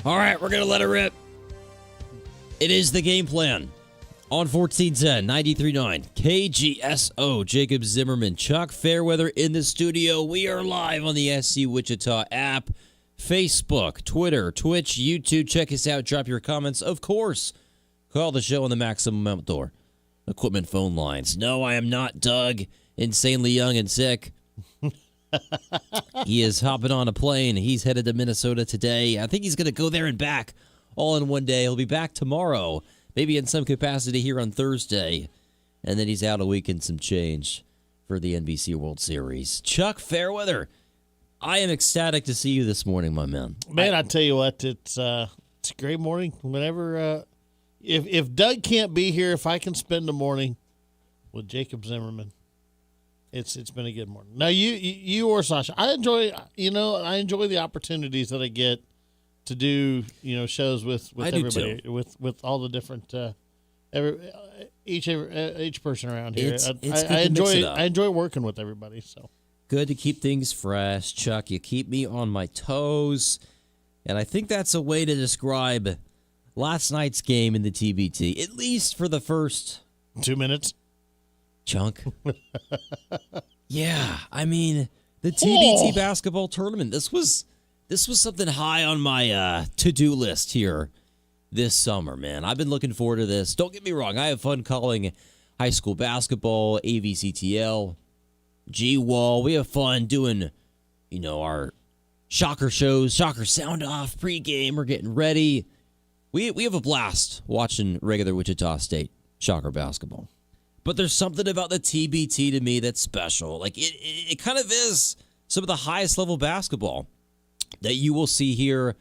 All right, we're going to let it rip. It is the game plan on 1410, 93.9, KGSO, Jacob Zimmerman, Chuck Fairweather in the studio. We are live on the SC Wichita app, Facebook, Twitter, Twitch, YouTube. Check us out. Drop your comments. Of course, call the show on the Maximum Outdoor Equipment phone lines. No, I am not Doug, insanely young and sick. He is hopping on a plane. He's headed to Minnesota today. I think he's going to go there and back all in one day. He'll be back tomorrow, maybe in some capacity here on Thursday. And then he's out a week and some change for the NBC World Series. Chuck Fairweather, I am ecstatic to see you this morning, my man. Man, I tell you what, it's a great morning. Whenever, if Doug can't be here, if I can spend the morning with Jacob Zimmerman, it's been a good morning. Now, you or Sasha, I enjoy the opportunities that I get to do, shows with everybody, with all the different each person around here. I enjoy working with everybody. So good to keep things fresh, Chuck. You keep me on my toes, and I think that's a way to describe last night's game in the TBT, at least for the first 2 minutes. Chunk. Yeah, I mean, the TBT basketball tournament, this was something high on my to-do list here this summer, man. I've been looking forward to this. Don't get me wrong, I have fun calling high school basketball, AVCTL, G-Wall. We have fun doing, our Shocker shows, Shocker Sound Off pregame. We're getting ready. We have a blast watching regular Wichita State Shocker basketball. But there's something about the TBT to me that's special. Like, it kind of is some of the highest level basketball that you will see here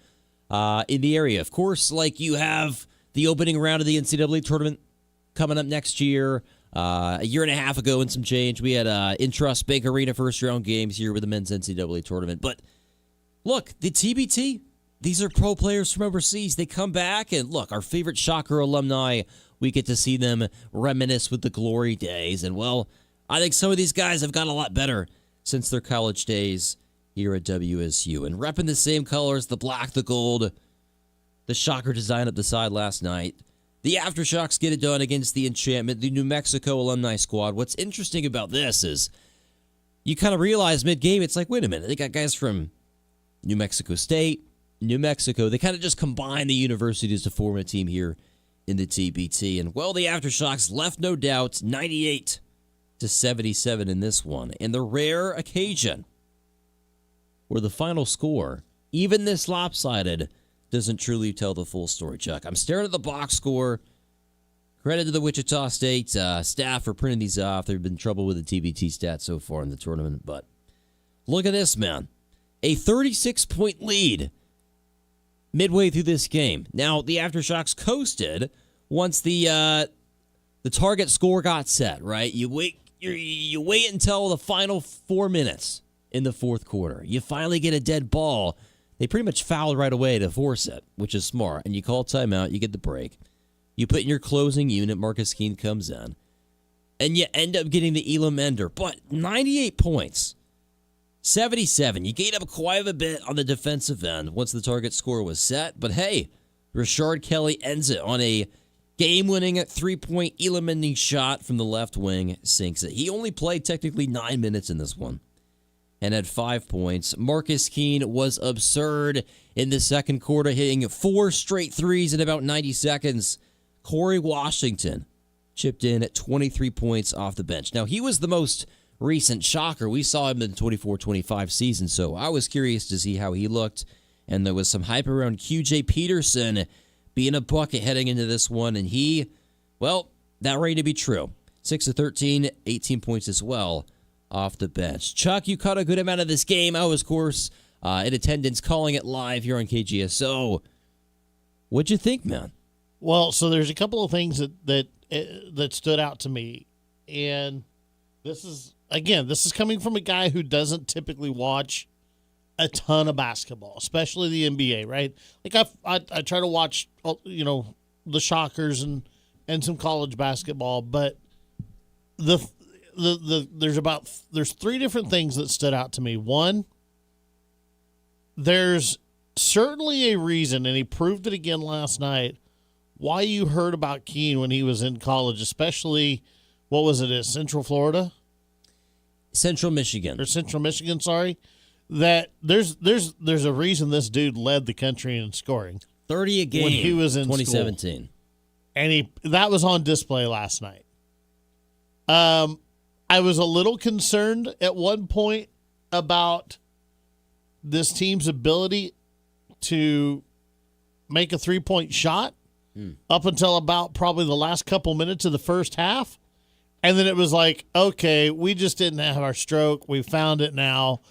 in the area. Of course, like, you have the opening round of the NCAA tournament coming up next year. A year and a half ago and some change, we had Intrust Bank Arena first-round games here with the men's NCAA tournament. But, look, the TBT, these are pro players from overseas. They come back, and, look, our favorite Shocker alumni, we get to see them reminisce with the glory days. And, well, I think some of these guys have gotten a lot better since their college days here at WSU. And repping the same colors, the black, the gold, the Shocker design up the side last night. The Aftershocks get it done against the Enchantment, the New Mexico alumni squad. What's interesting about this is you kind of realize mid-game, it's like, wait a minute, they got guys from New Mexico State, New Mexico. They kind of just combine the universities to form a team here in the TBT. And, well, the Aftershocks left no doubt 98-77 in this one. And the rare occasion where the final score, even this lopsided, doesn't truly tell the full story, Chuck. I'm staring at the box score. Credit to the Wichita State staff for printing these off. They've been in trouble with the TBT stats so far in the tournament. But look at this, man. A 36-point lead midway through this game. Now, the Aftershocks coasted once the target score got set, right? You wait until the final 4 minutes in the fourth quarter. You finally get a dead ball. They pretty much fouled right away to force it, which is smart. And you call timeout, you get the break. You put in your closing unit, Marcus Keene comes in, and you end up getting the Elam ender. But 98 points. 77. You gained up quite a bit on the defensive end once the target score was set. But hey, Rashard Kelly ends it on a game-winning three-point Elam-ending shot from the left wing, sinks it. He only played technically 9 minutes in this one and had 5 points. Marcus Keene was absurd in the second quarter, hitting 4 straight threes in about 90 seconds. Corey Washington chipped in at 23 points off the bench. Now, he was the most recent Shocker. We saw him in the 24-25 season, so I was curious to see how he looked. And there was some hype around QJ Peterson being a bucket heading into this one, and he, well, that remained to be true. 6 of 13, 18 points as well off the bench. Chuck, you caught a good amount of this game. I was, of course, in attendance calling it live here on KGSO. What'd you think, man? Well, so there's a couple of things that stood out to me, and this is coming from a guy who doesn't typically watch a ton of basketball, especially the NBA, right? Like I try to watch, the Shockers and some college basketball, but there's 3 different things that stood out to me. One, there's certainly a reason, and he proved it again last night, why you heard about Keene when he was in college, especially, what was it, at Central Florida? Central Michigan. Or Central Michigan, sorry. That there's a reason this dude led the country in scoring. 30 a game when he was in 2017. School. And that was on display last night. I was a little concerned at one point about this team's ability to make a 3-point shot up until about probably the last couple minutes of the first half. And then it was like, okay, we just didn't have our stroke. We found it now.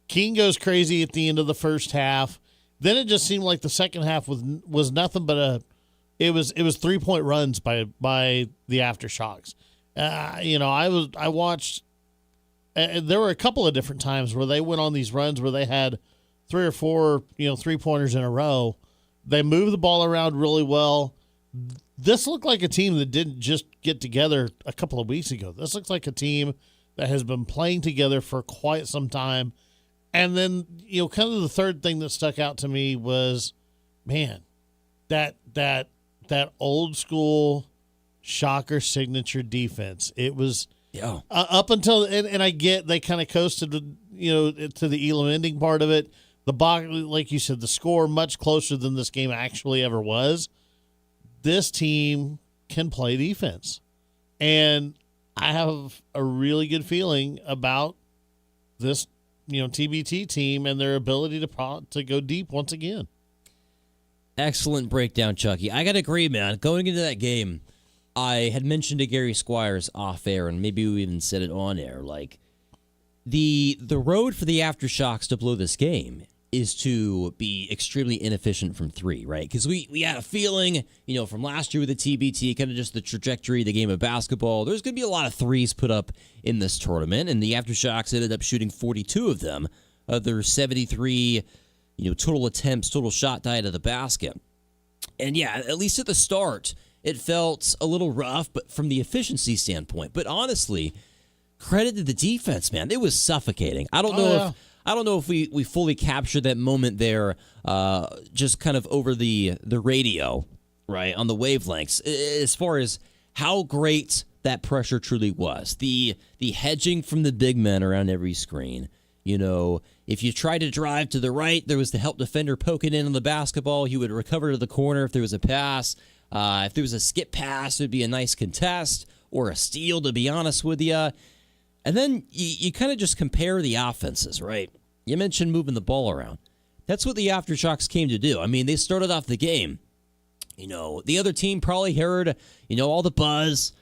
Keene goes crazy at the end of the first half. Then it just seemed like the second half was nothing but it was 3-point runs by the Aftershocks. I watched. There were a couple of different times where they went on these runs where they had 3 or 4 3-pointers in a row. They moved the ball around really well. This looked like a team that didn't just get together a couple of weeks ago. This looks like a team that has been playing together for quite some time. And then, kind of the third thing that stuck out to me was, man, that old school Shocker signature defense. It was up until and I get they kind of coasted, to the Elam ending part of it. The box, like you said, the score much closer than this game actually ever was. This team can play defense, and I have a really good feeling about this, TBT team and their ability to go deep once again. Excellent breakdown, Chucky. I got to agree, man. Going into that game, I had mentioned to Gary Squires off air, and maybe we even said it on air, like the road for the Aftershocks to blow this game is to be extremely inefficient from 3, right? Because we had a feeling, from last year with the TBT, kind of just the trajectory of the game of basketball, there's going to be a lot of threes put up in this tournament, and the Aftershocks ended up shooting 42 of them. Their 73, total attempts, total shot diet of the basket. And yeah, at least at the start, it felt a little rough, but from the efficiency standpoint. But honestly, credit to the defense, man. It was suffocating. I don't know if we fully captured that moment there, just kind of over the radio, right, on the wavelengths, as far as how great that pressure truly was. The hedging from the big men around every screen. If you tried to drive to the right, there was the help defender poking in on the basketball. He would recover to the corner if there was a pass. If there was a skip pass, it would be a nice contest or a steal, to be honest with you. And then you kind of just compare the offenses, right? You mentioned moving the ball around. That's what the Aftershocks came to do. I mean, they started off the game. The other team probably heard, all the buzz,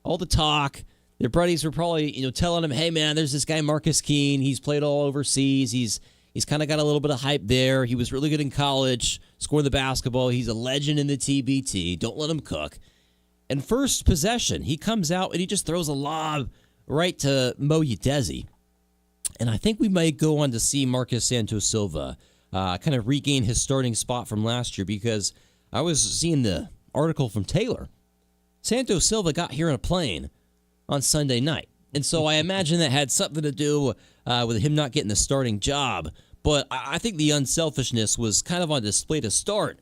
all the talk. Their buddies were probably, telling them, hey, man, there's this guy, Marcus Keene. He's played all overseas. He's kind of got a little bit of hype there. He was really good in college, scoring the basketball. He's a legend in the TBT. Don't let him cook. And first possession, he comes out and he just throws a lob right to Mo Udeze. And I think we might go on to see Marcus Santos Silva kind of regain his starting spot from last year, because I was seeing the article from Taylor. Santos Silva got here on a plane on Sunday night. And so I imagine that had something to do with him not getting the starting job. But I think the unselfishness was kind of on display to start.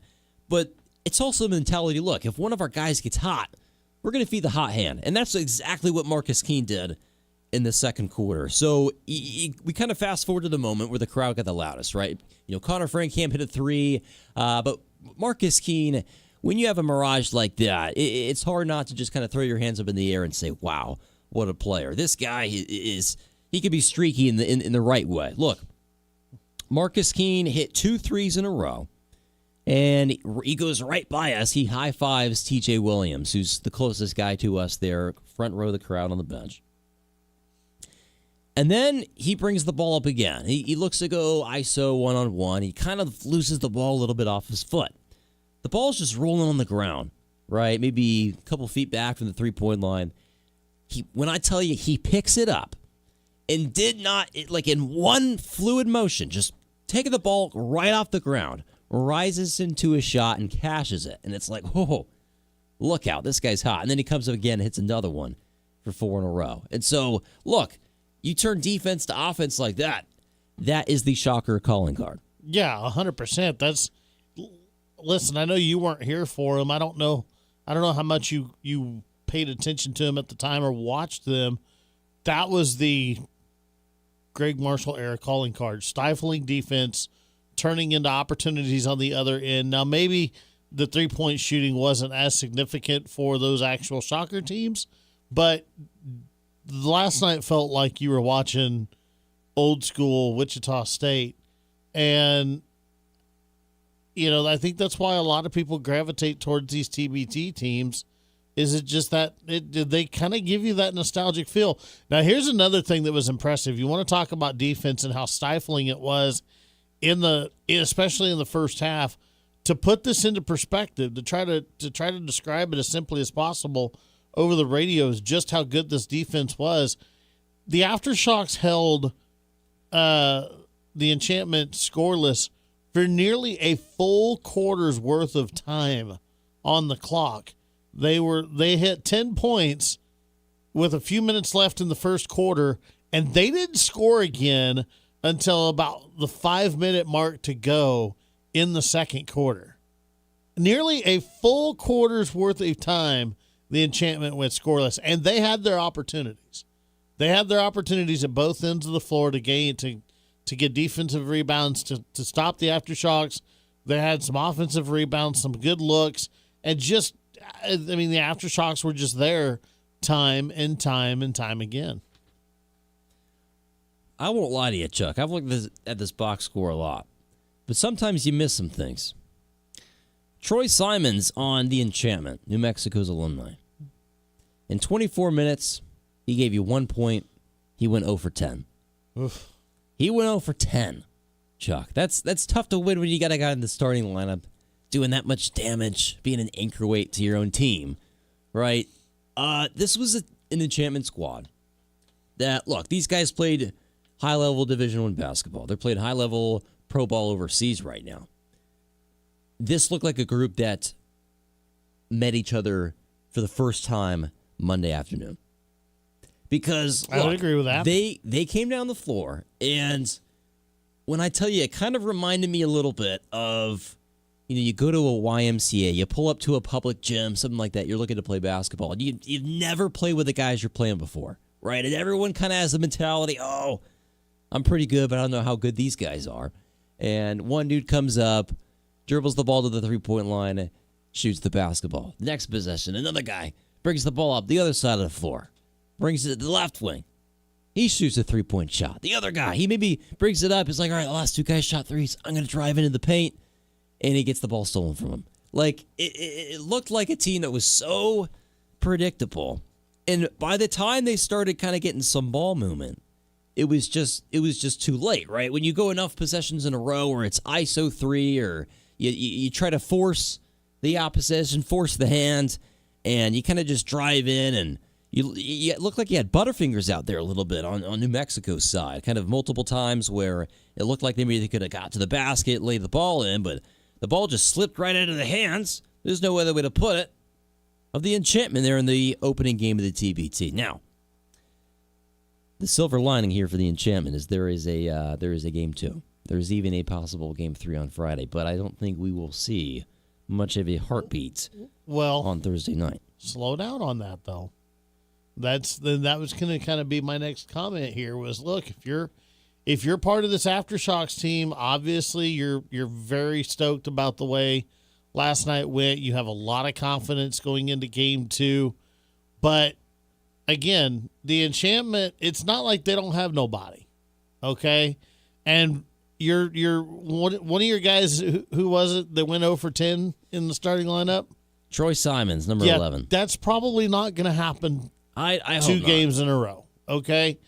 But it's also a mentality, look, if one of our guys gets hot, we're going to feed the hot hand. And that's exactly what Marcus Keene did in the second quarter. So we kind of fast forward to the moment where the crowd got the loudest, right? Connor Frankamp hit a 3, but Marcus Keene, when you have a mirage like that, it's hard not to just kind of throw your hands up in the air and say, wow, what a player. This guy he could be streaky in the right way. Look, Marcus Keene hit 2 threes in a row, and he goes right by us. He high-fives TJ Williams, who's the closest guy to us there, front row of the crowd on the bench. And then he brings the ball up again. He looks to go ISO one-on-one. He kind of loses the ball a little bit off his foot. The ball's just rolling on the ground, right? Maybe a couple feet back from the three-point line. When I tell you, he picks it up and did not, like in one fluid motion, just taking the ball right off the ground, rises into a shot and cashes it. And it's like, whoa, look out, this guy's hot. And then he comes up again and hits another one for 4 in a row. And so, look, you turn defense to offense like that. That is the Shocker calling card. Yeah, 100%. Listen, I know you weren't here for them. I don't know how much you paid attention to them at the time or watched them. That was the Greg Marshall era calling card. Stifling defense, turning into opportunities on the other end. Now, maybe the three-point shooting wasn't as significant for those actual Shocker teams, but last night felt like you were watching old school Wichita State. And, I think that's why a lot of people gravitate towards these TBT teams. Is it just that they kind of give you that nostalgic feel? Now, here's another thing that was impressive. You want to talk about defense and how stifling it was especially in the first half. To put this into perspective, to try to describe it as simply as possible over the radios, just how good this defense was. The Aftershocks held the Enchantment scoreless for nearly a full quarter's worth of time on the clock. They hit 10 points with a few minutes left in the first quarter, and they didn't score again until about the 5-minute mark to go in the second quarter. Nearly a full quarter's worth of time, the Enchantment went scoreless, and they had their opportunities. They had their opportunities at both ends of the floor to get defensive rebounds, to stop the Aftershocks. They had some offensive rebounds, some good looks, and the Aftershocks were just there time and time and time again. I won't lie to you, Chuck. I've looked at this box score a lot, but sometimes you miss some things. Troy Simons on the Enchantment, New Mexico's alumni. In 24 minutes, he gave you 1 point. He went 0 for 10. Oof. He went 0 for 10, Chuck. That's tough to win when you got a guy in the starting lineup doing that much damage, being an anchor weight to your own team, right? This was an Enchantment squad that, look, these guys played high-level Division I basketball. They're playing high-level pro ball overseas right now. This looked like a group that met each other for the first time Monday afternoon. Because I would agree with that. They came down the floor, and when I tell you, it kind of reminded me a little bit of, you go to a YMCA, you pull up to a public gym, something like that, you're looking to play basketball, and you've never played with the guys you're playing before, right? And everyone kind of has the mentality, oh, I'm pretty good, but I don't know how good these guys are. And one dude comes up, dribbles the ball to the three-point line, shoots the basketball. Next possession, another guy brings the ball up the other side of the floor, brings it to the left wing. He shoots a three-point shot. The other guy, he maybe brings it up. He's like, all right, the last two guys shot threes. I'm going to drive into the paint. And he gets the ball stolen from him. Like, it looked like a team that was so predictable. And by the time they started kind of getting some ball movement, it was just too late, right? When you go enough possessions in a row where it's ISO 3 or you try to force the opposition, force the hand, and you kind of just drive in, and you looked like you had Butterfingers out there a little bit on New Mexico's side, kind of multiple times where it looked like maybe they could have got to the basket, laid the ball in, but the ball just slipped right out of the hands. There's no other way to put it, of the Enchantment there in the opening game of the TBT. Now, the silver lining here for the Enchantment is there is a game 2. There's even a possible game 3 on Friday, but I don't think we will see much of a heartbeat on Thursday night. Slow down on that, though. That was going to kind of be my next comment here. Was, look, if you're part of this Aftershocks team, obviously you're very stoked about the way last night went. You have a lot of confidence going into game 2, but again, the Enchantment, it's not like they don't have nobody, okay? And you're one of your guys, who was it that went 0 for 10 in the starting lineup? Troy Simons, number 11. That's probably not going to happen. I hope 2 not. games in a row, okay?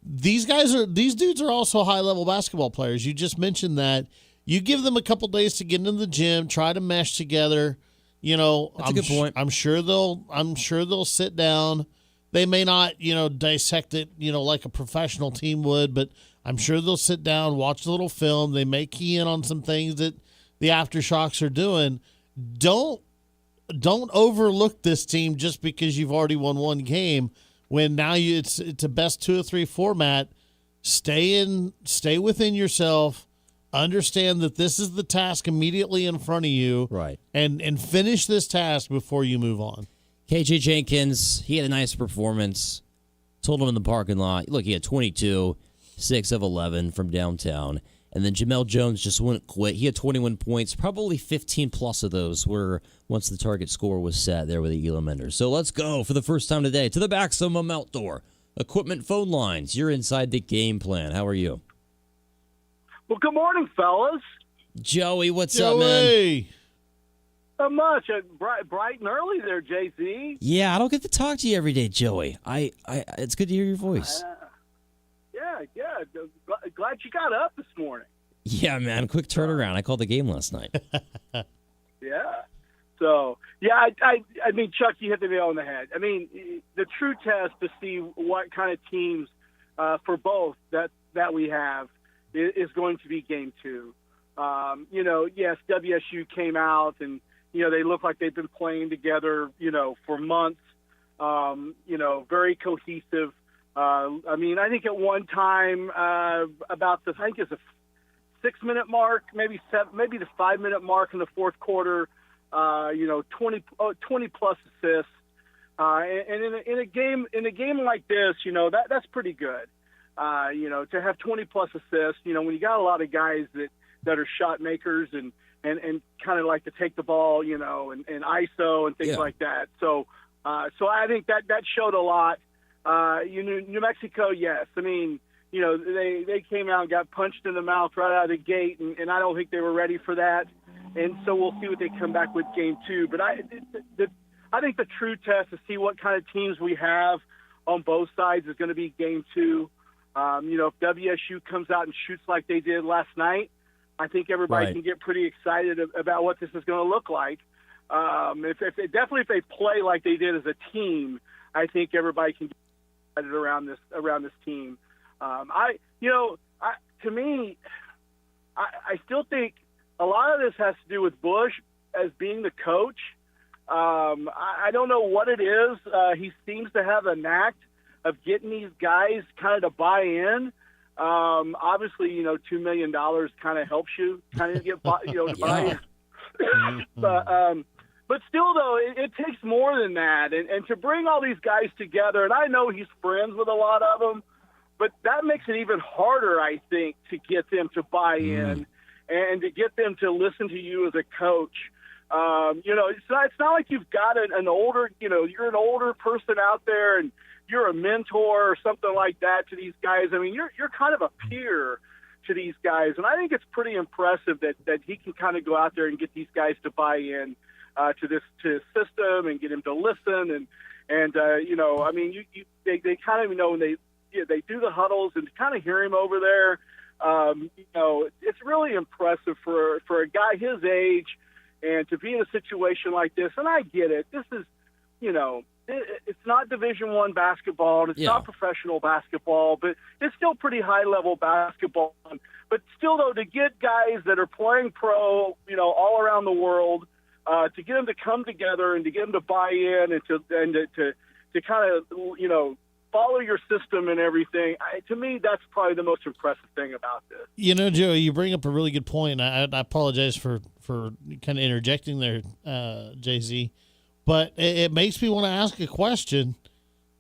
These dudes are also high-level basketball players. You just mentioned that. You give them a couple days to get into the gym, try to mesh together. That's a good point. I'm sure they'll sit down. They may not, dissect it, like a professional team would, but I'm sure they'll sit down, watch a little film. They may key in on some things that the Aftershocks are doing. Don't overlook this team just because you've already won one game. When now it's a best 2 of 3 format. Stay within yourself. Understand that this is the task immediately in front of you. Right. And finish this task before you move on. KJ Jenkins, he had a nice performance. Told him in the parking lot. Look, he had 22, 6 of 11 from downtown. And then Jamel Jones just wouldn't quit. He had 21 points. Probably 15 plus of those were once the target score was set there with the Elam Enders. So let's go for the first time today to the Maximum Outdoor Equipment phone lines. You're inside the game plan. How are you? Well, good morning, fellas. Joey, what's up, man? Not much. Bright and early there, JZ. Yeah, I don't get to talk to you every day, Joey. It's good to hear your voice. Yeah. Glad you got up this morning. Yeah, man. Quick turnaround. I called the game last night. Yeah. So, yeah, I mean, Chuck, you hit the nail on the head. I mean, the true test to see what kind of teams for both that we have is going to be game 2. Yes, WSU came out and, they look like they've been playing together, for months, very cohesive. I think at one time it's a 6-minute mark, maybe the 5-minute mark in the fourth quarter, 20 plus assists. And in a game like this, that's pretty good. To have 20 plus assists, when you got a lot of guys that are shot makers and kind of like to take the ball, and ISO and things like that. So I think that showed a lot. New Mexico, yes. I mean, they came out and got punched in the mouth right out of the gate, and I don't think they were ready for that. And so we'll see what they come back with game 2. But I think the true test to see what kind of teams we have on both sides is going to be game 2. If WSU comes out and shoots like they did last night, I think everybody can get pretty excited about what this is going to look like. If they play like they did as a team, I think everybody can get excited around this team. I still think a lot of this has to do with Bush as being the coach. I don't know what it is. He seems to have a knack of getting these guys kind of to buy in. Obviously, $2 million kind of helps you kind of get to buy in. But still, though, it takes more than that. And to bring all these guys together, and I know he's friends with a lot of them, but that makes it even harder, I think, to get them to buy in and to get them to listen to you as a coach. It's not like you've got an older, you're an older person out there and you're a mentor or something like that to these guys. I mean, you're kind of a peer to these guys. And I think it's pretty impressive that he can kind of go out there and get these guys to buy in to his system and get him to listen. They kind of, when they do the huddles and kind of hear him over there, it's really impressive for a guy his age and to be in a situation like this. And I get it. This is, it's not Division I basketball, and it's not professional basketball, but it's still pretty high-level basketball. But still, though, to get guys that are playing pro, all around the world, to get them to come together and to get them to buy in and to kind of, follow your system and everything, to me, that's probably the most impressive thing about this. Joey, you bring up a really good point. I apologize for kind of interjecting there, JZ. But it makes me want to ask a question,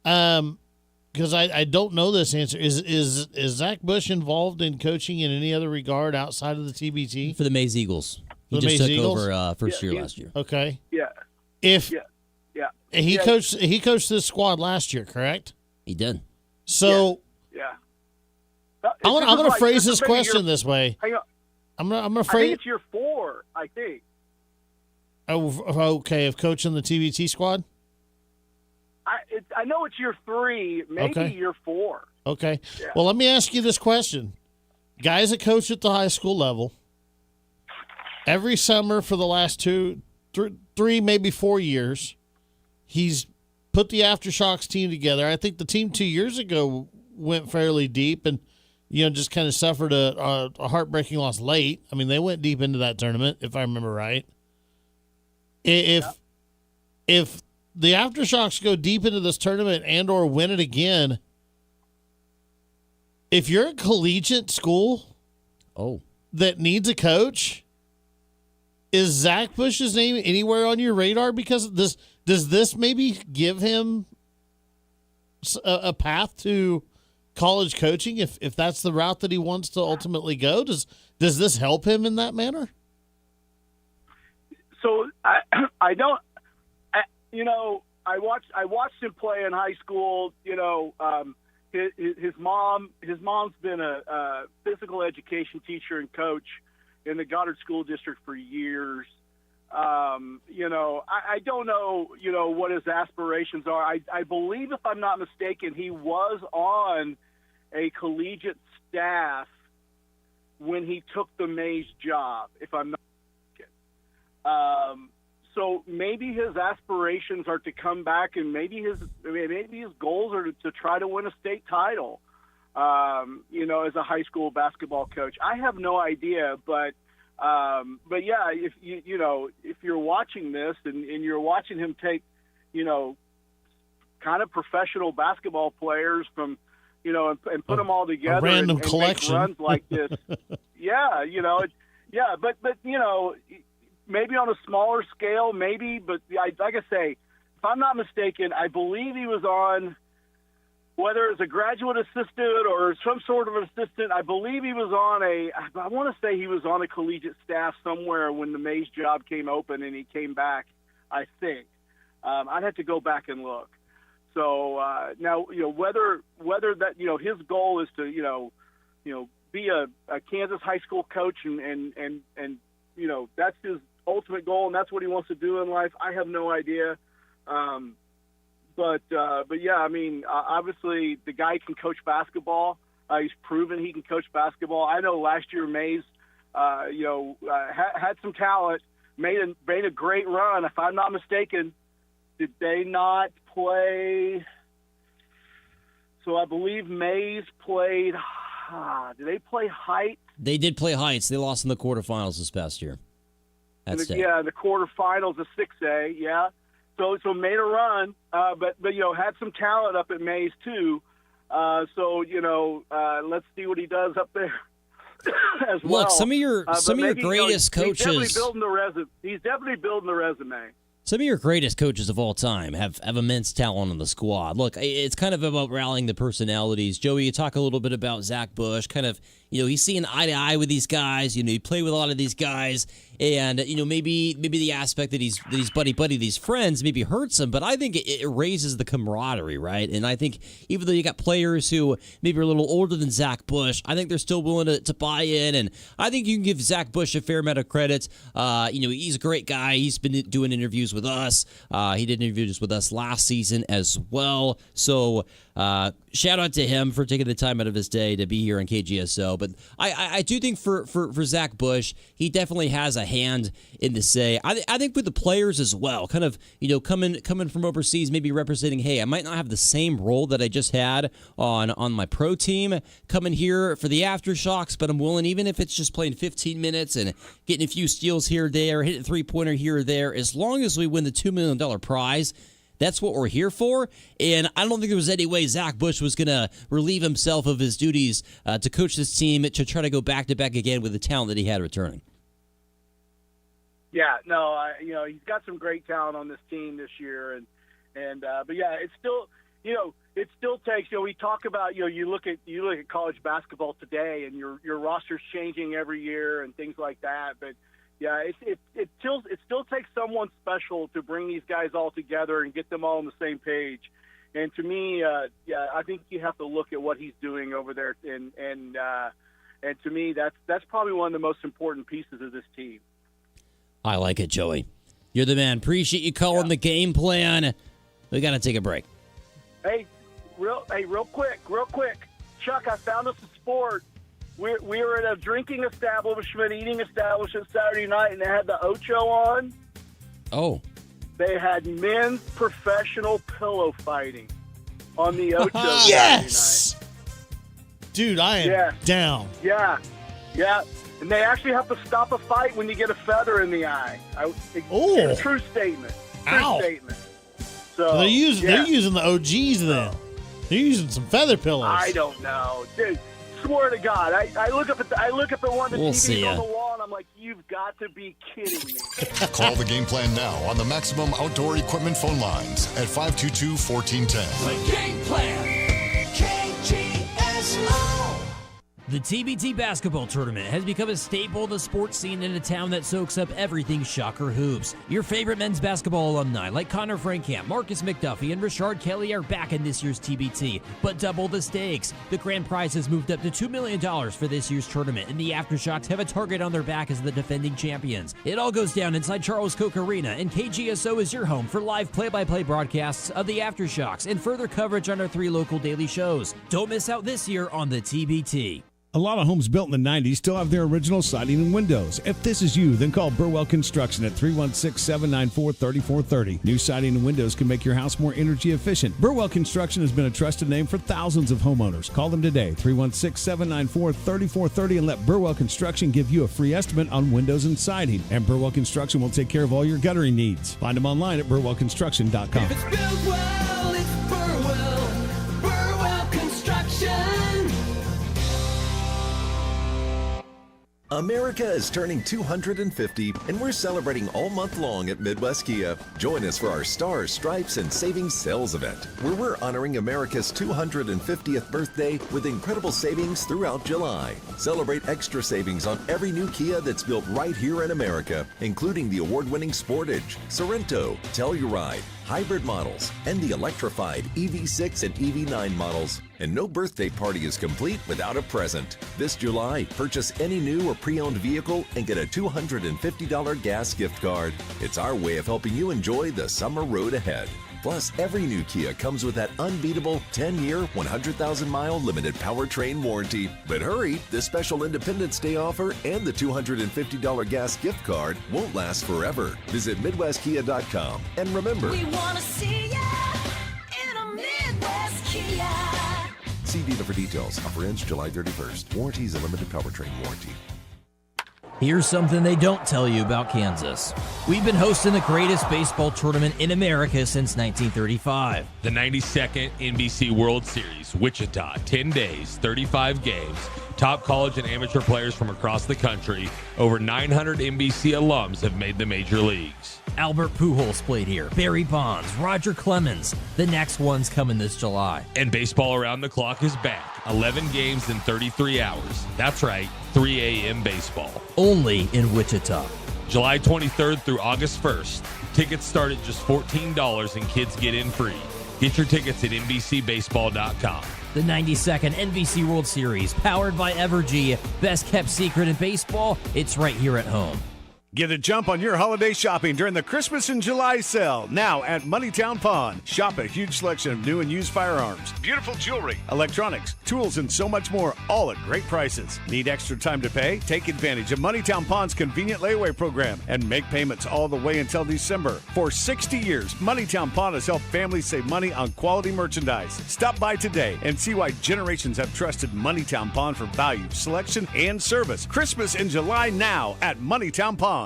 because I don't know this answer. Is Zach Bush involved in coaching in any other regard outside of the TBT? For the Maize Eagles. He just took over first year last year. Okay. Yeah. He coached this squad last year, correct? He did. So I'm going to phrase this question this way. Hang on. I'm going to phrase. I think it's year 4. I think. Oh, okay, of coaching the TBT squad? I know it's year 3, maybe year 4. Okay. Yeah. Well, let me ask you this question. Guys that coach at the high school level, every summer for the last 2, 3, maybe 4 years, he's put the Aftershocks team together. I think the team 2 years ago went fairly deep and, just kind of suffered a heartbreaking loss late. I mean, they went deep into that tournament, if I remember right. If the Aftershocks go deep into this tournament and or win it again, if you're a collegiate school, that needs a coach, is Zach Bush's name anywhere on your radar? Because does this maybe give him a path to college coaching if that's the route that he wants to ultimately go? Does this help him in that manner? So I don't, I watched him play in high school. His mom's been a physical education teacher and coach in the Goddard School District for years. I don't know, what his aspirations are. I believe, if I'm not mistaken, he was on a collegiate staff when he took the Mays job, if I'm not mistaken. So maybe his aspirations are to come back, and maybe his goals are to try to win a state title, as a high school basketball coach. I have no idea, but yeah, if if you're watching this and you're watching him take, kind of professional basketball players from, and put them all together, a random and collection. make runs like this, but maybe on a smaller scale, maybe, but like I say, if I'm not mistaken, I believe he was on, whether it's a graduate assistant or some sort of an assistant, I believe he was on I want to say he was on a collegiate staff somewhere when the Mays job came open and he came back, I think. I'd have to go back and look. So now, whether that, his goal is to, be a Kansas high school coach and that's his ultimate goal and that's what he wants to do in life, I have no idea. But yeah, I mean, obviously the guy can coach basketball. He's proven he can coach basketball. I know last year Mays, had some talent, made a great run. If I'm not mistaken, did they not play? So I believe Mays played. Did they play Heights? They did play Heights. They lost in the quarterfinals this past year. That's it. Yeah, the quarterfinals of 6A. Yeah. So made a run, but had some talent up at Mays too. Let's see what he does up there as well. Look, some of your greatest coaches. He's definitely building the resume. Some of your greatest coaches of all time have immense talent on the squad. Look, it's kind of about rallying the personalities. Joey, you talk a little bit about Zach Bush, kind of, he's seeing eye to eye with these guys. You play with a lot of these guys, and maybe the aspect that he's buddy these friends maybe hurts him, but I think it raises the camaraderie, right? And I think even though you got players who maybe are a little older than Zach Bush, I think they're still willing to buy in, and I think you can give Zach Bush a fair amount of credit. He's a great guy. He's been doing interviews with us. He did interviews with us last season as well. So shout out to him for taking the time out of his day to be here on KGSO. But I do think for Zach Bush, he definitely has a hand in the say. I think with the players as well, kind of, coming from overseas, maybe representing, hey, I might not have the same role that I just had on my pro team, coming here for the aftershocks, but I'm willing, even if it's just playing 15 minutes and getting a few steals here or there, hitting a three-pointer here or there, as long as we win the $2 million prize, that's what we're here for. And I don't think there was any way Zach Bush was going to relieve himself of his duties to coach this team to try to go back-to-back again with the talent that he had returning. Yeah, no, he's got some great talent on this team this year, but yeah, it's still, it still takes. We talk about, you look at college basketball today, and your roster's changing every year and things like that. But yeah, it still takes someone special to bring these guys all together and get them all on the same page. And to me, I think you have to look at what he's doing over there, and to me, that's probably one of the most important pieces of this team. I like it, Joey. You're the man. Appreciate you calling the game plan. We got to take a break. Hey, real quick. Chuck, I found us a sport. We were at a drinking establishment, eating establishment Saturday night, and they had the Ocho on. Oh. They had men's professional pillow fighting on the Ocho Yes! Saturday night. Dude, I am down. Yeah. And they actually have to stop a fight when you get a feather in the eye. It's a true statement. Ow. So they're using the OGs then. They're using some feather pillows. I don't know, dude. swear to God, I look up at the one the We'll TV's see on ya. the wall, and I'm like, you've got to be kidding me. Call the Game Plan now on the Maximum Outdoor Equipment phone lines at 522-1410. Game Plan, KGSO. The TBT basketball tournament has become a staple of the sports scene in a town that soaks up everything Shocker hoops. Your favorite men's basketball alumni like Connor Frankamp, Marcus McDuffie, and Richard Kelly are back in this year's TBT, but double the stakes. The grand prize has moved up to $2 million for this year's tournament, and the Aftershocks have a target on their back as the defending champions. It all goes down inside Charles Koch Arena, and KGSO is your home for live play-by-play broadcasts of the Aftershocks and further coverage on our 3 local daily shows. Don't miss out this year on the TBT. A lot of homes built in the 90s still have their original siding and windows. If this is you, then call Burwell Construction at 316-794-3430. New siding and windows can make your house more energy efficient. Burwell Construction has been a trusted name for thousands of homeowners. Call them today, 316-794-3430, and let Burwell Construction give you a free estimate on windows and siding. And Burwell Construction will take care of all your guttering needs. Find them online at burwellconstruction.com. If it's built well, it's Burwell. Burwell Construction. America is turning 250, and we're celebrating all month long at Midwest Kia. Join us for our Stars, Stripes, and Savings Sales event, where we're honoring America's 250th birthday with incredible savings throughout July. Celebrate extra savings on every new Kia that's built right here in America, including the award-winning Sportage, Sorento, Telluride, hybrid models, and the electrified EV6 and EV9 models. And no birthday party is complete without a present. This July, purchase any new or pre-owned vehicle and get a $250 gas gift card. It's our way of helping you enjoy the summer road ahead. Plus, every new Kia comes with that unbeatable 10-year, 100,000-mile limited powertrain warranty. But hurry, this special Independence Day offer and the $250 gas gift card won't last forever. Visit MidwestKia.com. And remember, We want to see ya in a Midwest Kia. see dealer for details. Offer ends July 31st. Warranty is a limited powertrain warranty. Here's something they don't tell you about Kansas. We've been hosting the greatest baseball tournament in America since 1935. The 92nd NBC World Series, Wichita, 10 days, 35 games, top college and amateur players from across the country. Over 900 NBC alums have made the major leagues. Albert Pujols played here, Barry Bonds, Roger Clemens. The next one's coming this July. And baseball around the clock is back. 11 games in 33 hours. That's right, 3 a.m. baseball. Only in Wichita. July 23rd through August 1st. Tickets start at just $14 and kids get in free. Get your tickets at NBCBaseball.com. The 92nd NBC World Series, powered by Evergy. Best kept secret in baseball, it's right here at home. Get a jump on your holiday shopping during the Christmas in July sale, now at Moneytown Pawn. Shop a huge selection of new and used firearms, beautiful jewelry, electronics, tools, and so much more, all at great prices. Need extra time to pay? Take advantage of Moneytown Pawn's convenient layaway program and make payments all the way until December. For 60 years, Moneytown Pawn has helped families save money on quality merchandise. Stop by today and see why generations have trusted Moneytown Pawn for value, selection, and service. Christmas in July now at Moneytown Pawn.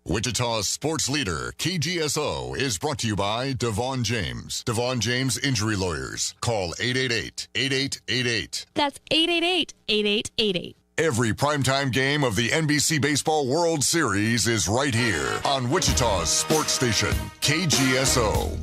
Wichita's sports leader, KGSO, is brought to you by Devon James. Devon James Injury Lawyers. Call 888-8888. That's 888-8888. Every primetime game of the NBC Baseball World Series is right here on Wichita's sports station, KGSO.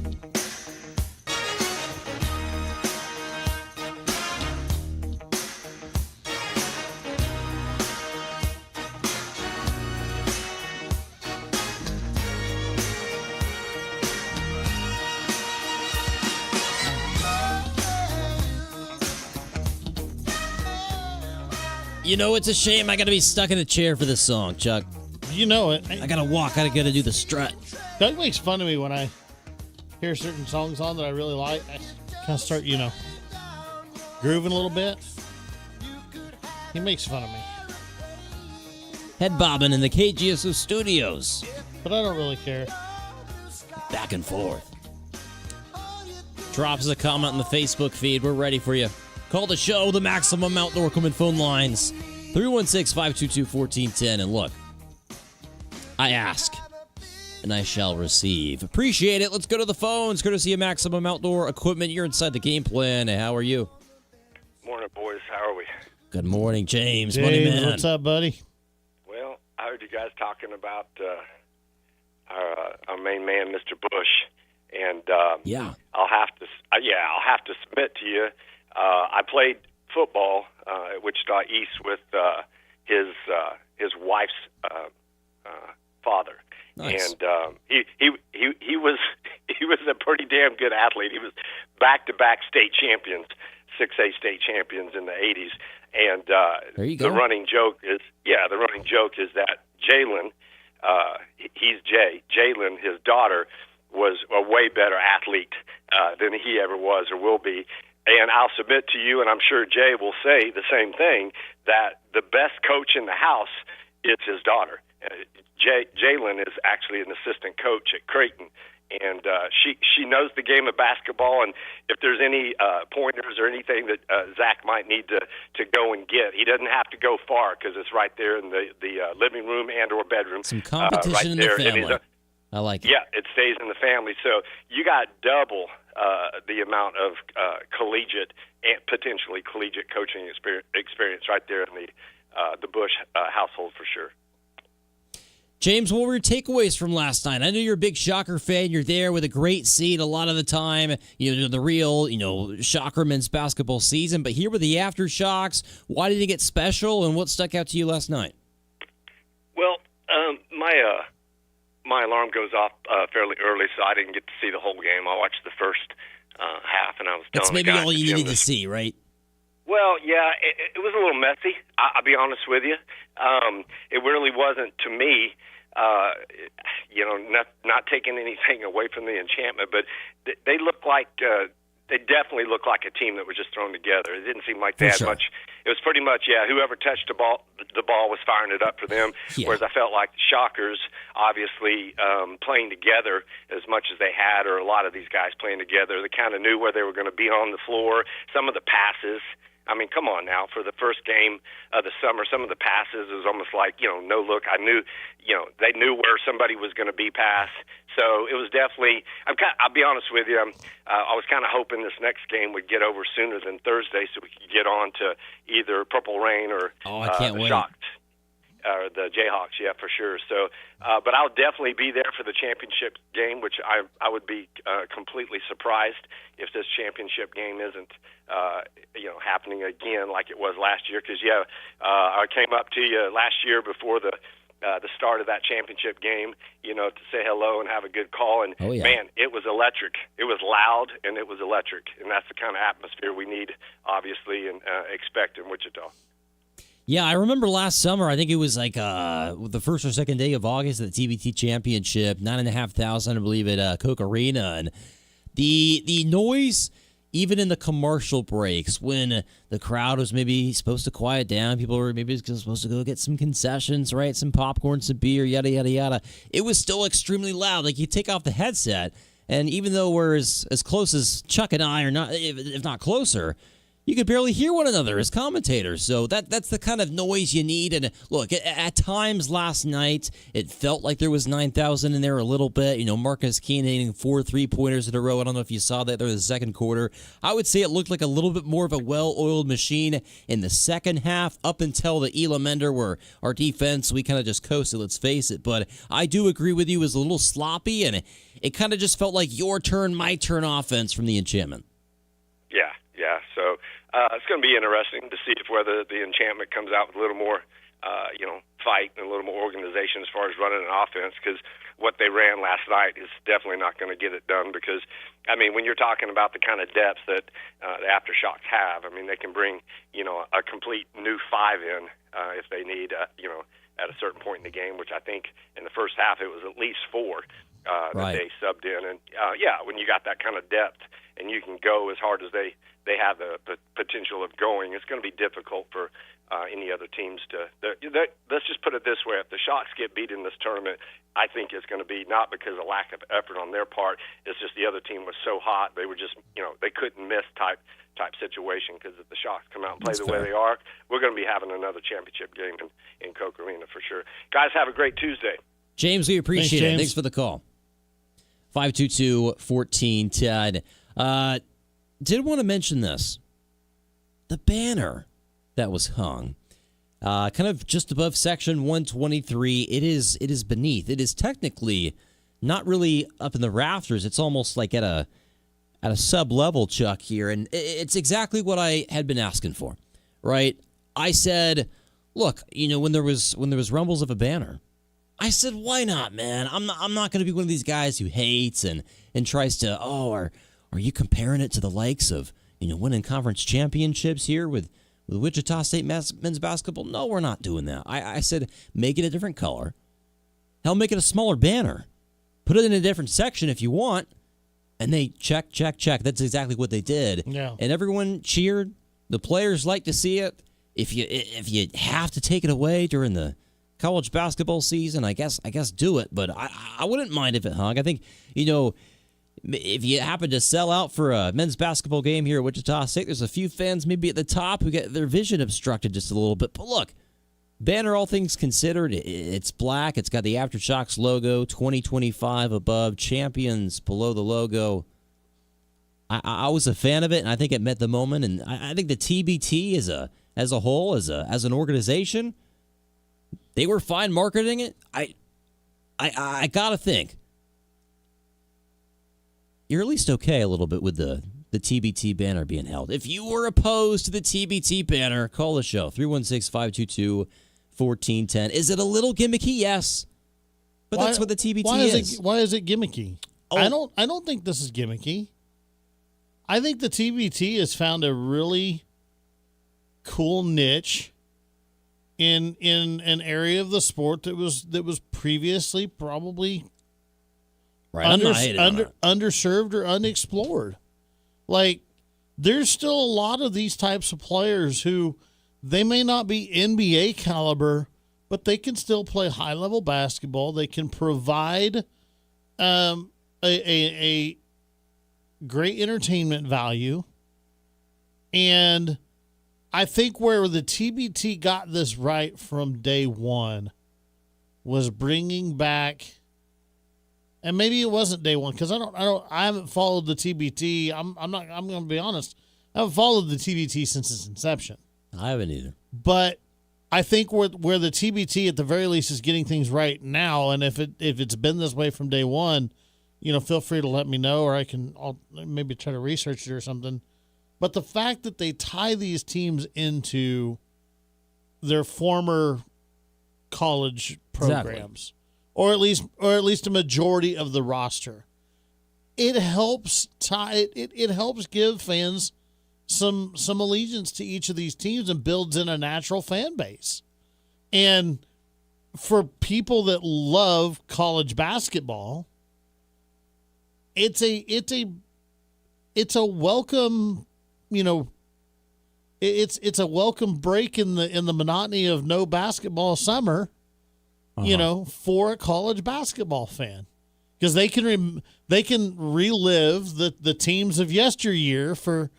You know, it's a shame I gotta be stuck in a chair for this song, Chuck. You know it. I gotta walk, I gotta do the strut. Doug makes fun of me when I hear certain songs on that I really like. I kind of start, grooving a little bit. He makes fun of me. Head bobbing in the KGSO studios. But I don't really care. Back and forth. Drops a comment on the Facebook feed. We're ready for you. Call the show, the Maximum Outdoor Equipment phone lines, 316-522-1410. And look, I ask, and I shall receive. Appreciate it. Let's go to the phones. Courtesy of Maximum Outdoor Equipment. You're inside the Game Plan. How are you? Morning, boys. How are we? Good morning, James. Money James, man. what's up, buddy? Well, I heard you guys talking about our main man, Mr. Bush, and I'll have to submit to you. I played football at Wichita East with his wife's father, Nice. and he was a pretty damn good athlete. He was back-to-back state champions, 6A state champions in the 80s. And there you go. the running joke is that Jalen, he's Jay. Jalen, his daughter, was a way better athlete than he ever was or will be. And I'll submit to you, and I'm sure Jay will say the same thing, that the best coach in the house is his daughter. Jalen is actually an assistant coach at Creighton, and she knows the game of basketball. And if there's any pointers or anything that Zach might need to go and get, he doesn't have to go far because it's right there in the living room and or bedroom. Some competition right in there. the family. I like it. Yeah, it stays in the family. So you got double the amount of collegiate and potentially collegiate coaching experience right there in the Bush household for sure. James, what were your takeaways from last night? I know you're a big Shocker fan. You're there with a great seat a lot of the time. The real, Shocker men's basketball season. But here were the aftershocks. Why did it get special, and what stuck out to you last night? Well, my alarm goes off fairly early, so I didn't get to see the whole game. I watched the first half, and I was That's telling maybe the guys all at you the end needed of to see, right? Well, yeah, it was a little messy. I'll be honest with you. It really wasn't to me. Not taking anything away from the enchantment, but they look like they definitely look like a team that was just thrown together. It didn't seem like they had much. It was pretty much whoever touched the ball was firing it up for them. Yeah. Whereas I felt like the Shockers, obviously playing together as much as they had, or a lot of these guys playing together, they kind of knew where they were going to be on the floor. Some of the passes. I mean, come on now. For the first game of the summer, some of the passes, it was almost like, no look. I knew, they knew where somebody was going to be passed. So it was definitely, I'll be honest with you, I was kind of hoping this next game would get over sooner than Thursday so we could get on to either Purple Rain or I can't the wait. Shocked. Or the Jayhawks, yeah, for sure. So, but I'll definitely be there for the championship game, which I would be completely surprised if this championship game isn't, happening again like it was last year. Because I came up to you last year before the start of that championship game, to say hello and have a good call. And man, it was electric. It was loud and it was electric, and that's the kind of atmosphere we need, obviously, and expect in Wichita. Yeah, I remember last summer, I think it was like the first or second day of August at the TBT Championship, 9,500, I believe, at Coke Arena. And the noise, even in the commercial breaks, when the crowd was maybe supposed to quiet down, people were maybe supposed to go get some concessions, right? Some popcorn, some beer, yada, yada, yada. It was still extremely loud. Like, you take off the headset, and even though we're as close as Chuck and I are, not, if not closer, you could barely hear one another as commentators. So that's the kind of noise you need. And look, at times last night, it felt like there was 9,000 in there a little bit. Marcus Keene hitting 4 3-pointers in a row. I don't know if you saw that there in the second quarter. I would say it looked like a little bit more of a well-oiled machine in the second half up until the Elam Ender, where our defense, we kind of just coasted, let's face it. But I do agree with you, it was a little sloppy, and it kind of just felt like your turn, my turn offense from the Enchantment. Yeah. So it's going to be interesting to see whether the Enchantment comes out with a little more, fight and a little more organization as far as running an offense, because what they ran last night is definitely not going to get it done. Because, when you're talking about the kind of depth that the Aftershocks have, they can bring, a complete new 5 in if they need, at a certain point in the game, which I think in the first half it was at least 4 that they subbed in. And, when you got that kind of depth and you can go as hard as they have the potential of going, it's going to be difficult for any other teams to. Let's just put it this way: if the Shocks get beat in this tournament, I think it's going to be not because of lack of effort on their part. It's just the other team was so hot; they were just, they couldn't miss type situation. Because if the Shocks come out and play the way they are, we're going to be having another championship game in Coke Arena for sure. Guys, have a great Tuesday. James, we appreciate it. Thanks for the call. 522-1410. Did want to mention this. the banner that was hung, kind of just above section 123. It is beneath. It is technically not really up in the rafters. It's almost like at a sub level, Chuck, here, and it's exactly what I had been asking for. Right? I said, look, when there was rumbles of a banner, I said, why not, man? I'm not going to be one of these guys who hates and tries to, are you comparing it to the likes of, winning conference championships here with Wichita State men's basketball? No, we're not doing that. I said, make it a different color. Hell, make it a smaller banner. Put it in a different section if you want. And they check. That's exactly what they did. Yeah. And everyone cheered. The players like to see it. If you have to take it away during the college basketball season, I guess do it. But I wouldn't mind if it hung. I think, if you happen to sell out for a men's basketball game here at Wichita State, there's a few fans maybe at the top who get their vision obstructed just a little bit. But look, banner, all things considered, it's black. It's got the Aftershocks logo, 2025 above, champions below the logo. I was a fan of it, and I think it met the moment. And I think the TBT as a whole, as an organization, they were fine marketing it. I gotta think you're at least okay a little bit with the TBT banner being held. If you were opposed to the TBT banner, call the show, 316-522-1410. Is it a little gimmicky? Yes. But that's what the TBT is. Why is it gimmicky? I don't think this is gimmicky. I think the TBT has found a really cool niche in an area of the sport that was previously probably underserved or unexplored. Like, there's still a lot of these types of players who they may not be NBA caliber, but they can still play high level basketball. They can provide a great entertainment value. And I think where the TBT got this right from day one was bringing back, and maybe it wasn't day one because I haven't followed the TBT. I'm going to be honest. I haven't followed the TBT since its inception. I haven't either. But I think where the TBT at the very least is getting things right now, and if it's been this way from day one, feel free to let me know, or I'll maybe try to research it or something. But the fact that they tie these teams into their former college programs, or at least a majority of the roster, it helps it helps give fans some allegiance to each of these teams and builds in a natural fan base. And for people that love college basketball, it's a welcome, it's a welcome break in the monotony of no basketball summer, for a college basketball fan, because they can relive the teams of yesteryear for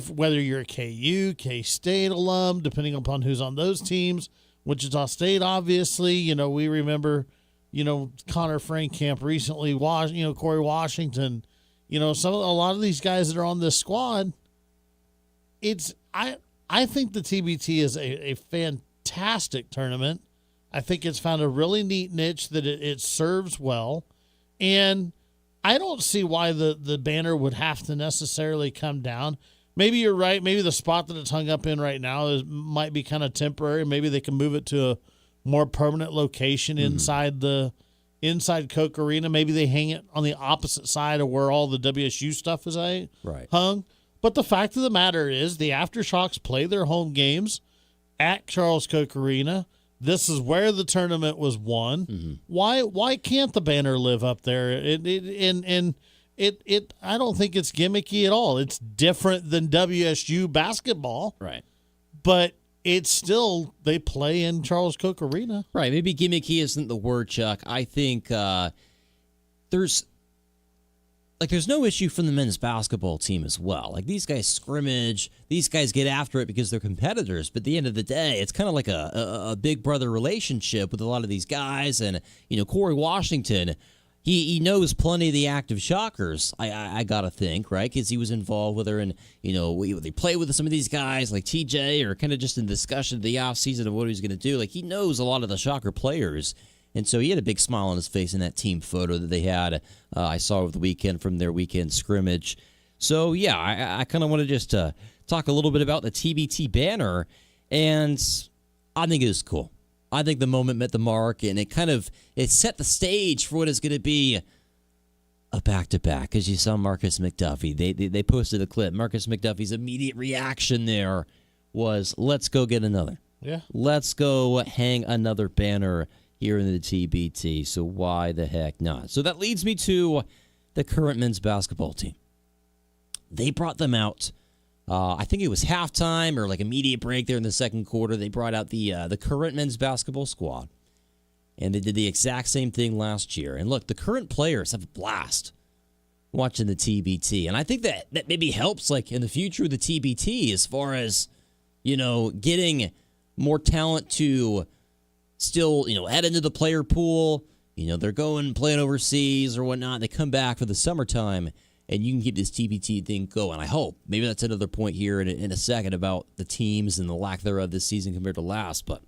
whether you're a KU, K-State alum, depending upon who's on those teams. Wichita State, obviously, we remember, Connor Frankamp recently, Corey Washington, a lot of these guys that are on this squad. I think the TBT is a fantastic tournament. I think it's found a really neat niche that it serves well. And I don't see why the banner would have to necessarily come down. Maybe you're right. Maybe the spot that it's hung up in right now might be kind of temporary. Maybe they can move it to a more permanent location inside Coke Arena. Maybe they hang it on the opposite side of where all the WSU stuff is hung. But the fact of the matter is the Aftershocks play their home games at Charles Koch Arena. This is where the tournament was won. Mm-hmm. Why can't the banner live up there? I don't think it's gimmicky at all. It's different than WSU basketball. Right. But it's still, they play in Charles Koch Arena. Right. Maybe gimmicky isn't the word, Chuck. I think there's no issue from the men's basketball team as well. Like, these guys scrimmage, these guys get after it because they're competitors. But at the end of the day, it's kind of like a big brother relationship with a lot of these guys. And, Corey Washington, he knows plenty of the active Shockers, I got to think, right? Because he was involved with her and, they play with some of these guys like TJ or kind of just in discussion of the offseason of what he was going to do. Like, he knows a lot of the Shocker players. And so he had a big smile on his face in that team photo that they had. I saw over the weekend from their weekend scrimmage. So, yeah, I kind of want to just talk a little bit about the TBT banner. And I think it was cool. I think the moment met the mark, and it set the stage for what is going to be a back-to-back. As you saw Marcus McDuffie, they posted a clip. Marcus McDuffie's immediate reaction there was, let's go get another. Yeah. Let's go hang another banner here in the TBT. So why the heck not? So that leads me to the current men's basketball team. They brought them out. I think it was halftime or like immediate break there in the second quarter. They brought out the current men's basketball squad, and they did the exact same thing last year. And look, the current players have a blast watching the TBT, and I think that maybe helps like in the future of the TBT as far as getting more talent to still head into the player pool. They're going playing overseas or whatnot. They come back for the summertime. And you can keep this TBT thing going. I hope. Maybe that's another point here in a second about the teams and the lack thereof this season compared to last. But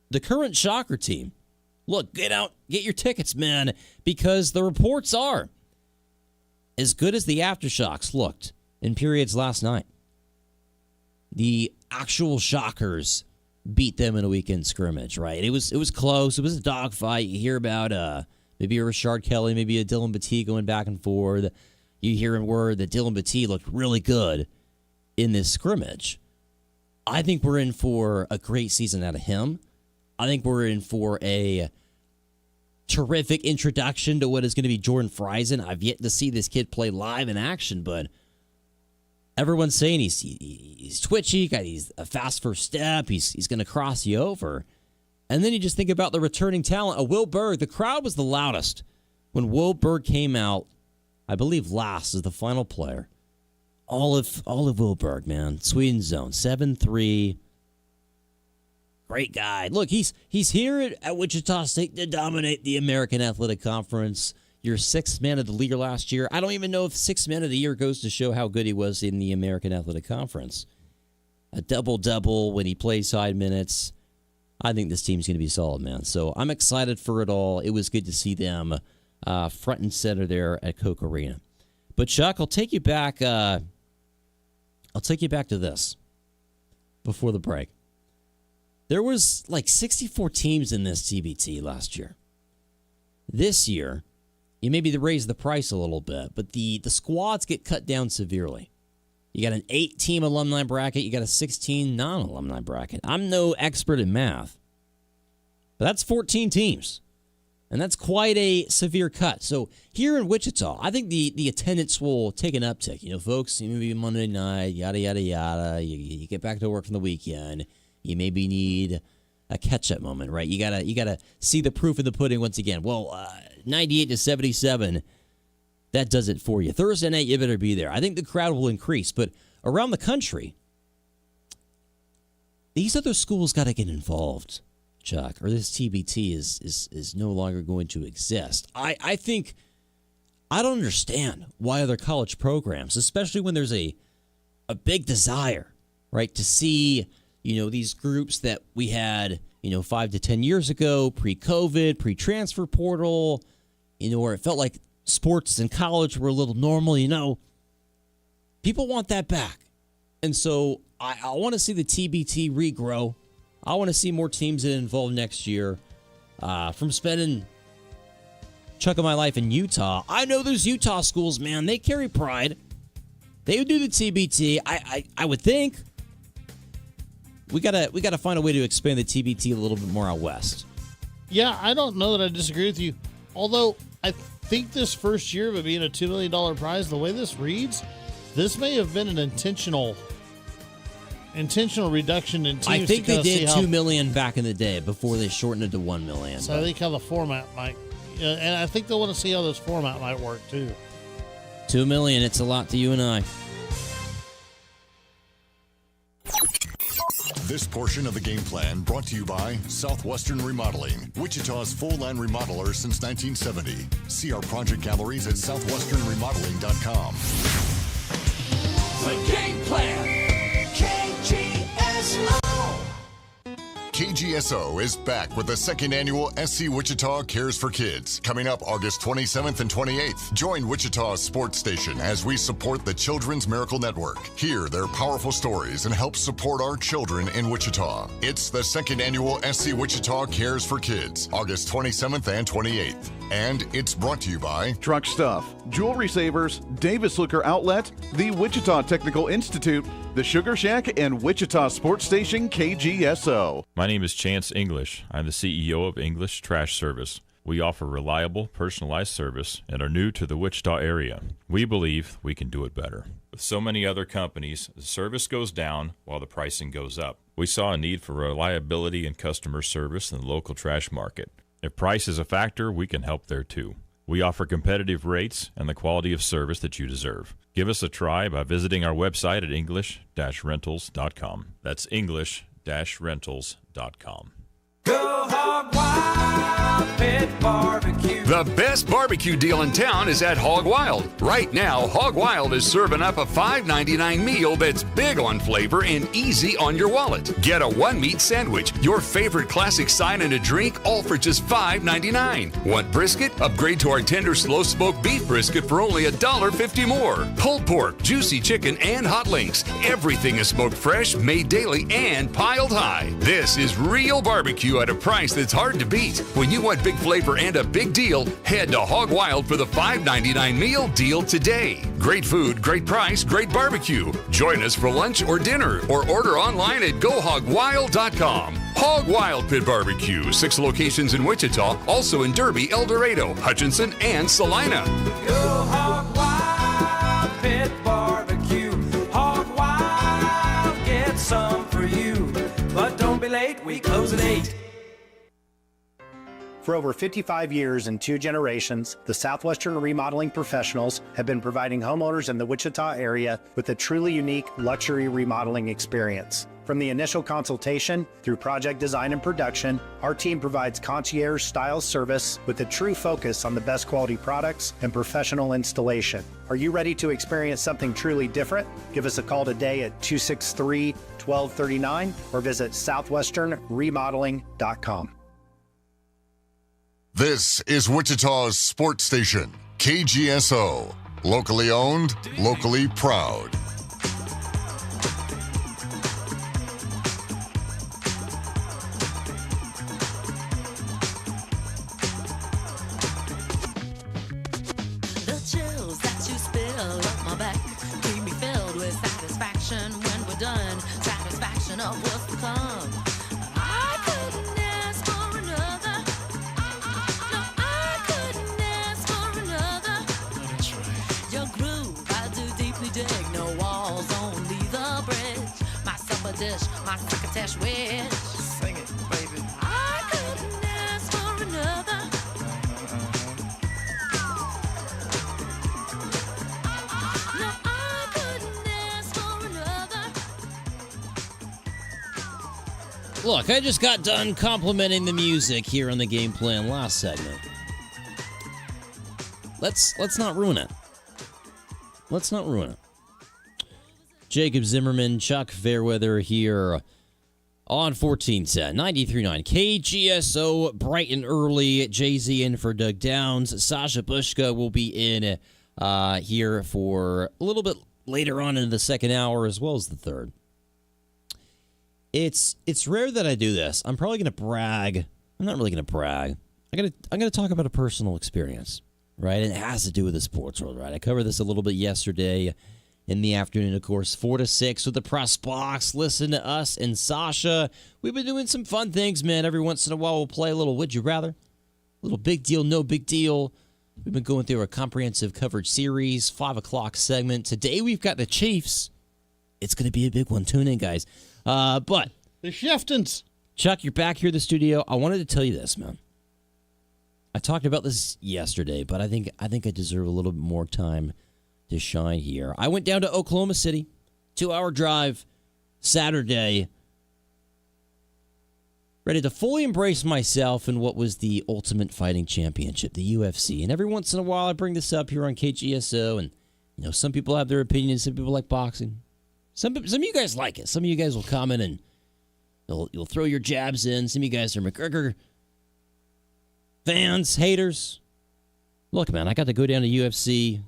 the current Shocker team, look, get out, get your tickets, man, because the reports are as good as the Aftershocks looked in periods last night. The actual Shockers beat them in a weekend scrimmage, right? It was close. It was a dogfight. You hear about maybe a Rashard Kelly, maybe a Dylan Batee going back and forth. You hear in word that Dylan Batee looked really good in this scrimmage. I think we're in for a great season out of him. I think we're in for a terrific introduction to what is going to be Jordan Friesen. I've yet to see this kid play live in action, but everyone's saying he's twitchy, he's a fast first step, he's going to cross you over. And then you just think about the returning talent. Will Berg, the crowd was the loudest when Will Berg came out. I believe last as the final player. All of Will Berg, man. Sweden's zone. 7'3". Great guy. Look, he's here at Wichita State to dominate the American Athletic Conference. Your sixth man of the league last year. I don't even know if sixth man of the year goes to show how good he was in the American Athletic Conference. A double-double when he plays side minutes. I think this team's going to be solid, man. So I'm excited for it all. It was good to see them front and center there at Coke Arena. But Chuck, I'll take you back. I'll take you back to this before the break. There was like 64 teams in this TBT last year. This year, you maybe raise the price a little bit, but the squads get cut down severely. You got an 8-team alumni bracket. You got a 16 non-alumni bracket. I'm no expert in math, but that's 14 teams. And that's quite a severe cut. So here in Wichita, I think the attendance will take an uptick. Folks, maybe Monday night, yada, yada, yada. You get back to work from the weekend. You maybe need a catch-up moment, right? You gotta see the proof in the pudding once again. Well, 98-77, that does it for you. Thursday night, you better be there. I think the crowd will increase. But around the country, these other schools got to get involved, Chuck, or this TBT is no longer going to exist. I think I don't understand why other college programs, especially when there's a big desire, right, to see, these groups that we had, 5 to 10 years ago, pre-COVID, pre-transfer portal, where it felt like sports in college were a little normal, people want that back. And so I want to see the TBT regrow. I want to see more teams get involved next year. From spending a chunk of my life in Utah, I know those Utah schools, man, they carry pride. They would do the TBT. I would think we gotta find a way to expand the TBT a little bit more out west. Yeah, I don't know that I disagree with you. Although I think this first year of it being a $2 million prize, the way this reads, this may have been an intentional reduction in teams. I think they did $2 million back in the day before they shortened it to $1 million. So I think how the format might, and I think they'll want to see how this format might work too. $2 million, it's a lot to you and I. This portion of the game plan brought to you by Southwestern Remodeling, Wichita's full-line remodeler since 1970. See our project galleries at southwesternremodeling.com. The Game Plan. KGSO. KGSO is back with the second annual SC Wichita Cares for Kids, coming up August 27th and 28th. Join Wichita's sports station as we support the Children's Miracle Network. Hear their powerful stories and help support our children in Wichita. It's the second annual SC Wichita Cares for Kids, August 27th and 28th. And it's brought to you by Truck Stuff, Jewelry Savers, Davis Liquor Outlet, the Wichita Technical Institute, the Sugar Shack, and Wichita Sports Station KGSO. My name is Chance English. I'm the CEO of English Trash Service. We offer reliable, personalized service and are new to the Wichita area. We believe we can do it better. With so many other companies, the service goes down while the pricing goes up. We saw a need for reliability and customer service in the local trash market. If price is a factor, we can help there too. We offer competitive rates and the quality of service that you deserve. Give us a try by visiting our website at english-rentals.com. That's english-rentals.com. Go Hog Wild Pit Barbecue. The best barbecue deal in town is at Hog Wild. Right now, Hog Wild is serving up a $5.99 meal that's big on flavor and easy on your wallet. Get a one-meat sandwich, your favorite classic side, and a drink, all for just $5.99. Want brisket? Upgrade to our tender slow-smoked beef brisket for only $1.50 more. Pulled pork, juicy chicken, and hot links. Everything is smoked fresh, made daily, and piled high. This is real barbecue at a price that's hard to beat. When you want big flavor and a big deal, head to Hog Wild for the $5.99 meal deal today. Great food, great price, great barbecue. Join us for lunch or dinner or order online at gohogwild.com. Hog Wild Pit Barbecue, 6 locations in Wichita, also in Derby, El Dorado, Hutchinson, and Salina. Go Hog Wild Pit Barbecue. Hog Wild, get some for you. But don't be late, we close at 8. For over 55 years and 2 generations, the Southwestern Remodeling Professionals have been providing homeowners in the Wichita area with a truly unique luxury remodeling experience. From the initial consultation through project design and production, our team provides concierge-style service with a true focus on the best quality products and professional installation. Are you ready to experience something truly different? Give us a call today at 263-1239 or visit southwesternremodeling.com. This is Wichita's sports station, KGSO. Locally owned, locally proud. The chills that you spill up my back keep me filled with satisfaction when we're done. Satisfaction of what's to come. I couldn't ask for another. No, I couldn't ask for another. That's right. Your groove, I do deeply dig. No walls, only the bridge. My supper dish, my crocketesh wish. Sing it, baby. I couldn't ask for another. No, I couldn't ask for another. Look, I just got done complimenting the music here on the Game Plan last segment. Let's not ruin it. Let's not ruin it. Jacob Zimmerman, Chuck Fairweather here on 1410, 93.9 KGSO, bright and early. Jay-Z in for Doug Downs. Sasha Bushka will be in here for a little bit later on in the second hour as well as the third. It's rare that I do this. I'm probably going to brag. I'm not really going to brag. I'm going to talk about a personal experience, right? And it has to do with the sports world, right? I covered this a little bit yesterday in the afternoon, of course, 4 to 6 with the press box. Listen to us and Sasha. We've been doing some fun things, man. Every once in a while, we'll play a little Would You Rather, a little big deal, no big deal. We've been going through a comprehensive coverage series, 5 o'clock segment. Today, we've got the Chiefs. It's going to be a big one. Tune in, guys. But the Shiftons. Chuck, you're back here in the studio. I wanted to tell you this, man. I talked about this yesterday, but I think I deserve a little bit more time to shine here. I went down to Oklahoma City, 2-hour drive, Saturday, ready to fully embrace myself in what was the Ultimate Fighting Championship, the UFC. And every once in a while, I bring this up here on KGSO, and some people have their opinions. Some people like boxing. Some of you guys like it. Some of you guys will comment and you'll throw your jabs in. Some of you guys are McGregor fans, haters. Look, man, I got to go down to UFC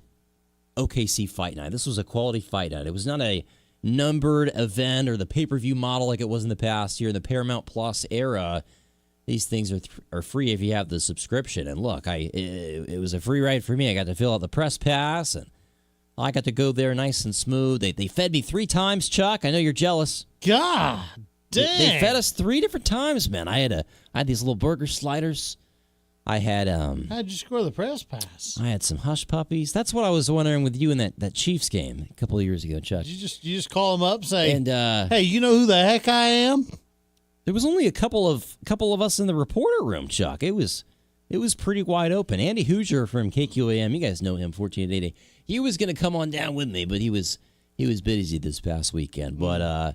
OKC Fight Night. This was a quality fight night. It was not a numbered event or the pay-per-view model like it was in the past. Here in the Paramount Plus era, these things are free if you have the subscription. And look, it was a free ride for me. I got to fill out the press pass, and I got to go there nice and smooth. They fed me 3 times, Chuck. I know you're jealous. God dang. They fed us 3 different times, man. I had these little burger sliders. I had How'd you score the press pass? I had some hush puppies. That's what I was wondering with you in that Chiefs game a couple of years ago, Chuck. Did you just call them up, say, and hey, you know who the heck I am? There was only a couple of us in the reporter room, Chuck. It was pretty wide open. Andy Hoosier from KQAM, you guys know him, 1480. He was going to come on down with me, but he was busy this past weekend. But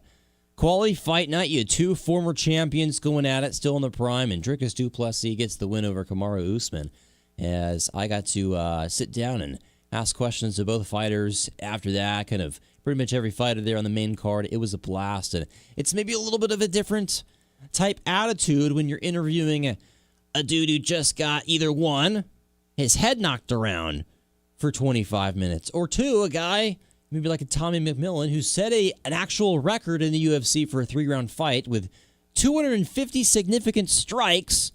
quality fight night. You had 2 former champions going at it, still in the prime, and Dricus du Plessis gets the win over Kamaru Usman. As I got to sit down and ask questions to both fighters after that, kind of pretty much every fighter there on the main card. It was a blast, and it's maybe a little bit of a different type attitude when you're interviewing a dude who just got either 1, his head knocked around for 25 minutes, or 2, a guy maybe like a Tommy McMillan who set an actual record in the UFC for a 3-round fight with 250 significant strikes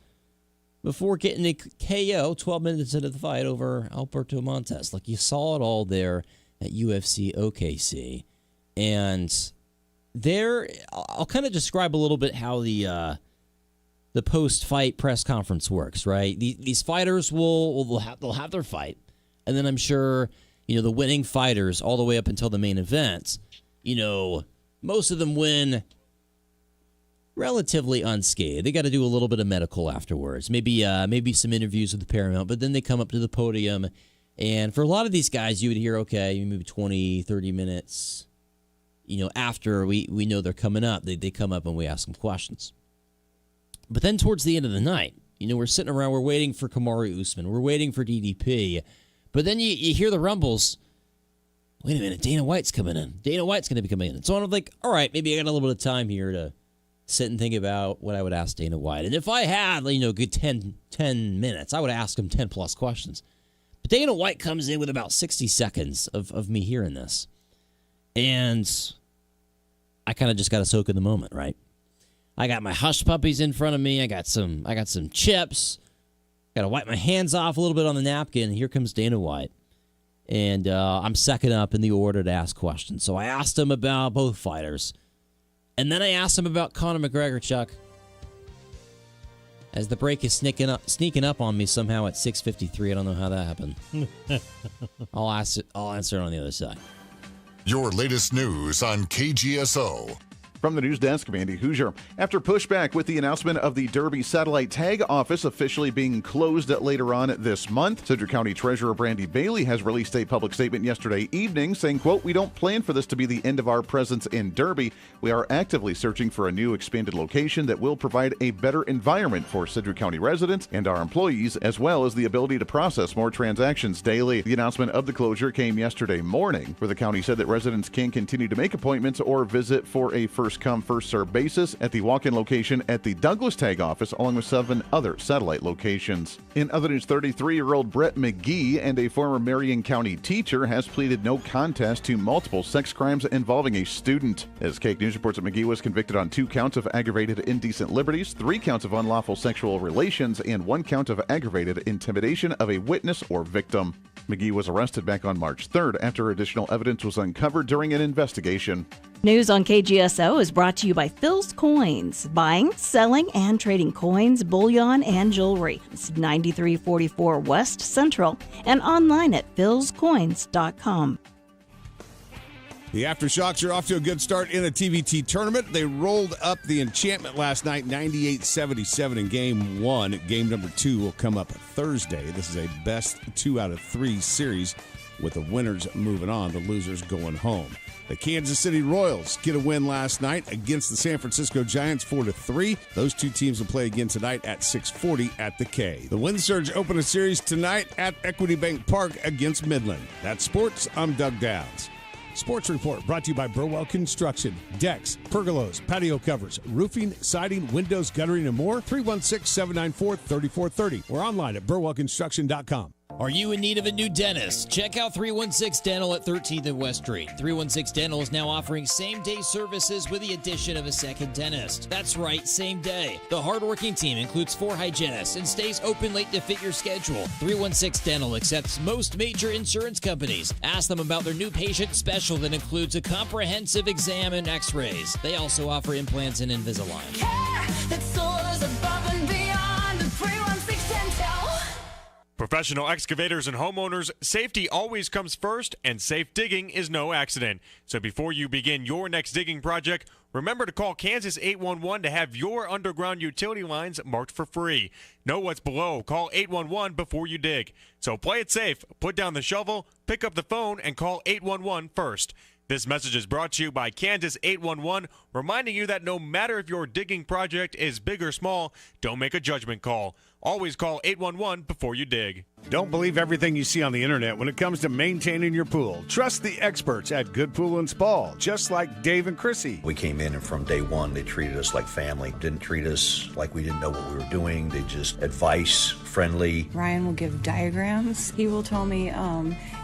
before getting a KO 12 minutes into the fight over Alberto Montes. Like, you saw it all there at UFC OKC. And there, I'll kind of describe a little bit how the post-fight press conference works, right? These fighters they'll have their fight, and then I'm sure the winning fighters all the way up until the main event, most of them win relatively unscathed. They got to do a little bit of medical afterwards, maybe some interviews with the Paramount, but then they come up to the podium. And for a lot of these guys, you would hear, okay, maybe 20, 30 minutes, after we know they're coming up, they come up and we ask them questions. But then towards the end of the night, we're sitting around, we're waiting for Kamaru Usman, we're waiting for DDP. But then you hear the rumbles. Wait a minute, Dana White's coming in. Dana White's going to be coming in. So I'm like, all right, maybe I got a little bit of time here to sit and think about what I would ask Dana White. And if I had, good 10 minutes, I would ask him 10-plus questions. But Dana White comes in with about 60 seconds of me hearing this. And I kind of just got to soak in the moment, right? I got my hush puppies in front of me. I got some chips. Got to wipe my hands off a little bit on the napkin. Here comes Dana White. And I'm second up in the order to ask questions. So I asked him about both fighters. And then I asked him about Conor McGregor, Chuck. As the break is sneaking up on me somehow at 6:53. I don't know how that happened. I'll answer it on the other side. Your latest news on KGSO. From the news desk, Andy Hoosier. After pushback with the announcement of the Derby Satellite Tag Office officially being closed later on this month, Sedgwick County Treasurer Brandy Bailey has released a public statement yesterday evening saying, quote, "We don't plan for this to be the end of our presence in Derby. We are actively searching for a new expanded location that will provide a better environment for Sedgwick County residents and our employees, as well as the ability to process more transactions daily." The announcement of the closure came yesterday morning, where the county said that residents can continue to make appointments or visit for a first-come, first-served basis at the walk-in location at the Douglas Tag Office, along with 7 other satellite locations. In other news, 33-year-old Brett McGee and a former Marion County teacher has pleaded no contest to multiple sex crimes involving a student. As Cake News reports, that McGee was convicted on 2 counts of aggravated indecent liberties, 3 counts of unlawful sexual relations, and 1 count of aggravated intimidation of a witness or victim. McGee was arrested back on March 3rd after additional evidence was uncovered during an investigation. News on KGSO is brought to you by Phil's Coins, buying, selling, and trading coins, bullion, and jewelry. It's 9344 West Central and online at philscoins.com. The Aftershocks are off to a good start in a TVT tournament. They rolled up the Enchantment last night, 98-77 in Game 1. Game number 2 will come up Thursday. This is a best 2 out of 3 series. with the winners moving on, the losers going home. The Kansas City Royals get a win last night against the San Francisco Giants 4-3. Those two teams will play again tonight at 6:40 at the K. The Wind Surge open a series tonight at Equity Bank Park against Midland. That's sports. I'm Doug Downs. Sports Report brought to you by Burwell Construction. Decks, pergolas, patio covers, roofing, siding, windows, guttering, and more. 316-794-3430 or online at burwellconstruction.com. Are you in need of a new dentist? Check out 316 Dental at 13th and West Street. 316 Dental is now offering same-day services with the addition of a second dentist. That's right, same day. The hardworking team includes 4 hygienists and stays open late to fit your schedule. 316 Dental accepts most major insurance companies. Ask them about their new patient special that includes a comprehensive exam and x-rays. They also offer implants and Invisalign. Care that soars above and beyond the 316 Dental. Professional excavators and homeowners, safety always comes first, and safe digging is no accident. So before you begin your next digging project, remember to call Kansas 811 to have your underground utility lines marked for free. Know what's below. Call 811 before you dig. So play it safe. Put down the shovel, pick up the phone, and call 811 first. This message is brought to you by Kansas 811, reminding you that no matter if your digging project is big or small, don't make a judgment call. Always call 811 before you dig. Don't believe everything you see on the internet when it comes to maintaining your pool. Trust the experts at Good Pool and Spa, just like Dave and Chrissy. We came in and from day one, they treated us like family. Didn't treat us like we didn't know what we were doing. They just advice, friendly. Ryan will give diagrams. He will tell me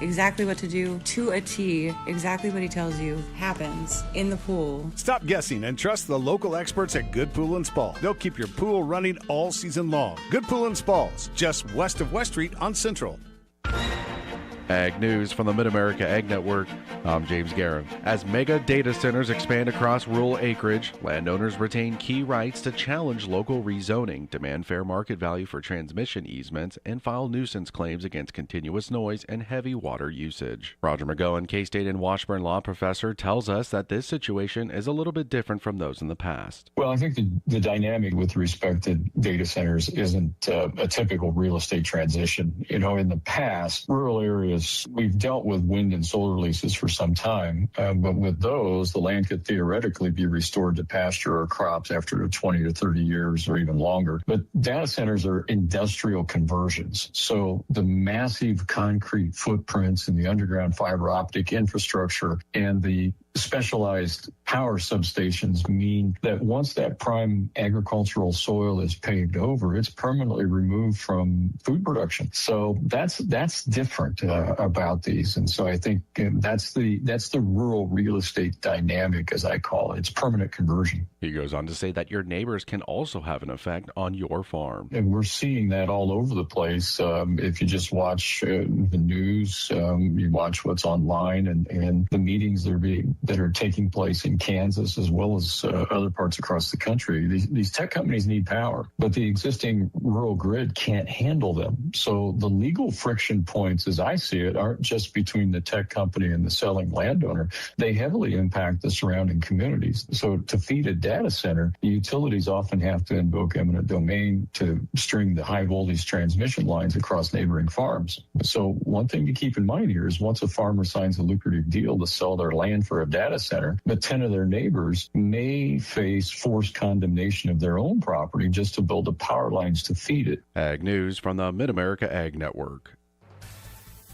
exactly what to do to a T. Exactly what he tells you happens in the pool. Stop guessing and trust the local experts at Good Pool and Spa. They'll keep your pool running all season long. Good Pool and Spas, just west of West Street on Central. Ag News from the Mid-America Ag Network. I'm James Guerin. As mega data centers expand across rural acreage, landowners retain key rights to challenge local rezoning, demand fair market value for transmission easements, and file nuisance claims against continuous noise and heavy water usage. Roger McGowan, K-State and Washburn law professor, tells us that this situation is a little bit different from those in the past. Well, I think the dynamic with respect to data centers isn't a typical real estate transition. You know, in the past, rural areas, we've dealt with wind and solar leases for some time, but with those, the land could theoretically be restored to pasture or crops after 20 to 30 years or even longer. But data centers are industrial conversions. So the massive concrete footprints and the underground fiber optic infrastructure and the specialized power substations mean that once that prime agricultural soil is paved over, it's permanently removed from food production. So that's different about these. And so I think that's the rural real estate dynamic, as I call it. It's permanent conversion. He goes on to say that your neighbors can also have an effect on your farm. And we're seeing that all over the place. If you just watch the news, you watch what's online and the meetings that are taking place in Kansas as well as other parts across the country. These tech companies need power, but the existing rural grid can't handle them. So the legal friction points, as I see it, aren't just between the tech company and the selling landowner. They heavily impact the surrounding communities. So to feed a data center, the utilities often have to invoke eminent domain to string the high voltage transmission lines across neighboring farms. So one thing to keep in mind here is once a farmer signs a lucrative deal to sell their land for a data center, but 10 of their neighbors may face forced condemnation of their own property just to build the power lines to feed it. Ag News from the Mid-America Ag Network.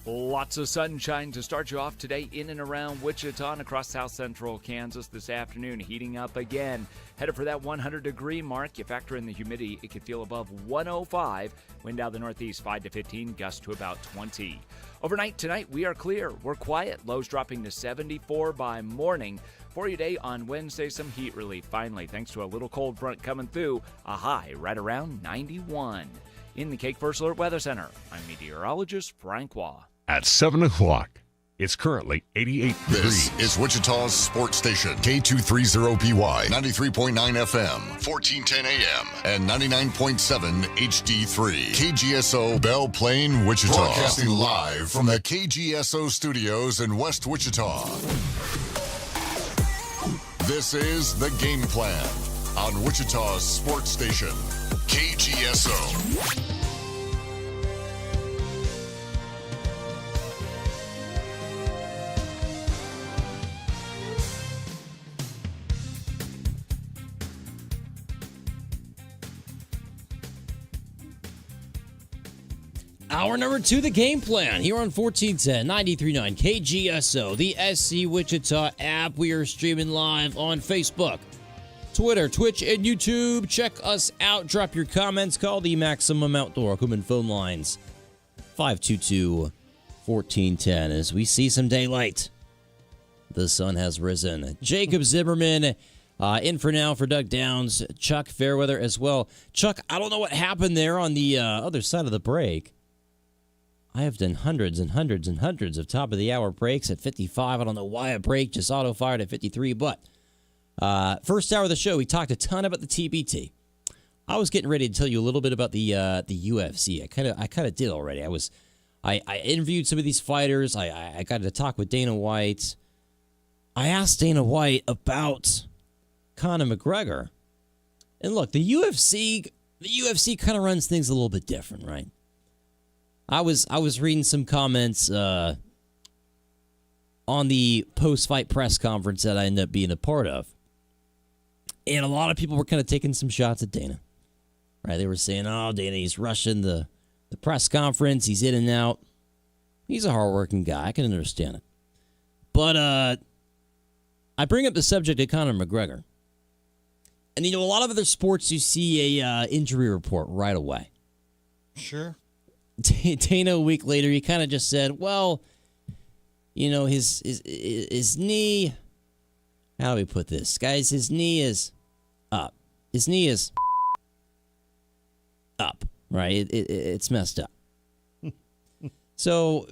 Lots of sunshine to start you off today in and around Wichita and across south central Kansas this afternoon, heating up again. Headed for that 100-degree mark. You factor in the humidity, it could feel above 105. Wind out of the northeast 5 to 15, gust to about 20. Overnight tonight, we are clear. We're quiet. Lows dropping to 74 by morning. For your day on Wednesday, some heat relief. Finally, thanks to a little cold front coming through, a high right around 91. In the Cake First Alert Weather Center, I'm meteorologist Frank Waugh. At 7 o'clock, it's currently 88 degrees. This is Wichita's sports station, K230BY, 93.9 FM, 1410 AM, and 99.7 HD3. KGSO Belle Plaine, Wichita. Broadcasting live from the KGSO studios in West Wichita. This is The Game Plan on Wichita's sports station, KGSO. Hour number 2, the game plan, here on 1410 93.9 KGSO, the SC Wichita app. We are streaming live on Facebook, Twitter, Twitch, and YouTube. Check us out. Drop your comments. Call the Maximum Outdoor Equipment phone lines, 522-1410, as we see some daylight. The sun has risen. Jacob Zimmerman in for now for Doug Downs. Chuck Fairweather as well. Chuck, I don't know what happened there on the other side of the break. I have done hundreds and hundreds and hundreds of top-of-the-hour breaks at 55. I don't know why a break just auto-fired at 53, but first hour of the show, we talked a ton about the TBT. I was getting ready to tell you a little bit about the UFC. I kind of did already. I interviewed some of these fighters. I got to talk with Dana White. I asked Dana White about Conor McGregor. And look, the UFC kind of runs things a little bit different, right? I was reading some comments on the post-fight press conference that I ended up being a part of. And a lot of people were kind of taking some shots at Dana. Right? They were saying, oh, Dana, he's rushing the press conference. He's in and out. He's a hardworking guy. I can understand it. But I bring up the subject of Conor McGregor. And, a lot of other sports, you see a injury report right away. Sure. Dana, a week later, he kind of just said, well, his knee, how do we put this? Guys, his knee is up. His knee is up, right? It's messed up. So,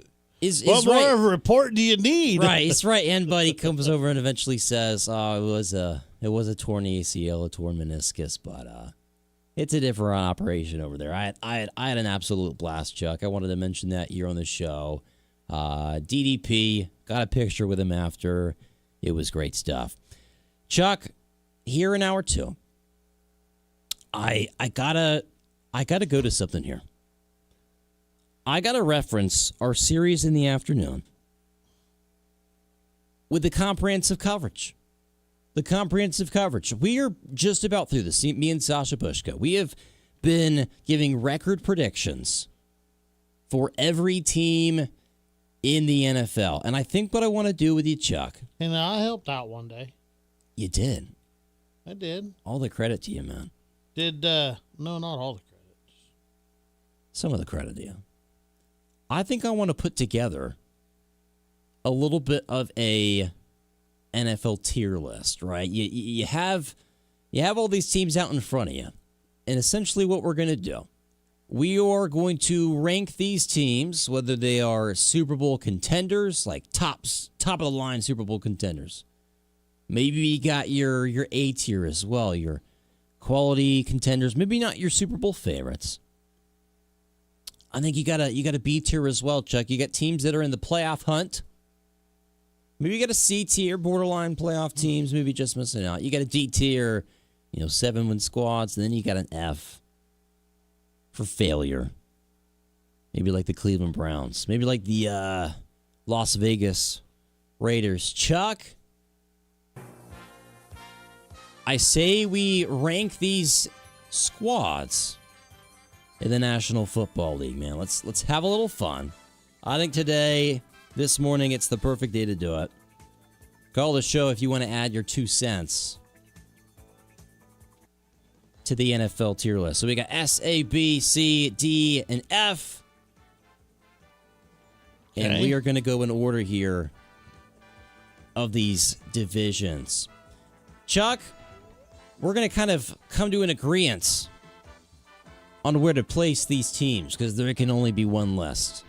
what more right, of a report do you need? Right, it's right. And Buddy comes over and eventually says, oh, it was a torn ACL, a torn meniscus, but it's a different operation over there. I had an absolute blast, Chuck. I wanted to mention that here on the show. DDP, got a picture with him after. It was great stuff. Chuck, here in hour 2, I gotta go to something here. I gotta reference our series in the afternoon with the comprehensive coverage. The comprehensive coverage. We are just about through this. Me and Sasha Pushka. We have been giving record predictions for every team in the NFL. And I think what I want to do with you, Chuck. And I helped out one day. You did. I did. All the credit to you, man. No, not all the credit. Some of the credit to you. I think I want to put together a little bit of a NFL tier list, right? You have all these teams out in front of you. And essentially what we're going to do, we are going to rank these teams, whether they are Super Bowl contenders, like top of the line Super Bowl contenders. Maybe you got your A tier as well, your quality contenders, maybe not your Super Bowl favorites. I think you got a B tier as well, Chuck. You got teams that are in the playoff hunt. Maybe you got a C tier, borderline playoff teams, maybe just missing out. You got a D tier, 7-win squads, and then you got an F for failure. Maybe like the Cleveland Browns. Maybe like the Las Vegas Raiders. Chuck, I say we rank these squads in the National Football League, man. Let's have a little fun. I think this morning, it's the perfect day to do it. Call the show if you want to add your 2 cents to the NFL tier list. So we got S, A, B, C, D, and F. Okay. And we are going to go in order here of these divisions. Chuck, we're going to kind of come to an agreement on where to place these teams because there can only be one list.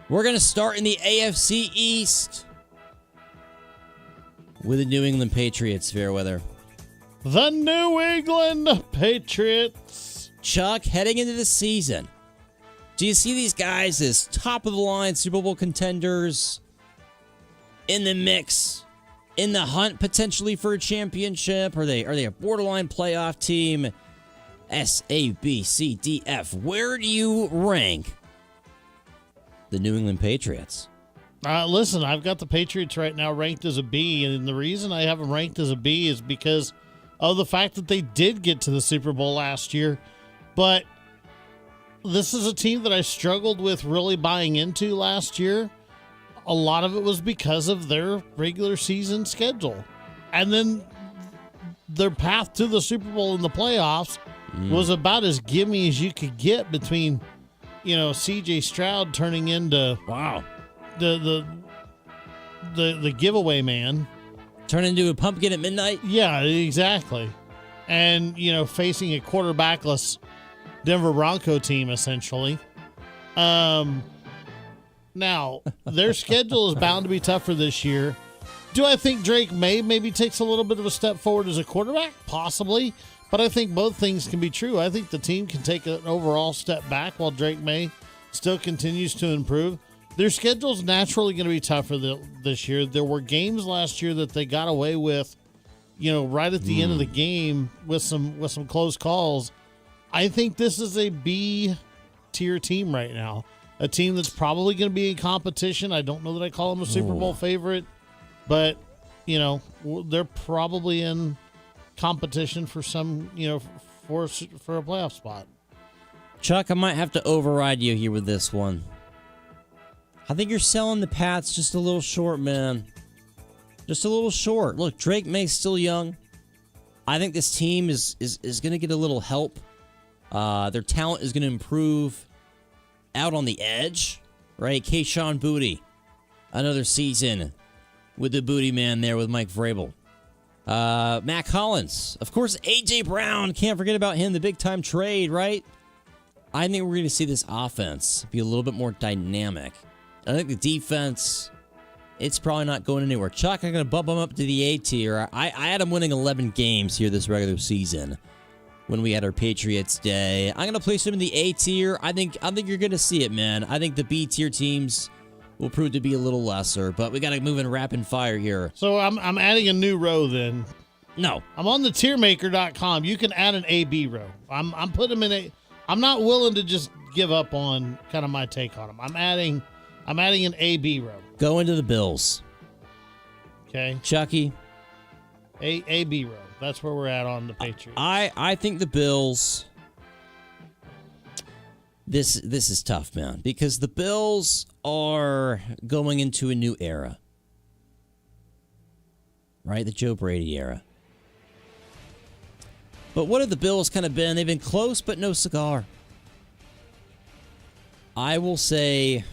We're going to start in the AFC East with the New England Patriots, Fairweather. The New England Patriots. Chuck, heading into the season, do you see these guys as top-of-the-line Super Bowl contenders in the mix, in the hunt potentially for a championship? Are they a borderline playoff team? S, A, B, C, D, F. Where do you rank the New England Patriots? Listen, I've got the Patriots right now ranked as a B, and the reason I have them ranked as a B is because of the fact that they did get to the Super Bowl last year. But this is a team that I struggled with really buying into last year. A lot of it was because of their regular season schedule. And then their path to the Super Bowl and the playoffs was about as gimme as you could get between, C.J. Stroud turning into the giveaway man. Turn into a pumpkin at midnight? Yeah, exactly. And, facing a quarterbackless Denver Bronco team, essentially. Now, their schedule is bound to be tougher this year. Do I think Drake May maybe takes a little bit of a step forward as a quarterback? Possibly. But I think both things can be true. I think the team can take an overall step back while Drake May still continues to improve. Their schedule's naturally going to be tougher this year. There were games last year that they got away with, right at the end of the game with some close calls. I think this is a B-tier team right now. A team that's probably going to be in competition. I don't know that I call them a Super Bowl favorite, but, they're probably in competition for some, for a playoff spot. Chuck, I might have to override you here with this one. I think you're selling the Pats just a little short, man. Just a little short. Look, Drake May's still young. I think this team is going to get a little help. Their talent is going to improve out on the edge, right? Kayshon Boutte, another season with the Booty Man there with Mike Vrabel. Matt Collins. Of course, A.J. Brown. Can't forget about him, the big-time trade, right? I think we're going to see this offense be a little bit more dynamic. I think the defense, it's probably not going anywhere. Chuck, I'm going to bump them up to the A tier. I had them winning 11 games here this regular season when we had our Patriots Day. I'm going to place them in the A tier. I think you're going to see it, man. I think the B tier teams will prove to be a little lesser, but we got to move in rapid fire here. So I'm adding a new row then. No. I'm on the tiermaker.com. You can add an A-B row. I'm putting them in a... I'm not willing to just give up on kind of my take on them. I'm adding an A-B row. Go into the Bills. Okay. Chucky. A-B row. That's where we're at on the Patriots. I think the Bills... This is tough, man, because the Bills are going into a new era. Right? The Joe Brady era. But what have the Bills kind of been? They've been close, but no cigar. I will say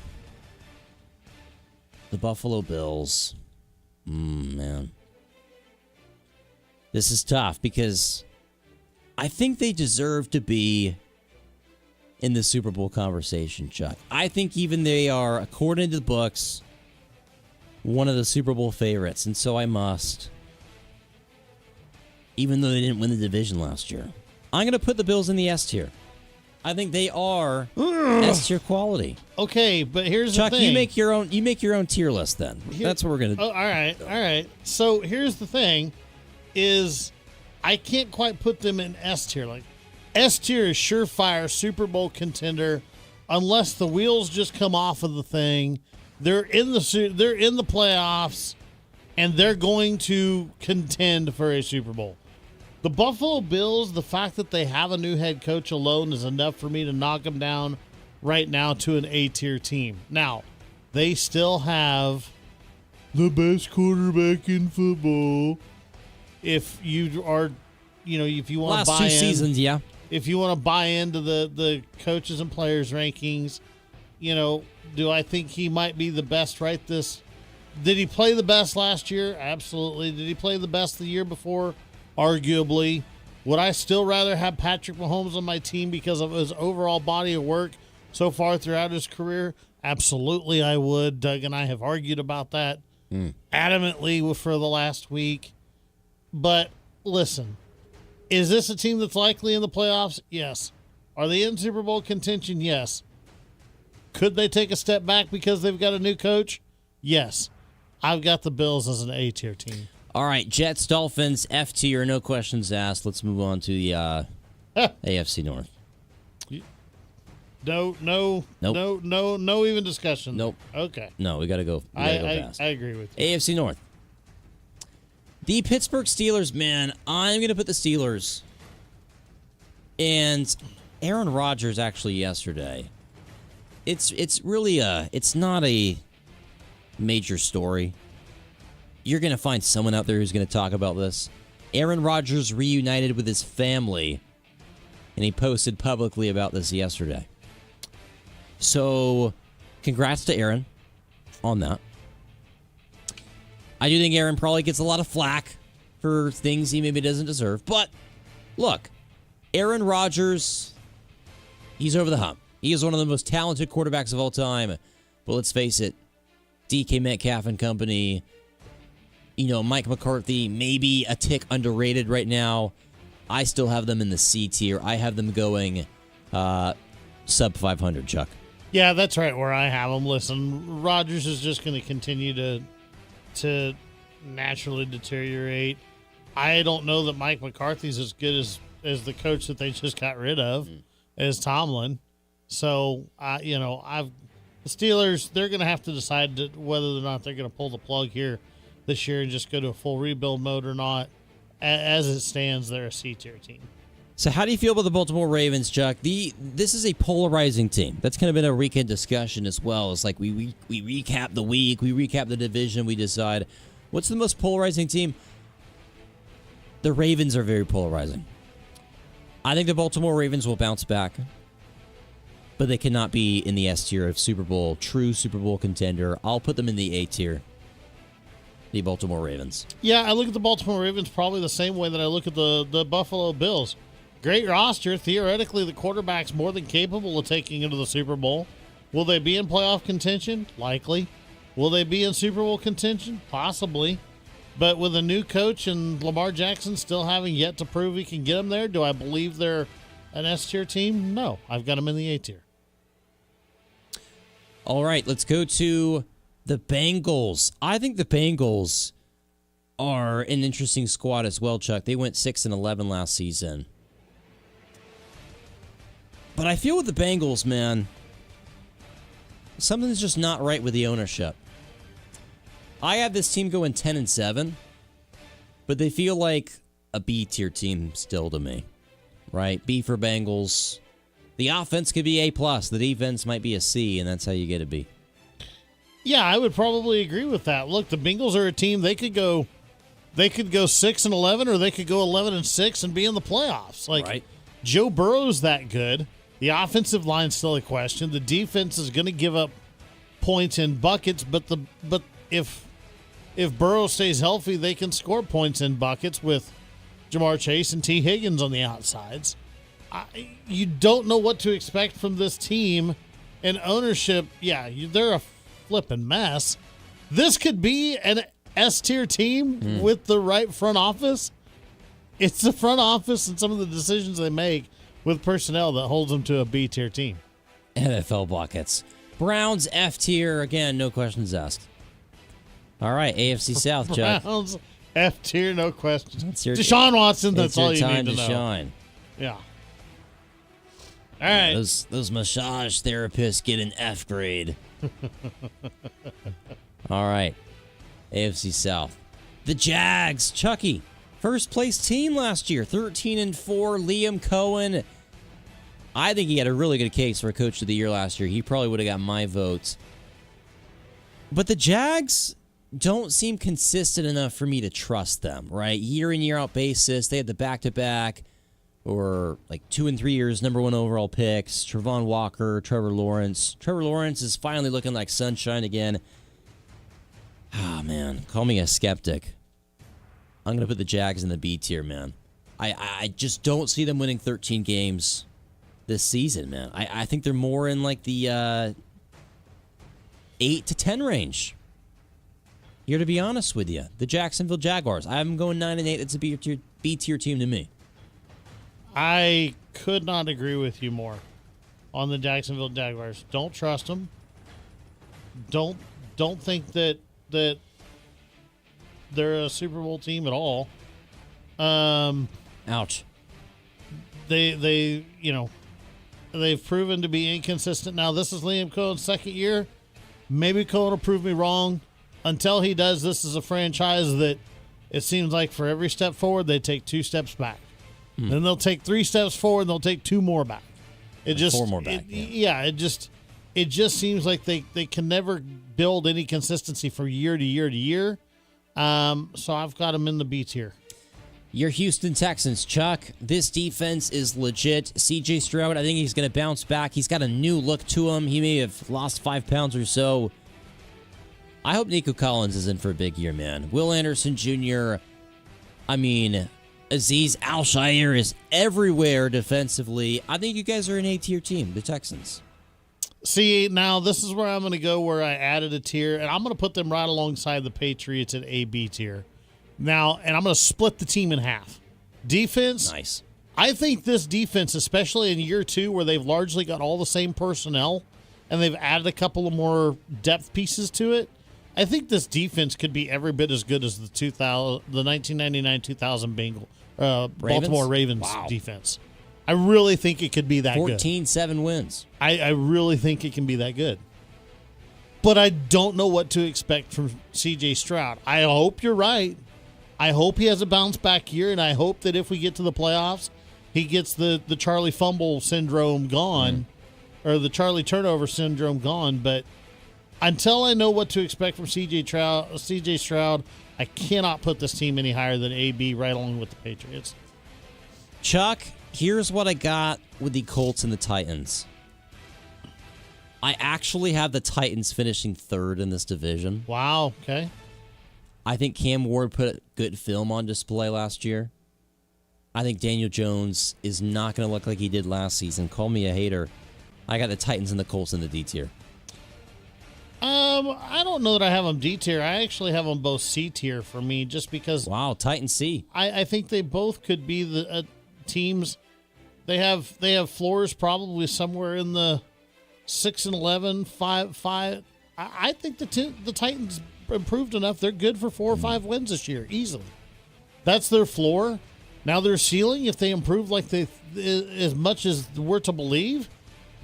the Buffalo Bills. Man. This is tough because I think they deserve to be in the Super Bowl conversation, Chuck. I think even they are, according to the books, one of the Super Bowl favorites, and so I must. Even though they didn't win the division last year. I'm going to put the Bills in the S tier. I think they are S tier quality. Okay, but here's Chuck, the thing. you make your own tier list then. That's what we're going to do. All right. So here's the thing is I can't quite put them in S tier. Like S tier is surefire Super Bowl contender unless the wheels just come off of the thing. They're in the playoffs and they're going to contend for a Super Bowl. The Buffalo Bills, the fact that they have a new head coach alone is enough for me to knock them down right now to an A-tier team. Now, they still have the best quarterback in football. If you are, if you want to buy in. Last 2 seasons, yeah. If you want to buy into the coaches and players rankings, do I think he might be the best right this? Did he play the best last year? Absolutely. Did he play the best the year before? Arguably. Would I still rather have Patrick Mahomes on my team because of his overall body of work so far throughout his career? Absolutely, I would. Doug and I have argued about that adamantly for the last week. But listen, is this a team that's likely in the playoffs? Yes. Are they in Super Bowl contention? Yes. Could they take a step back because they've got a new coach? Yes. I've got the Bills as an A-tier team. All right, Jets, Dolphins, F tier, no questions asked. Let's move on to the AFC North. No even discussion. Nope. Okay. No, we got to go. I fast. I agree with you. AFC North. The Pittsburgh Steelers, man. I'm going to put the Steelers. And Aaron Rodgers actually yesterday. It's really it's not a major story. You're going to find someone out there who's going to talk about this. Aaron Rodgers reunited with his family, and he posted publicly about this yesterday. So, congrats to Aaron on that. I do think Aaron probably gets a lot of flack for things he maybe doesn't deserve. But, look, Aaron Rodgers, he's over the hump. He is one of the most talented quarterbacks of all time. But let's face it, DK Metcalf and company, Mike McCarthy, maybe a tick underrated right now. I still have them in the C tier. I have them going sub 500, Chuck. Yeah, that's right where I have them. Listen, Rodgers is just going to continue to naturally deteriorate. I don't know that Mike McCarthy's as good as the coach that they just got rid of, as Tomlin. So, the Steelers, they're going to have to decide whether or not they're going to pull the plug here this year and just go to a full rebuild mode or not. As it stands, they're a C-tier team. So how do you feel about the Baltimore Ravens, Chuck? This is a polarizing team. That's kind of been a weekend discussion as well. It's like we recap the week, we recap the division, we decide what's the most polarizing team. The Ravens are very polarizing. I think the Baltimore Ravens will bounce back, but they cannot be in the S tier of true Super Bowl contender. I'll put them in the A tier. The Baltimore Ravens. Yeah, I look at the Baltimore Ravens probably the same way that I look at the Buffalo Bills. Great roster. Theoretically, the quarterback's more than capable of taking into the Super Bowl. Will they be in playoff contention? Likely. Will they be in Super Bowl contention? Possibly. But with a new coach and Lamar Jackson still having yet to prove he can get them there, do I believe they're an S-tier team? No. I've got them in the A-tier. All right, let's go to the Bengals. I think the Bengals are an interesting squad as well, Chuck. They went 6-11 last season. But I feel with the Bengals, man, something's just not right with the ownership. I have this team going 10-7, but they feel like a B-tier team still to me. Right? B for Bengals. The offense could be A+. The defense might be a C, and that's how you get a B. Yeah, I would probably agree with that. Look, the Bengals are a team, they could go 6-11, or they could go 11-6 and be in the playoffs. Like, right. Joe Burrow's that good. The offensive line's still a question. The defense is going to give up points in buckets, but if Burrow stays healthy, they can score points in buckets with Jamar Chase and T. Higgins on the outsides. You don't know what to expect from this team, and ownership, they're a flipping mess. This could be an S-tier team with the right front office. It's the front office and some of the decisions they make with personnel that holds them to a B-tier team. NFL buckets. Browns F tier, again, no questions asked. All right, AFC South, Chuck. Browns F tier, no questions. Deshaun Watson, that's all you need to know. Shine. Yeah. All right. Those massage therapists get an F grade. All right. AFC South. The Jags, Chucky. First place team last year, 13-4. Liam Cohen. I think he had a really good case for Coach of the Year last year. He probably would have got my vote. But the Jags don't seem consistent enough for me to trust them, right? Year in, year out basis. They had the back-to-back or like 2 and 3 years number 1 overall picks. Trevon Walker, Trevor Lawrence. Trevor Lawrence is finally looking like sunshine again. Ah, man. Call me a skeptic. I'm going to put the Jags in the B tier, man. I just don't see them winning 13 games this season, man. I think they're more in like the 8 to 10 range. Here, to be honest with you, the Jacksonville Jaguars. I have them going 9-8. It's a B tier team to me. I could not agree with you more on the Jacksonville Jaguars. Don't trust them. Don't think that they're a Super Bowl team at all. Ouch. They've proven to be inconsistent. Now, this is Liam Cohen's second year. Maybe Cohen will prove me wrong. Until he does, this is a franchise that it seems like for every step forward, they take 2 steps back. Then they'll take 3 steps forward, and they'll take 2 more back. It just 4 more back. it just seems like they can never build any consistency from year to year to year. So I've got them in the B tier. Your Houston Texans, Chuck. This defense is legit. C.J. Stroud, I think he's going to bounce back. He's got a new look to him. He may have lost 5 pounds or so. I hope Nico Collins is in for a big year, man. Will Anderson Jr., I mean, Azeez Al-Shaair is everywhere defensively. I think you guys are an A-tier team, the Texans. See, now this is where I'm going to go where I added a tier, and I'm going to put them right alongside the Patriots at A-B tier. Now, and I'm going to split the team in half. Defense. Nice. I think this defense, especially in year 2 where they've largely got all the same personnel and they've added a couple of more depth pieces to it, I think this defense could be every bit as good as the 1999-2000 Baltimore Ravens defense. I really think it could be that 14-7 wins. I really think it can be that good. But I don't know what to expect from C.J. Stroud. I hope you're right. I hope he has a bounce back year, and I hope that if we get to the playoffs, he gets the Charlie fumble syndrome gone, or the Charlie turnover syndrome gone. But until I know what to expect from C.J. Stroud, I cannot put this team any higher than A-B right along with the Patriots. Chuck, here's what I got with the Colts and the Titans. I actually have the Titans finishing 3rd in this division. Wow, okay. I think Cam Ward put good film on display last year. I think Daniel Jones is not going to look like he did last season. Call me a hater. I got the Titans and the Colts in the D tier. I don't know that I have them D tier. I actually have them both C tier for me, just because. Wow, Titans C. I think they both could be the teams. They have floors probably somewhere in the 6-11, 5. I think the Titans improved enough. They're good for 4 or 5 wins this year, easily. That's their floor. Now their ceiling, if they improve like they as much as we're to believe,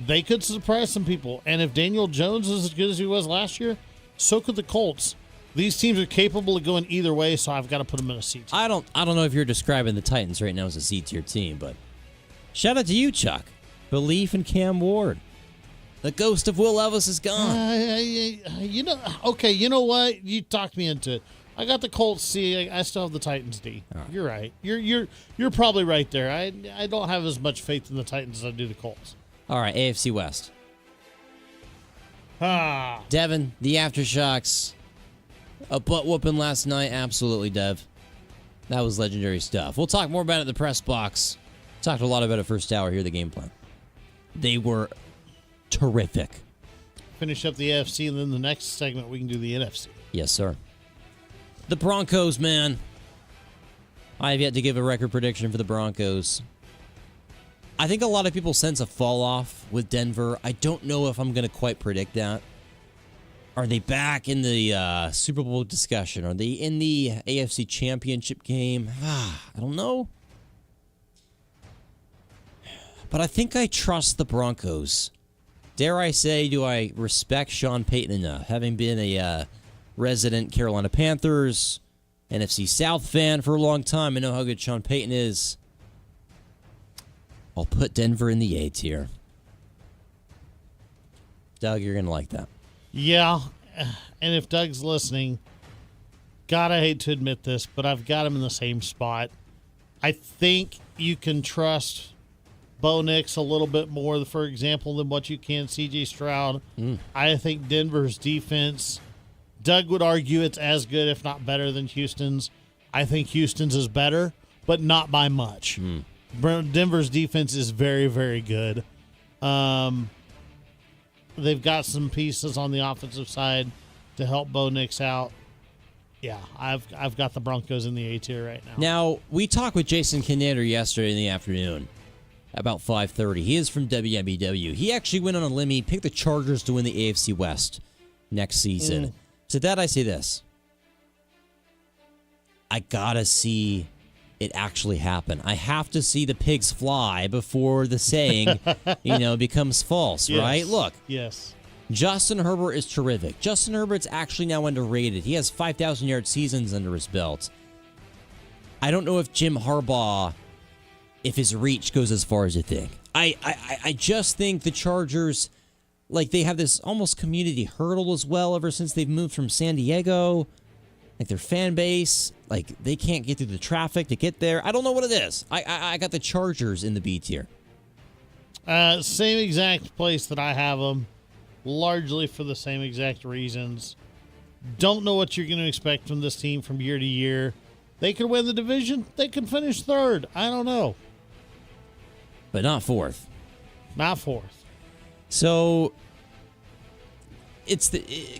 they could surprise some people. And if Daniel Jones is as good as he was last year, so could the Colts. These teams are capable of going either way, so I've got to put them in a C tier. I don't know if you're describing the Titans right now as a C tier team, but shout out to you, Chuck. Belief in Cam Ward. The ghost of Will Levis is gone. You know what? You talked me into it. I got the Colts C. I still have the Titans D. Right. You're right. You're probably right there. I don't have as much faith in the Titans as I do the Colts. All right, AFC West. Ah. Devin, the Aftershocks. A butt whooping last night. Absolutely, Dev. That was legendary stuff. We'll talk more about it in the press box. Talked a lot about it first hour here, the game plan. They were terrific. Finish up the AFC, and then the next segment we can do the NFC. Yes, sir. The Broncos, man. I have yet to give a record prediction for the Broncos. I think a lot of people sense a fall off with Denver. I don't know if I'm going to quite predict that. Are they back in the Super Bowl discussion? Are they in the AFC Championship game? I don't know. But I think I trust the Broncos. Dare I say, do I respect Sean Payton enough? Having been a resident Carolina Panthers, NFC South fan for a long time, I know how good Sean Payton is. I'll put Denver in the A tier. Doug, you're going to like that. Yeah, and if Doug's listening, God, I hate to admit this, but I've got him in the same spot. I think you can trust Bo Nix a little bit more, for example, than what you can C.J. Stroud. I think Denver's defense, Doug would argue it's as good, if not better, than Houston's. I think Houston's is better, but not by much. Denver's defense is very, very good. They've got some pieces on the offensive side to help Bo Nix out. Yeah, I've got the Broncos in the A tier right now. Now, we talked with Jason Kinander yesterday in the afternoon, about 5:30. He is from WMBW. He actually went on a limb. He picked the Chargers to win the AFC West next season. To that, I say this. I gotta see it actually happen. I have to see the pigs fly before the saying, becomes false, right? Look. Yes. Justin Herbert is terrific. Justin Herbert's actually now underrated. He has 5,000-yard seasons under his belt. I don't know if Jim Harbaugh, if his reach goes as far as you think. I just think the Chargers, like, they have this almost community hurdle as well ever since they've moved from San Diego. Like, their fan base, like, they can't get through the traffic to get there. I don't know what it is. I got the Chargers in the B tier. Same exact place that I have them, largely for the same exact reasons. Don't know what you're going to expect from this team from year to year. They could win the division. They could finish third. I don't know. But not fourth. Not fourth. So,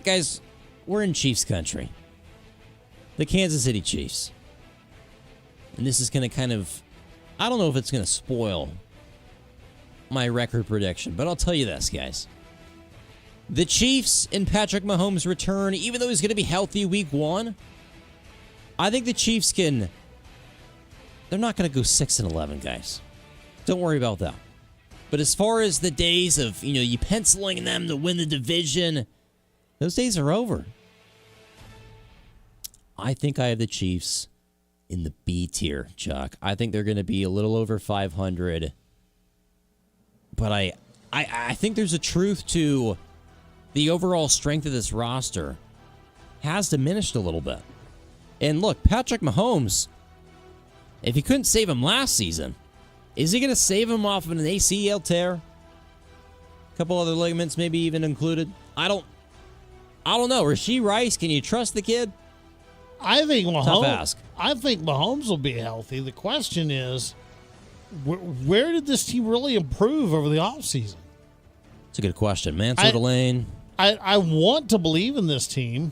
guys, we're in Chiefs country. The Kansas City Chiefs. And this is going to kind of, I don't know if it's going to spoil my record prediction, but I'll tell you this, guys. The Chiefs and Patrick Mahomes' return, even though he's going to be healthy week 1, I think the Chiefs they're not going to go 6-11, guys. Don't worry about that. But as far as the days of, you penciling them to win the division, those days are over. I think I have the Chiefs in the B tier, Chuck. I think they're going to be a little over 500. But I think there's a truth to the overall strength of this roster has diminished a little bit. And look, Patrick Mahomes, if he couldn't save him last season, is he going to save him off of an ACL tear? A couple other ligaments maybe even included? I don't know. Rashee Rice, can you trust the kid? I think Mahomes. Tough ask. I think Mahomes will be healthy. The question is, where did this team really improve over the offseason? It's a good question. Mansour Delane. I want to believe in this team.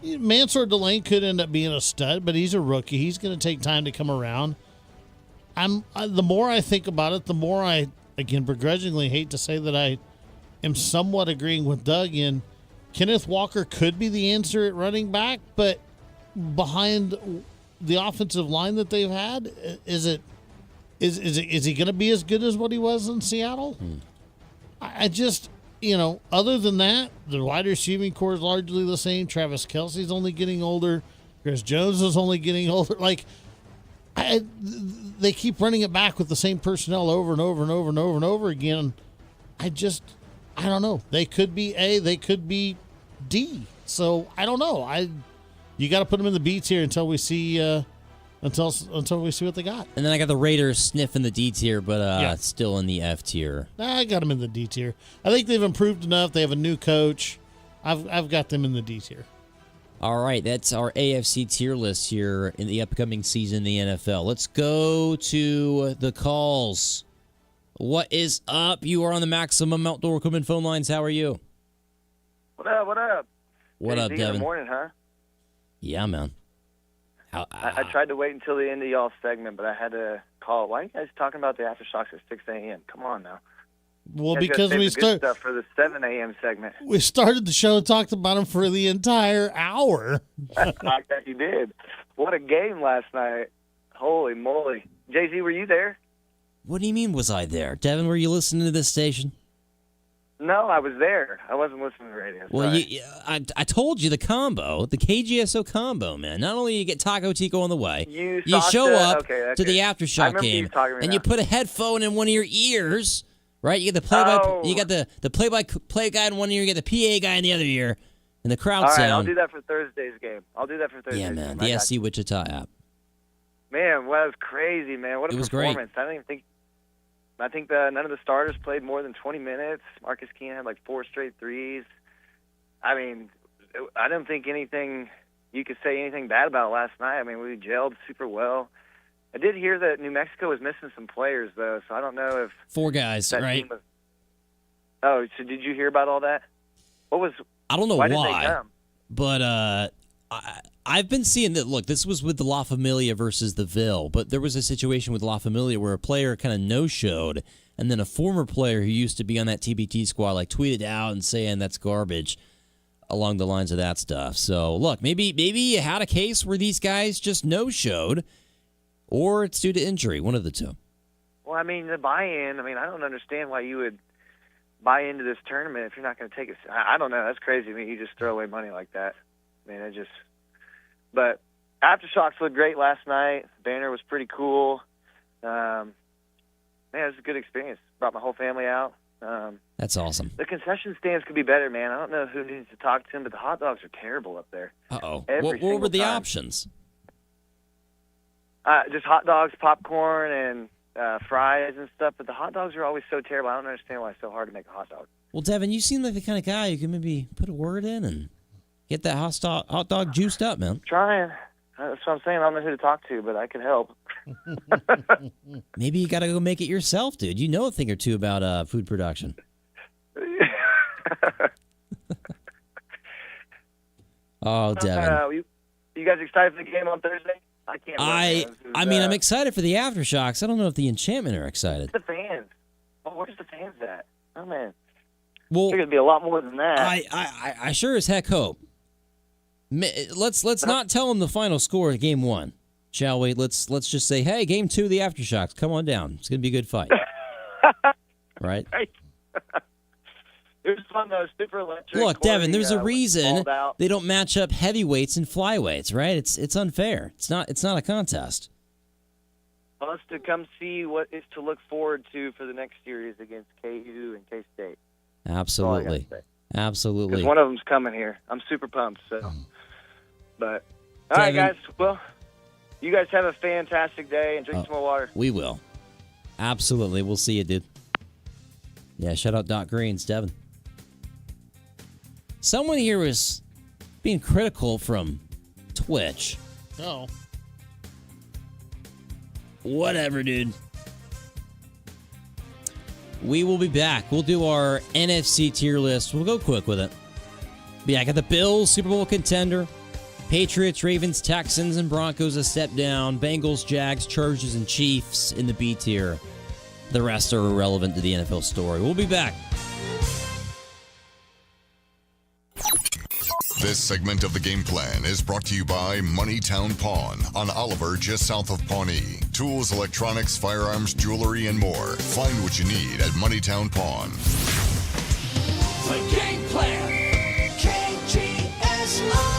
Mansour Delane could end up being a stud, but he's a rookie. He's going to take time to come around. The more I think about it, the more I, again, begrudgingly hate to say that I am somewhat agreeing with Doug in Kenneth Walker could be the answer at running back, but behind the offensive line that they've had, is he going to be as good as what he was in Seattle? I just, other than that, the wide receiving core is largely the same. Travis Kelce's only getting older. Chris Jones is only getting older. Like, they keep running it back with the same personnel over and over and over and over and over again. I don't know. They could be A, they could be D. So I don't know. You got to put them in the B tier until we see until we see what they got. And then I got the Raiders sniffing the D tier, but still in the F tier. I got them in the D tier. I think they've improved enough. They have a new coach. I've got them in the D tier. All right, that's our AFC tier list here in the upcoming season in the NFL. Let's go to the calls. What is up? You are on the Maximum Outdoor Equipment phone lines. How are you? What up? What up? What up, Devin? In the morning, huh? Yeah, man. I tried to wait until the end of y'all's segment, but I had to call. Why are you guys talking about the aftershocks at 6 a.m.? Come on now. Well, because we started stuff for the 7 a.m. segment. We started the show and talked about them for the entire hour. I bet you did. What a game last night. Holy moly. Jay-Z, were you there? What do you mean was I there? Devin, were you listening to this station? No, I was there. I wasn't listening to the radio. Well, I told you the combo, the KGSO combo, man. Not only you get Taco Tico on the way, you show up to the Aftershock game, and you put a headphone in one of your ears, right? You get the play-by-play guy in one ear, you get the PA guy in the other ear, and the crowd sound. All right, I'll do that for Thursday's game. Yeah, man, the SC Wichita app. Man, well, that was crazy, man. What a performance. Great. I think none of the starters played more than 20 minutes. Marcus Keenan had like 4 straight threes. I mean, I don't think you could say anything bad about last night. I mean, we gelled super well. I did hear that New Mexico was missing some players, though, so I don't know if 4 guys, right? Oh, so did you hear about all that? I don't know why. Did they come? But I've been seeing that. Look, this was with the La Familia versus the Ville, but there was a situation with La Familia where a player kind of no-showed, and then a former player who used to be on that TBT squad tweeted out and saying that's garbage along the lines of that stuff. So, look, maybe you had a case where these guys just no-showed, or it's due to injury, one of the two. Well, I mean, the buy-in, I don't understand why you would buy into this tournament if you're not going to take it. I don't know. That's crazy. I mean, you just throw away money like that. I mean, But Aftershocks looked great last night. The banner was pretty cool. man, it was a good experience. Brought my whole family out. That's awesome. The concession stands could be better, man. I don't know who needs to talk to them, but the hot dogs are terrible up there. Uh-oh. Every What were the single time. options? Just hot dogs, popcorn, and fries and stuff. But the hot dogs are always so terrible. I don't understand why it's so hard to make a hot dog. Well, Devin, you seem like the kind of guy who can maybe put a word in and get that hot dog juiced up, man. Trying. That's what I'm saying. I don't know who to talk to, but I could help. Maybe you got to go make it yourself, dude. You know a thing or two about food production. Oh, Devin. You guys excited for the game on Thursday? I can't wait. I mean, I'm excited for the aftershocks. I don't know if the Enchantment are excited. The fans. Oh, where's the fans at? Oh, man. Well, There's going to be a lot more than that. I sure as heck hope. Let's not tell them the final score of game 1, shall we? Let's just say, hey, game 2, the aftershocks. Come on down. It's going to be a good fight. Right? It was fun, though. Super electric. Look, Devin, there's a reason out. they don't match up heavyweights and flyweights, right? It's unfair. It's not a contest. Want us to come see what is to look forward to for the next series against KU and K-State. Absolutely. Absolutely. Because one of them's coming here. I'm super pumped. So, but all right, guys. Well, you guys have a fantastic day and drink some more water. We will. Absolutely. We'll see you, dude. Yeah, shout out Doc Greens, Devin. Someone here was being critical from Twitch. Oh. Whatever, dude. We will be back. We'll do our NFC tier list. We'll go quick with it. But yeah, I got the Bills, Super Bowl contender. Patriots, Ravens, Texans, and Broncos a step down. Bengals, Jags, Chargers, and Chiefs in the B tier. The rest are irrelevant to the NFL story. We'll be back. This segment of the Game Plan is brought to you by Moneytown Pawn on Oliver, just south of Pawnee. Tools, electronics, firearms, jewelry, and more. Find what you need at Moneytown Pawn. The Game Plan. KGSO.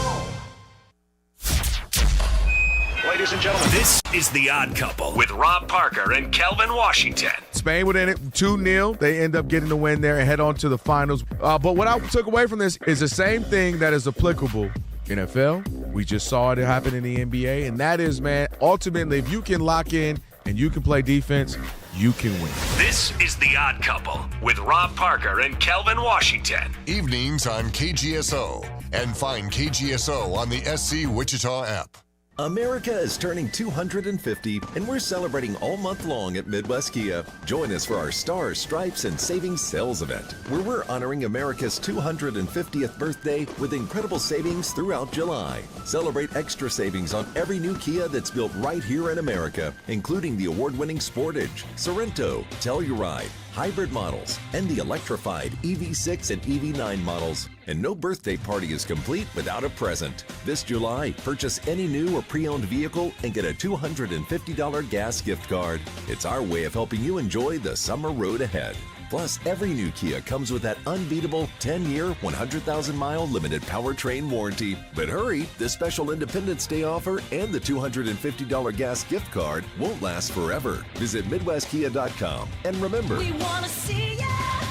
Ladies and gentlemen, this is The Odd Couple with Rob Parker and Kelvin Washington. Spain would end it 2-0. They end up getting the win there and head on to the finals. But what I took away from this is the same thing that is applicable in NFL. We just saw it happen in the NBA. And that is, man, ultimately, if you can lock in and you can play defense, you can win. This is The Odd Couple with Rob Parker and Kelvin Washington. Evenings on KGSO. And find KGSO on the SC Wichita app. America is turning 250, and we're celebrating all month long at Midwest Kia. Join us for our Stars, Stripes, and Savings Sales event, where we're honoring America's 250th birthday with incredible savings throughout July. Celebrate extra savings on every new Kia that's built right here in America, including the award-winning Sportage, Sorento, Telluride, hybrid models, and the electrified EV6 and EV9 models. And no birthday party is complete without a present. This July, purchase any new or pre-owned vehicle and get a $250 gas gift card. It's our way of helping you enjoy the summer road ahead. Plus, every new Kia comes with that unbeatable 10-year, 100,000-mile limited powertrain warranty. But hurry, this special Independence Day offer and the $250 gas gift card won't last forever. Visit MidwestKia.com. And remember, We want to see ya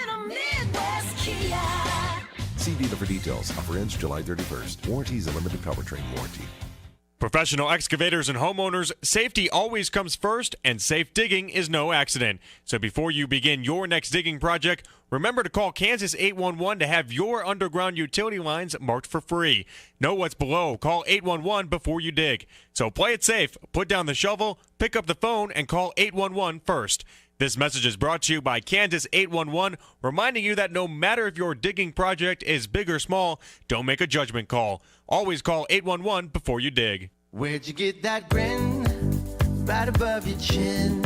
in a Midwest Kia. see dealer for details. Offer ends July 31st. Warranty is a limited powertrain warranty. Professional excavators and homeowners, safety always comes first, and safe digging is no accident. So before you begin your next digging project, remember to call Kansas 811 to have your underground utility lines marked for free. Know what's below. Call 811 before you dig. So play it safe, put down the shovel, pick up the phone, and call 811 first. This message is brought to you by Kansas 811, reminding you that no matter if your digging project is big or small, don't make a judgment call. Always call 811 before you dig. Where'd you get that grin? Right above your chin.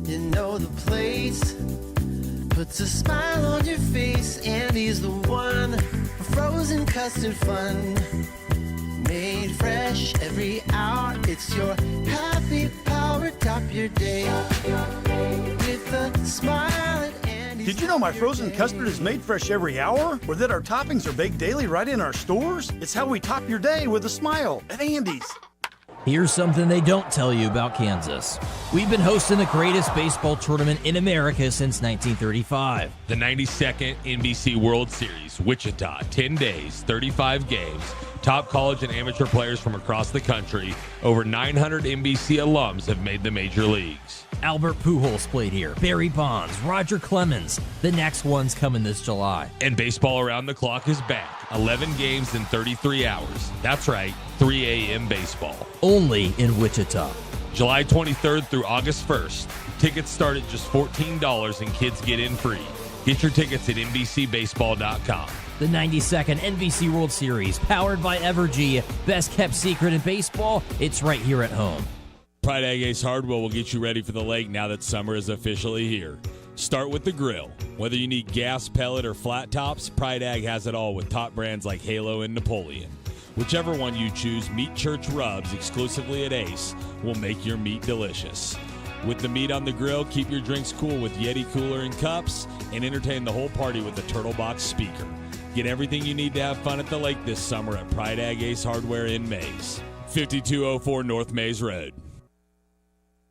You know the place. Puts a smile on your face. Andy's the one for frozen custard fun. Made fresh every hour. It's your happy power. Top your day with a smile at Andy's. Did you know my frozen custard is made fresh every hour? Or that our toppings are baked daily right in our stores? It's how we top your day with a smile at Andy's. Here's something they don't tell you about Kansas. We've been hosting the greatest baseball tournament in America since 1935. The 92nd NBC World Series, Wichita, 10 days, 35 games, top college and amateur players from across the country. Over 900 NBC alums have made the major leagues. Albert Pujols played here, Barry Bonds, Roger Clemens. The next one's coming this July. And baseball around the clock is back. 11 games in 33 hours. That's right, 3 a.m. baseball. Only in Wichita. July 23rd through August 1st. Tickets start at just $14 and kids get in free. Get your tickets at NBCBaseball.com. The 92nd NBC World Series, powered by Evergy. Best kept secret in baseball, it's right here at home. Pride Ag Ace Hardware will get you ready for the lake now that summer is officially here. Start with the grill. Whether you need gas, pellet, or flat tops, Pride Ag has it all with top brands like Halo and Napoleon. Whichever one you choose, Meat Church Rubs, exclusively at Ace, will make your meat delicious. With the meat on the grill, keep your drinks cool with Yeti cooler and cups, and entertain the whole party with the Turtle Box speaker. Get everything you need to have fun at the lake this summer at Pride Ag Ace Hardware in Mays, 5204 North Mays Road.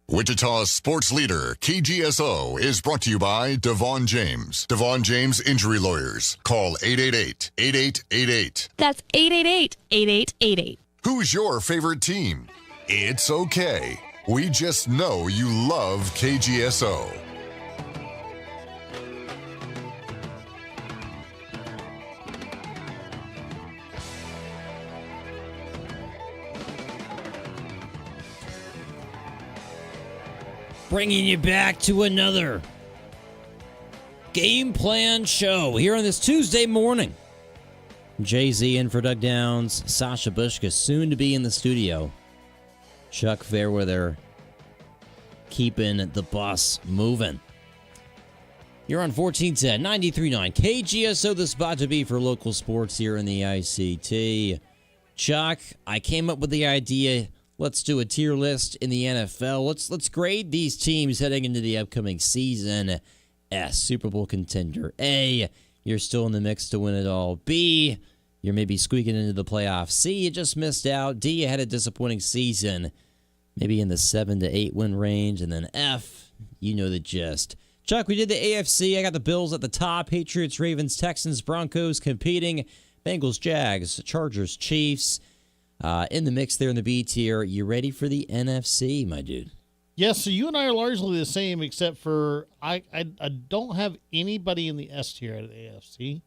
Wichita's sports leader, KGSO, is brought to you by Devon James. Devon James Injury Lawyers. Call 888-8888. That's 888-8888. Who's your favorite team? It's okay. We just know you love KGSO. Bringing you back to another Game Plan show here on this Tuesday morning. Jay-Z in for Doug Downs, Sasha Bushka soon to be in the studio. Chuck Fairweather keeping the bus moving. You're on 1410, 93.9 KGSO, the spot to be for local sports here in the ICT. Chuck, I came up with the idea. Let's do a tier list in the NFL. Let's grade these teams heading into the upcoming season. S, Super Bowl contender. A, you're still in the mix to win it all. B, you're maybe squeaking into the playoffs. C, you just missed out. D, you had a disappointing season, maybe in the 7 to 8 win range. And then F, you know the gist. Chuck, we did the AFC. I got the Bills at the top. Patriots, Ravens, Texans, Broncos competing. Bengals, Jags, Chargers, Chiefs. In the mix there in the B tier. You ready for the NFC, my dude? Yes, so you and I are largely the same, except for I don't have anybody in the S tier out of the AFC.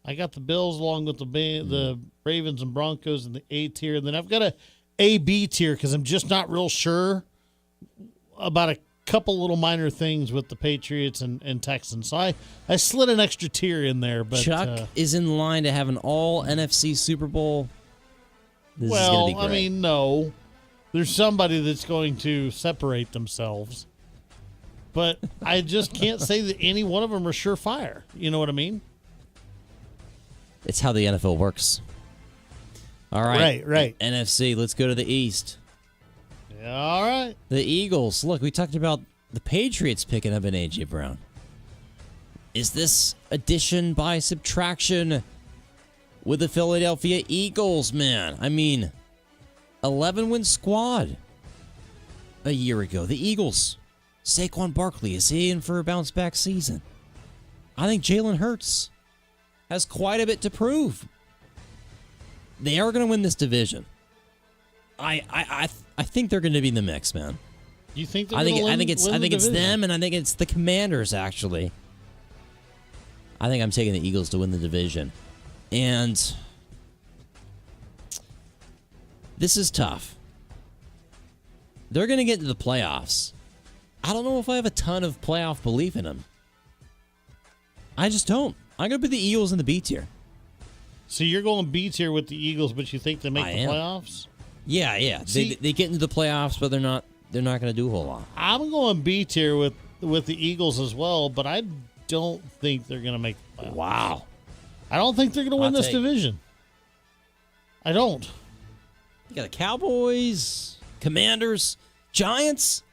I got the Bills along with the Ravens and Broncos in the A tier. And then I've got a B tier because I'm just not real sure about a couple little minor things with the Patriots and Texans. So I slid an extra tier in there. But Chuck is in line to have an all NFC Super Bowl. This is gonna be great. I mean, no. There's somebody that's going to separate themselves. But I just can't say that any one of them are surefire. You know what I mean? It's how the NFL works. All right. Right. NFC, let's go to the East. Yeah, all right. The Eagles. Look, we talked about the Patriots picking up an A.J. Brown. Is this addition by subtraction with the Philadelphia Eagles, man? I mean, 11-win squad a year ago. The Eagles. Saquon Barkley, is he in for a bounce-back season? I think Jalen Hurts has quite a bit to prove. They are going to win this division. I think they're going to be in the mix, man. You think they're I think win it's the them, and I think it's the Commanders. Actually, I think I'm taking the Eagles to win the division, and this is tough. They're going to get to the playoffs. I don't know if I have a ton of playoff belief in them. I just don't. I'm going to put the Eagles in the B tier. So you're going B tier with the Eagles, but you think they make the playoffs? Yeah. See, they get into the playoffs, but they're not going to do a whole lot. I'm going B tier with the Eagles as well, but I don't think they're going to make the playoffs. Wow. I don't think they're going to win this division. I don't. You got the Cowboys, Commanders, Giants.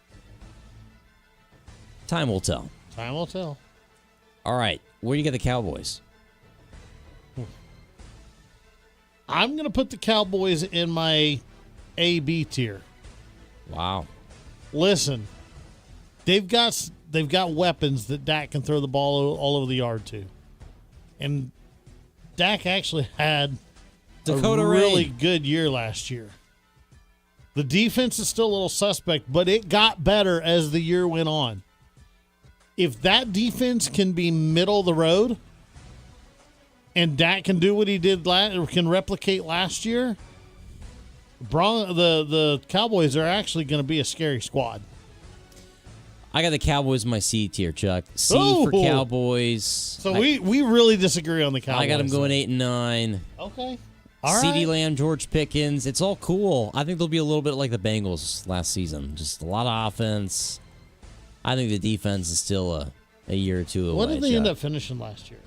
Time will tell. Time will tell. All right. Where do you get the Cowboys? I'm going to put the Cowboys in my A/B tier. Wow. Listen, they've got weapons that Dak can throw the ball all over the yard to, and Dak actually had Dakota a really Rain. good year last year. The defense is still a little suspect, but it got better as the year went on. If that defense can be middle of the road, and Dak can do what he did can replicate last year, the Cowboys are actually going to be a scary squad. I got the Cowboys in my C tier, Chuck. C for Ooh. Cowboys. So we really disagree on the Cowboys. I got them going 8 and 9. Okay. All CeeDee right. Lamb, George Pickens. It's all cool. I think they'll be a little bit like the Bengals last season. Just a lot of offense. I think the defense is still a year or two away. What did they Chuck. end up finishing last year?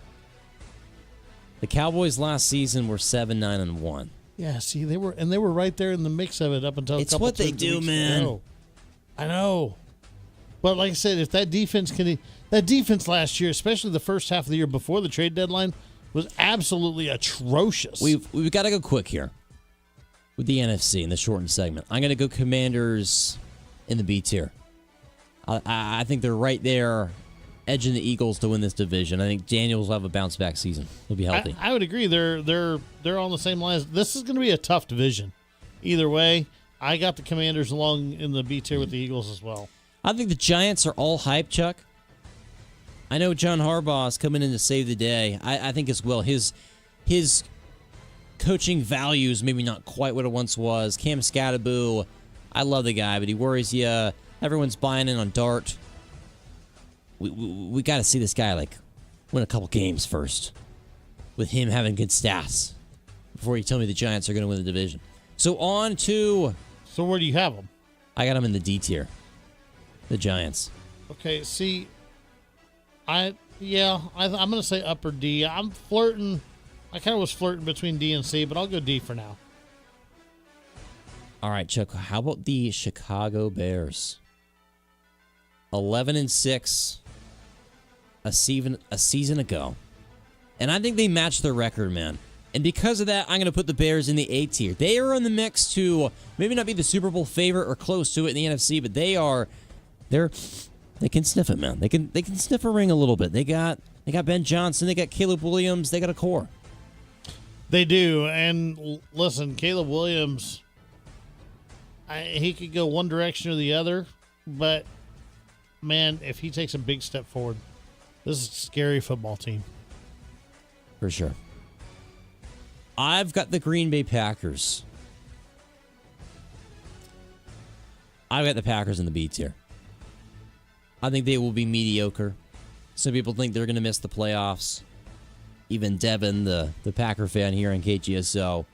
The Cowboys last season were 7-9-1. Yeah, see, they were right there in the mix of it up until It's a couple what they 2 do, weeks man. ago. I know. But like I said, if that defense last year, especially the first half of the year before the trade deadline, was absolutely atrocious. We've got to go quick here with the NFC in the shortened segment. I'm going to go Commanders in the B tier. I think they're right there, edging the Eagles to win this division. I think Daniels will have a bounce back season. He'll be healthy. I would agree. They're on the same lines. This is going to be a tough division. Either way, I got the Commanders along in the B tier with the Eagles as well. I think the Giants are all hype, Chuck. I know John Harbaugh is coming in to save the day. I think as well. His coaching values maybe not quite what it once was. Cam Scattaboo, I love the guy, but he worries you. Everyone's buying in on Dart. We got to see this guy win a couple games first, with him having good stats before you tell me the Giants are going to win the division. So on to. So where do you have them? I got them in the D tier. The Giants. Okay, see, I'm going to say upper D. I'm flirting. I kind of was flirting between D and C, but I'll go D for now. All right, Chuck. How about the Chicago Bears? 11-6, a season ago, and I think they matched their record, man. And because of that, I'm going to put the Bears in the A tier. They are in the mix to maybe not be the Super Bowl favorite or close to it in the NFC, but they can sniff it, man. They can sniff a ring a little bit. They got Ben Johnson, they got Caleb Williams, they got a core. They do, and listen, Caleb Williams, he could go one direction or the other, but man, if he takes a big step forward, this is a scary football team. For sure. I've got the Green Bay Packers. I've got the Packers in the B tier. I think they will be mediocre. Some people think they're going to miss the playoffs. Even Devin, the Packer fan here on KGSO.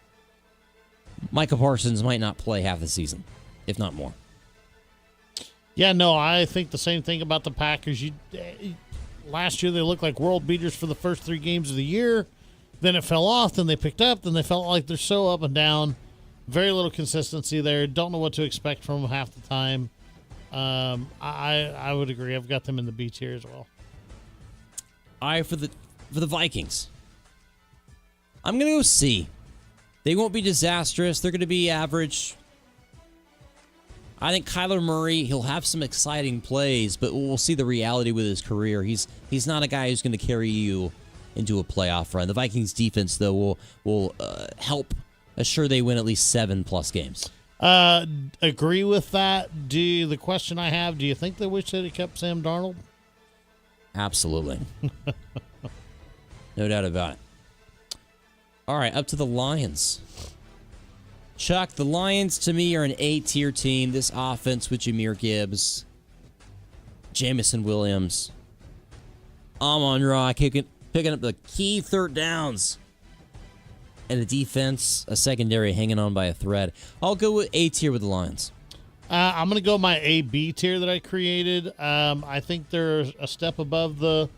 Micah Parsons might not play half the season, if not more. Yeah, no, I think the same thing about the Packers. Last year they looked like world beaters for the first 3 games of the year. Then it fell off. Then they picked up. Then they felt like they're so up and down. Very little consistency there. Don't know what to expect from them half the time. I would agree. I've got them in the B tier as well. All right, for the Vikings, I'm going to go C. They won't be disastrous. They're going to be average. I think Kyler Murray, he'll have some exciting plays, but we'll see the reality with his career. He's not a guy who's going to carry you into a playoff run. The Vikings defense, though, will help assure they win at least 7+ games. Agree with that. The question I have, do you think they wish they'd have kept Sam Darnold? Absolutely. No doubt about it. All right, up to the Lions. Chuck, the Lions to me are an A-tier team. This offense with Jahmyr Gibbs, Jamison Williams, Amon-Ra picking up the key third downs, and the defense, a secondary hanging on by a thread. I'll go with A-tier with the Lions. I'm going to go my A-B tier that I created. I think they're a step above the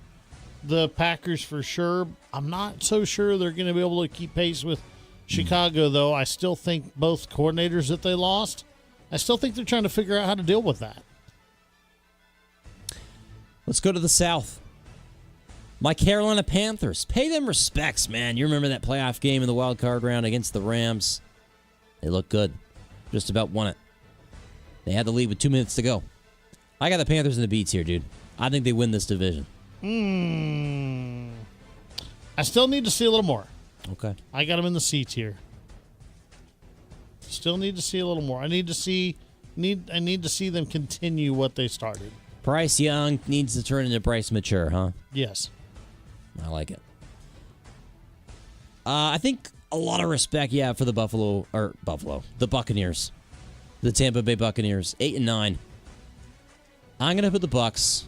Packers for sure. I'm not so sure they're going to be able to keep pace with Chicago, though. I still think both coordinators that they lost, I still think they're trying to figure out how to deal with that. Let's go to the South. My Carolina Panthers. Pay them respects, man. You remember that playoff game in the wild card round against the Rams? They look good. Just about won it. They had the lead with 2 minutes to go. I got the Panthers in the B tier, dude. I think they win this division. I still need to see a little more. Okay. I got them in the C tier. Still need to see a little more. I need to see them continue what they started. Bryce Young needs to turn into Bryce Mature, huh? Yes. I like it. I think a lot of respect, for the the Buccaneers. The Tampa Bay Buccaneers, 8 and 9. I'm going to put the Bucs.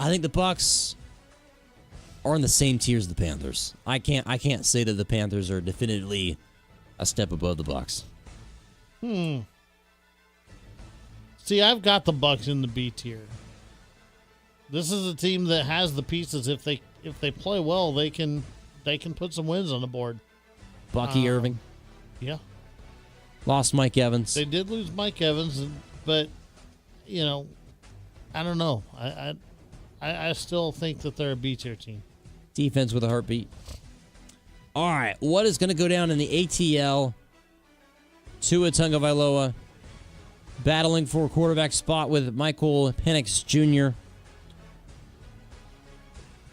I think the Bucs are in the same tier as the Panthers. I can't say that the Panthers are definitively a step above the Bucs. See, I've got the Bucs in the B tier. This is a team that has the pieces. If they play well, they can put some wins on the board. Bucky Irving. Yeah. Lost Mike Evans. They did lose Mike Evans, but I don't know. I still think that they're a B tier team. Defense with a heartbeat. All right, what is going to go down in the ATL? Tua Tagovailoa battling for a quarterback spot with Michael Penix Jr.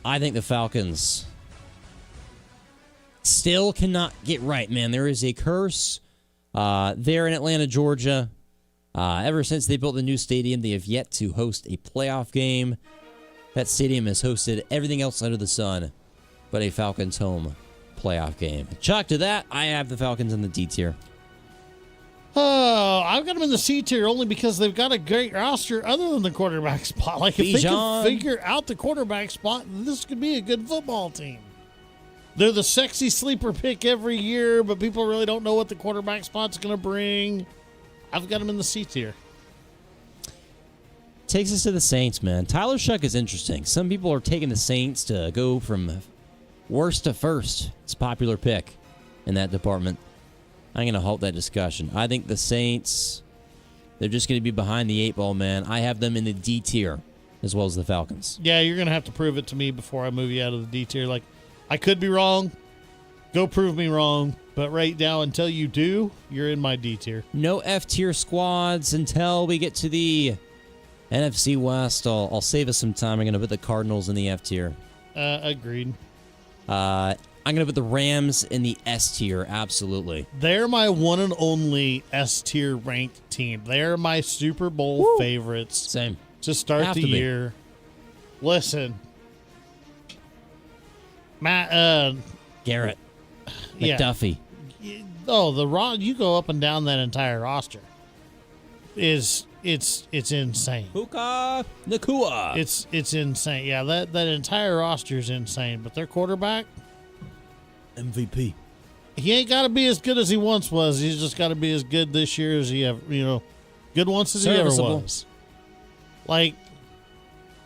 I think the Falcons still cannot get right, man. There is a curse there in Atlanta, Georgia. Ever since they built the new stadium, they have yet to host a playoff game. That stadium has hosted everything else under the sun but a Falcons home playoff game. Chuck, to that, I have the Falcons in the D tier. Oh, I've got them in the C tier only because they've got a great roster other than the quarterback spot. Like, if they can figure out the quarterback spot, this could be a good football team. They're the sexy sleeper pick every year, but people really don't know what the quarterback spot's going to bring. I've got them in the C tier. Takes us to the Saints, man. Tyler Shuck is interesting. Some people are taking the Saints to go from worst to first. It's a popular pick in that department. I'm going to halt that discussion. I think the Saints, they're just going to be behind the 8 ball, man. I have them in the D tier as well as the Falcons. Yeah, you're going to have to prove it to me before I move you out of the D tier. Like, I could be wrong. Go prove me wrong. But right now, until you do, you're in my D tier. No F tier squads until we get to the NFC West. I'll save us some time. I'm going to put the Cardinals in the F tier. Agreed. I'm going to put the Rams in the S tier. Absolutely. They're my one and only S tier ranked team. They're my Super Bowl favorites. Same. To start the year. Listen. Matt, Garrett. Yeah. McDuffie. Oh, you go up and down that entire roster. It's insane. Puka Nakua. It's insane. Yeah, that entire roster is insane. But their quarterback, MVP. He ain't got to be as good as he once was. He's just got to be as good this year as he ever, good once as he ever was. Like,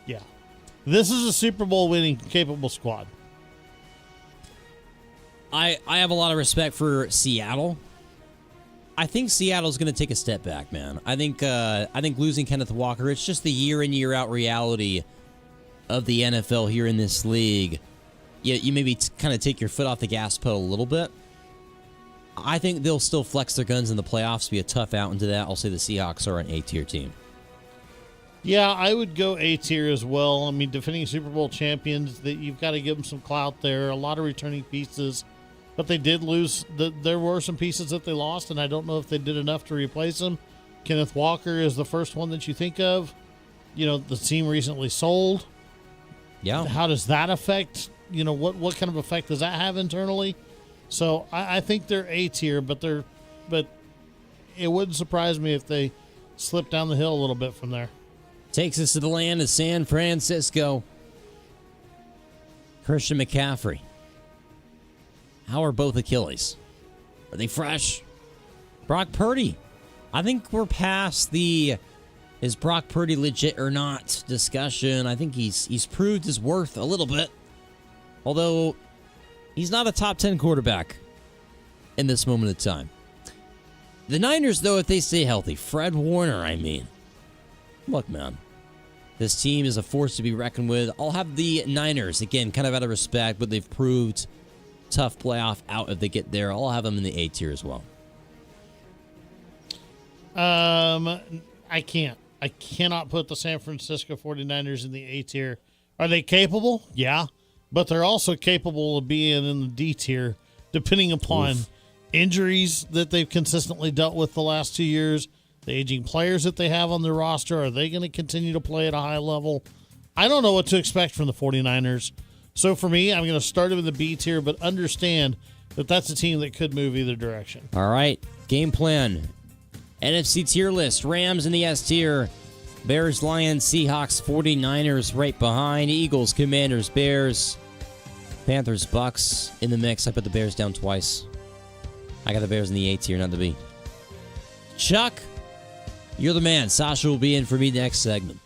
yeah, this is a Super Bowl winning capable squad. I have a lot of respect for Seattle. I think Seattle's going to take a step back, man. I think losing Kenneth Walker, it's just the year in, year out reality of the NFL here in this league. You maybe kind of take your foot off the gas pedal a little bit. I think they'll still flex their guns in the playoffs, be a tough out into that. I'll say the Seahawks are an A-tier team. Yeah, I would go A-tier as well. I mean, defending Super Bowl champions, that you've got to give them some clout there. A lot of returning pieces. But they did lose. There were some pieces that they lost, and I don't know if they did enough to replace them. Kenneth Walker is the first one that you think of. The team recently sold. Yeah. How does that affect, what kind of effect does that have internally? So I think they're A-tier, but it wouldn't surprise me if they slip down the hill a little bit from there. Takes us to the land of San Francisco. Christian McCaffrey. How are both Achilles? Are they fresh? Brock Purdy. I think we're past the is Brock Purdy legit or not discussion. I think he's proved his worth a little bit. Although he's not a top 10 quarterback in this moment of time. The Niners, though, if they stay healthy, Fred Warner, I mean. Look, man. This team is a force to be reckoned with. I'll have the Niners, again, kind of out of respect, but they've proved tough playoff out if they get there. I'll have them in the A tier as well. I can't. I cannot put the San Francisco 49ers in the A tier. Are they capable? Yeah. But they're also capable of being in the D tier, depending upon injuries that they've consistently dealt with the last 2 years, the aging players that they have on their roster. Are they going to continue to play at a high level? I don't know what to expect from the 49ers. So for me, I'm going to start them in the B tier, but understand that that's a team that could move either direction. All right. Game plan. NFC tier list. Rams in the S tier. Bears, Lions, Seahawks, 49ers right behind. Eagles, Commanders, Bears, Panthers, Bucks in the mix. I put the Bears down twice. I got the Bears in the A tier, not the B. Chuck, you're the man. Sasha will be in for me next segment.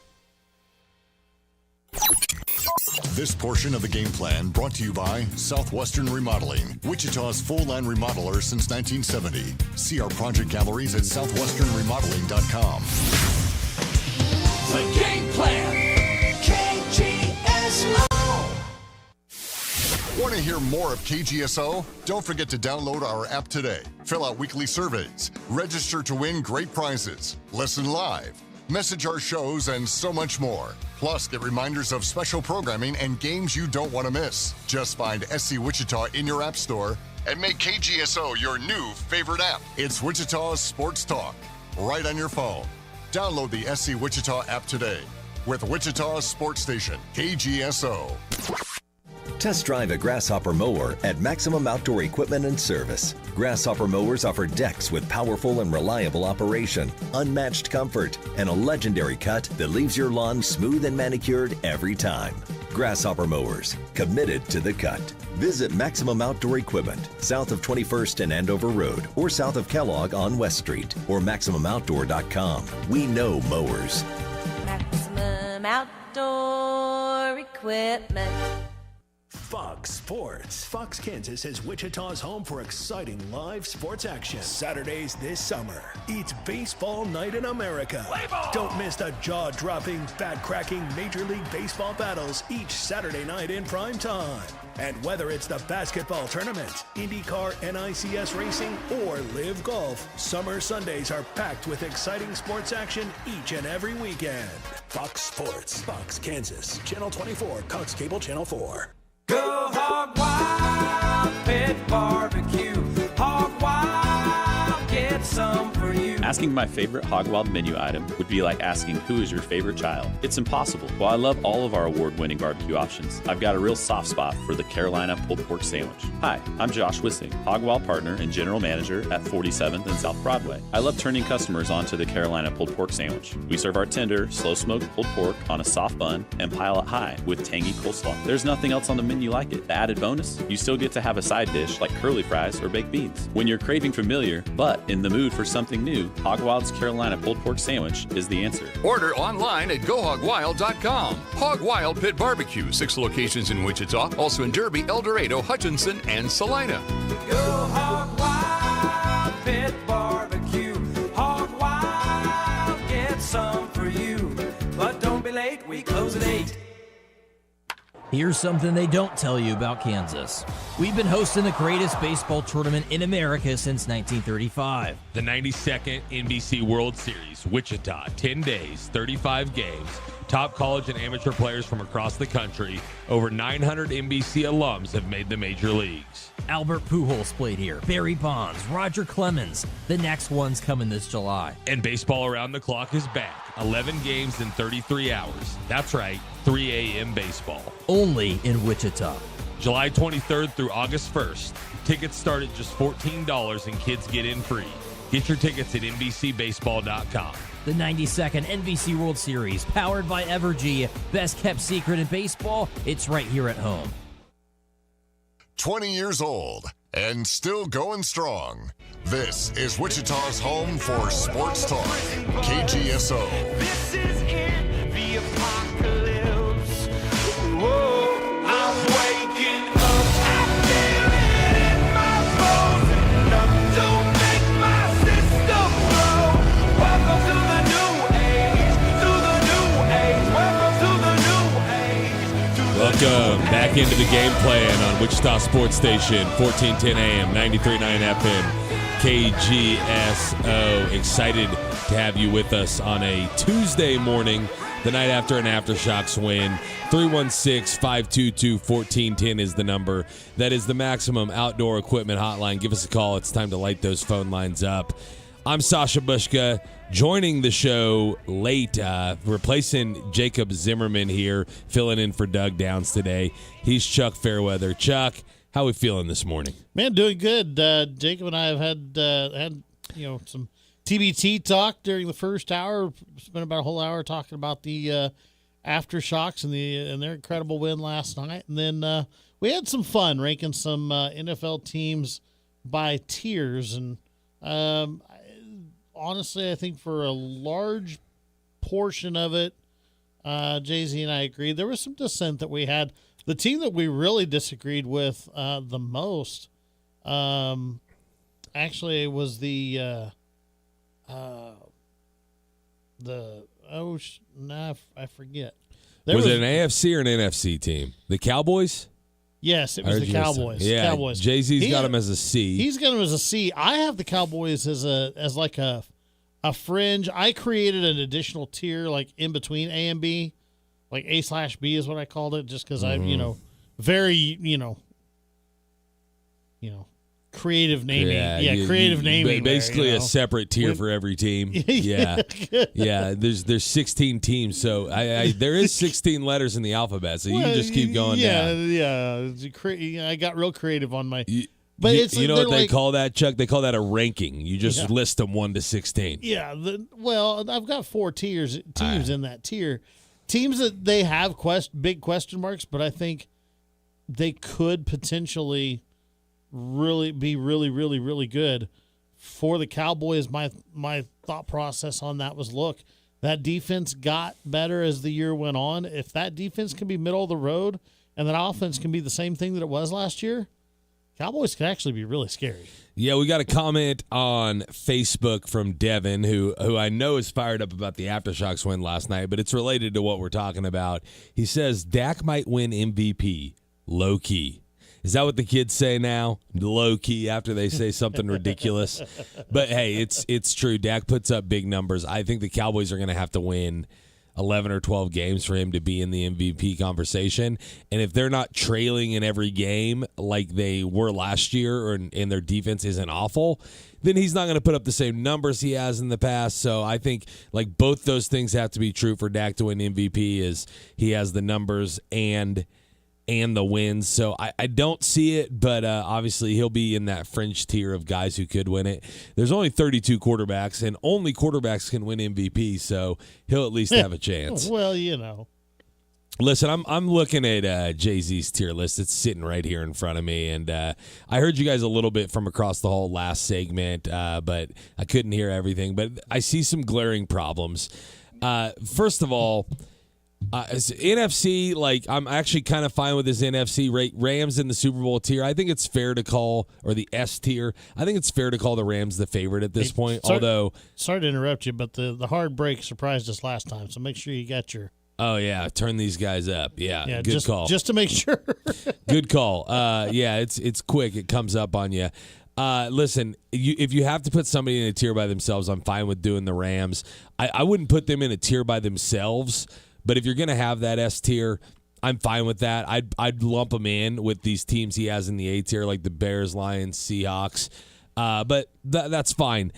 This portion of the game plan brought to you by Southwestern Remodeling, Wichita's full-line remodeler since 1970. See our project galleries at southwesternremodeling.com. The Game Plan. KGSO. Want to hear more of KGSO? Don't forget to download our app today. Fill out weekly surveys, register to win great prizes, listen live, message our shows, and so much more. Plus, get reminders of special programming and games you don't want to miss. Just find SC Wichita in your app store and make KGSO your new favorite app. It's Wichita's Sports Talk, right on your phone. Download the SC Wichita app today with Wichita's Sports Station, KGSO. Test drive a Grasshopper mower at Maximum Outdoor Equipment and Service. Grasshopper mowers offer decks with powerful and reliable operation, unmatched comfort, and a legendary cut that leaves your lawn smooth and manicured every time. Grasshopper mowers, committed to the cut. Visit Maximum Outdoor Equipment, south of 21st and Andover Road, or south of Kellogg on West Street, or MaximumOutdoor.com. We know mowers. Maximum Outdoor Equipment. Fox Sports. Fox Kansas is Wichita's home for exciting live sports action. Saturdays this summer. It's baseball night in America. Don't miss the jaw-dropping, bat-cracking Major League Baseball battles each Saturday night in prime time. And whether it's the basketball tournament, IndyCar, NICS racing, or Live Golf, summer Sundays are packed with exciting sports action each and every weekend. Fox Sports. Fox Kansas. Channel 24. Cox Cable Channel 4. Go Hog Wild Pit Barbecue. Hog Wild, get some for you. Asking my favorite Hog Wild menu item would be like asking who is your favorite child. It's impossible. While I love all of our award-winning barbecue options, I've got a real soft spot for the Carolina pulled pork sandwich. Hi, I'm Josh Wissing, Hog Wild partner and general manager at 47th and South Broadway. I love turning customers onto the Carolina pulled pork sandwich. We serve our tender, slow-smoked pulled pork on a soft bun and pile it high with tangy coleslaw. There's nothing else on the menu like it. The added bonus, you still get to have a side dish like curly fries or baked beans. When you're craving familiar, but in the mood for something new, Hog Wild's Carolina pulled pork sandwich is the answer. Order online at GoHogWild.com. Hog Wild Pit Barbecue, 6 locations in Wichita, also in Derby, El Dorado, Hutchinson, and Salina. Go Hog Wild Pit Barbecue. Hog Wild, get some for you. But don't be late, we close at 8. Here's something they don't tell you about Kansas. We've been hosting the greatest baseball tournament in America since 1935. The 92nd NBC World Series, Wichita, 10 days, 35 games, top college and amateur players from across the country. Over 900 NBC alums have made the major leagues. Albert Pujols played here, Barry Bonds, Roger Clemens. The next one's coming this July. And baseball around the clock is back. 11 games in 33 hours. That's right, 3 a.m. baseball. Only in Wichita. July 23rd through August 1st. Tickets start at just $14 and kids get in free. Get your tickets at NBCBaseball.com. The 92nd NBC World Series, powered by Evergy. Best kept secret in baseball, it's right here at home. 20 years old and still going strong. This is Wichita's home for sports talk. KGSO. This is in the apocalypse. Whoa, I'm waking up. I feel it in my bones. Enough to make my system grow. Welcome to the new age. To the new age. Welcome to the new age. Welcome back into the game plan on Wichita Sports Station, 1410 AM, 93.9 FM, KGSO. Excited to have you with us on a Tuesday morning, the night after an Aftershocks win. 316-522-1410 is the number. That is the Maximum Outdoor Equipment Hotline. Give us a call. It's time to light those phone lines up. I'm Sasha Bushka, joining the show late, replacing Jacob Zimmerman here, filling in for Doug Downs today. He's Chuck Fairweather. Chuck, how are we feeling this morning? Man, doing good. Jacob and I have had some TBT talk during the first hour. Spent about a whole hour talking about the Aftershocks and their incredible win last night, and then we had some fun ranking some NFL teams by tiers. And honestly, I think for a large portion of it, Jay-Z and I agreed. There was some dissent that we had. The team that we really disagreed with the most, actually, was I forget. Was it an AFC or an NFC team? The Cowboys? Yes, it was the Cowboys. Yeah, Cowboys. Jay-Z's got them as a C. He's got them as a C. I have the Cowboys as like a fringe. I created an additional tier like in between A and B, like A/B is what I called it, just because I'm very creative naming. Yeah, creative naming. Basically, a separate tier for every team. Yeah, yeah. There's 16 teams, so there is 16 letters in the alphabet, so you can just keep going down. Yeah. I got real creative on my. But you know what they call that, Chuck? They call that a ranking. You just list them 1 to 16. Yeah. I've got 4 teams in that tier. Teams that they have big question marks, but I think they could potentially really be really, really, really good. For the Cowboys, my thought process on that was, look, that defense got better as the year went on. If that defense can be middle of the road and that offense can be the same thing that it was last year, Cowboys could actually be really scary. Yeah, we got a comment on Facebook from Devin, who I know is fired up about the Aftershocks win last night, but it's related to what we're talking about. He says Dak might win MVP, low key. Is that what the kids say now? Low key after they say something ridiculous. But hey, it's true. Dak puts up big numbers. I think the Cowboys are going to have to win 11 or 12 games for him to be in the MVP conversation. And if they're not trailing in every game like they were last year, and their defense isn't awful, then he's not going to put up the same numbers he has in the past. So I think like both those things have to be true for Dak to win MVP. Is he has the numbers and the wins. So I don't see it, but obviously he'll be in that fringe tier of guys who could win it. There's only 32 quarterbacks, and only quarterbacks can win MVP, so he'll at least have a chance. Well, Listen, I'm looking at Jay-Z's tier list. It's sitting right here in front of me, and I heard you guys a little bit from across the whole last segment, but I couldn't hear everything. But I see some glaring problems. First of all, NFC, like I'm actually kind of fine with this NFC. Rams in the Super Bowl tier. I think it's fair to call, or the S tier. I think it's fair to call the Rams the favorite at this point. Although, sorry to interrupt you, but the hard break surprised us last time. So make sure you got your. Oh yeah, turn these guys up. Yeah, good call. Just to make sure. Good call. Yeah, it's quick. It comes up on you. Listen, if you have to put somebody in a tier by themselves, I'm fine with doing the Rams. I wouldn't put them in a tier by themselves. But if you're going to have that S tier, I'm fine with that. I'd lump him in with these teams he has in the A tier, like the Bears, Lions, Seahawks. But that's fine.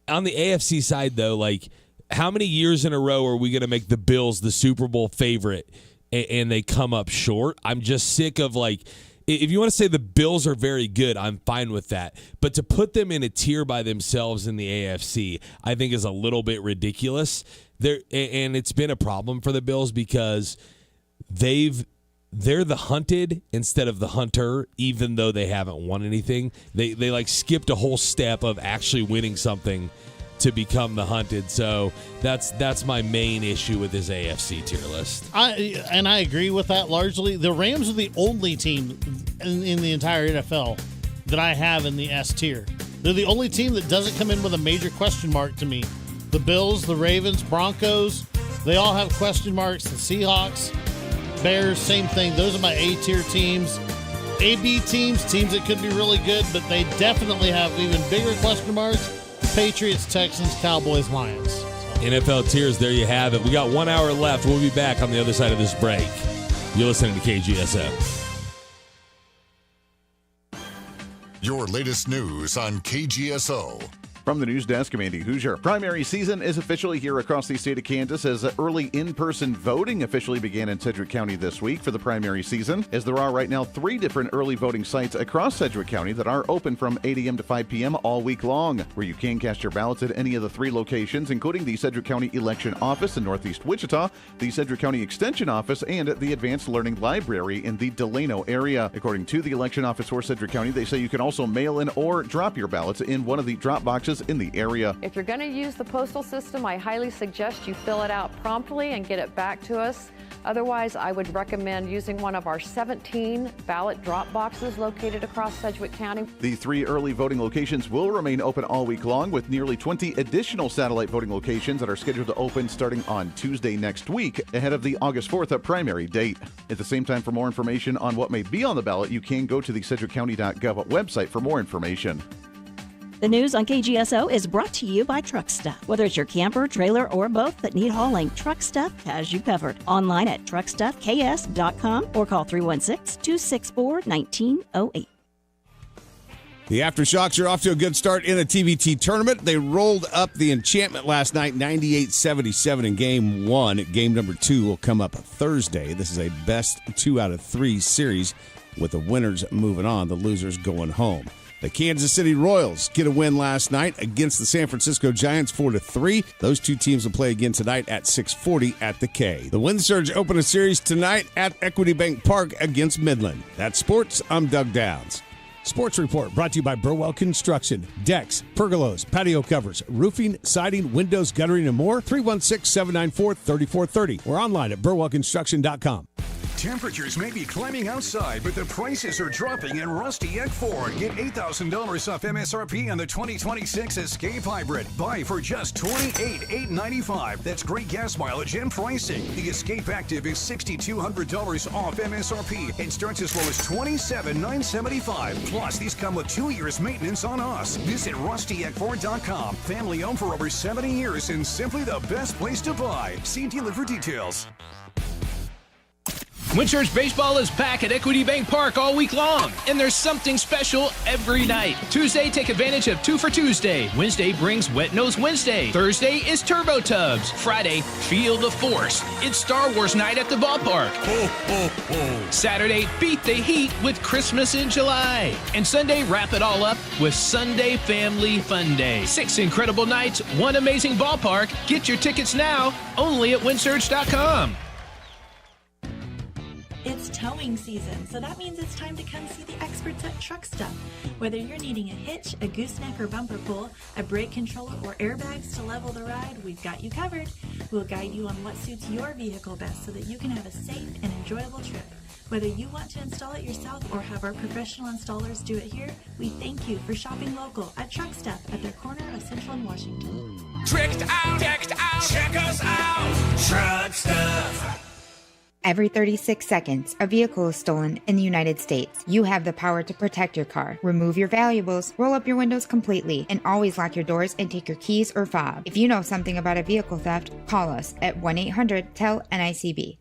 On the AFC side, though, like how many years in a row are we going to make the Bills the Super Bowl favorite and they come up short? I'm just sick of like, if you want to say the Bills are very good, I'm fine with that. But to put them in a tier by themselves in the AFC, I think is a little bit ridiculous. And it's been a problem for the Bills because they're the hunted instead of the hunter, even though they haven't won anything. They like skipped a whole step of actually winning something to become the hunted. So that's my main issue with this AFC tier list. I agree with that largely. The Rams are the only team in the entire NFL that I have in the S tier. They're the only team that doesn't come in with a major question mark to me. The Bills, the Ravens, Broncos, they all have question marks. The Seahawks, Bears, same thing. Those are my A-tier teams. A-B teams that could be really good, but they definitely have even bigger question marks. Patriots, Texans, Cowboys, Lions. NFL tiers, there you have it. We got 1 hour left. We'll be back on the other side of this break. You're listening to KGSO. Your latest news on KGSO. From the news desk, I'm Andy Hoosier. Primary season is officially here across the state of Kansas as early in-person voting officially began in Sedgwick County this week for the primary season, as there are right now 3 different early voting sites across Sedgwick County that are open from 8 a.m. to 5 p.m. all week long, where you can cast your ballots at any of the 3 locations, including the Sedgwick County Election Office in Northeast Wichita, the Sedgwick County Extension Office, and the Advanced Learning Library in the Delano area. According to the Election Office for Sedgwick County, they say you can also mail in or drop your ballots in one of the drop boxes in the area. If you're going to use the postal system, I highly suggest you fill it out promptly and get it back to us. Otherwise, I would recommend using one of our 17 ballot drop boxes located across Sedgwick County. The 3 early voting locations will remain open all week long, with nearly 20 additional satellite voting locations that are scheduled to open starting on Tuesday next week, ahead of the August 4th primary date. At the same time, for more information on what may be on the ballot, you can go to the sedgwickcounty.gov website for more information. The news on KGSO is brought to you by Truck Stuff. Whether it's your camper, trailer, or both that need hauling, Truck Stuff has you covered. Online at truckstuffks.com or call 316-264-1908. The Aftershocks are off to a good start in the TVT tournament. They rolled up the Enchantment last night, 98-77 in Game 1. Game number 2 will come up Thursday. This is a best 2 out of 3 series, with the winners moving on, the losers going home. The Kansas City Royals get a win last night against the San Francisco Giants 4-3. Those 2 teams will play again tonight at 6:40 at the K. The Wind Surge open a series tonight at Equity Bank Park against Midland. That's sports. I'm Doug Downs. Sports Report brought to you by Burwell Construction. Decks, pergolas, patio covers, roofing, siding, windows, guttering, and more. 316-794-3430. We're online at burwellconstruction.com. Temperatures may be climbing outside, but the prices are dropping in Rusty Eck Ford. Get $8,000 off MSRP on the 2026 Escape Hybrid. Buy for just $28,895. That's great gas mileage and pricing. The Escape Active is $6,200 off MSRP and starts as low as $27,975. Plus, these come with 2 years maintenance on us. Visit rustyeckford.com. Family owned for over 70 years and simply the best place to buy. See dealer for details. Windsurge Baseball is back at Equity Bank Park all week long, and there's something special every night. Tuesday, take advantage of 2 for Tuesday. Wednesday brings Wet Nose Wednesday. Thursday is Turbo Tubs. Friday, Feel the Force. It's Star Wars night at the ballpark. Saturday, beat the heat with Christmas in July. And Sunday, wrap it all up with Sunday Family Fun Day. 6 incredible nights, 1 amazing ballpark. Get your tickets now, only at windsurge.com. It's towing season, so that means it's time to come see the experts at Truck Stuff. Whether you're needing a hitch, a gooseneck or bumper pull, a brake controller, or airbags to level the ride, we've got you covered. We'll guide you on what suits your vehicle best so that you can have a safe and enjoyable trip. Whether you want to install it yourself or have our professional installers do it here, we thank you for shopping local at Truck Stuff at their corner of Central and Washington. Tricked out, check us out, Truck Stuff. Every 36 seconds, a vehicle is stolen in the United States. You have the power to protect your car. Remove your valuables, roll up your windows completely, and always lock your doors and take your keys or fob. If you know something about a vehicle theft, call us at 1-800-TEL-NICB.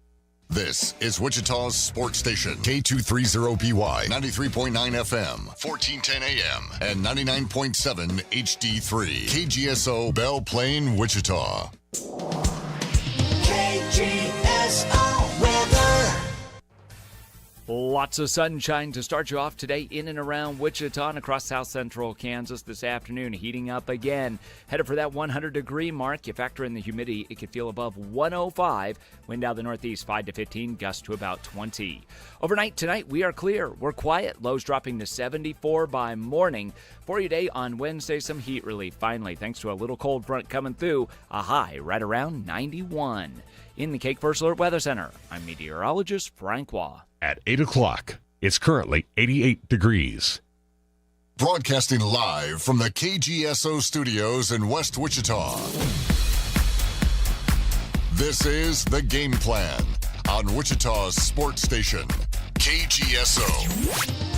This is Wichita's sports station, K230BY, 93.9 FM, 1410 AM, and 99.7 HD3. KGSO, Belle Plaine, Wichita. KGSO. Lots of sunshine to start you off today in and around Wichita and across south central Kansas this afternoon. Heating up again. Headed for that 100-degree mark. You factor in the humidity, it could feel above 105. Wind out of the northeast 5 to 15, gusts to about 20. Overnight tonight, we are clear. We're quiet. Lows dropping to 74 by morning. For you today on Wednesday, some heat relief. Finally, thanks to a little cold front coming through, a high right around 91. In the Cake First Alert Weather Center, I'm meteorologist Frank Waugh. At 8 o'clock, it's currently 88 degrees. Broadcasting live from the KGSO studios in West Wichita. This is The Game Plan on Wichita's sports station, KGSO.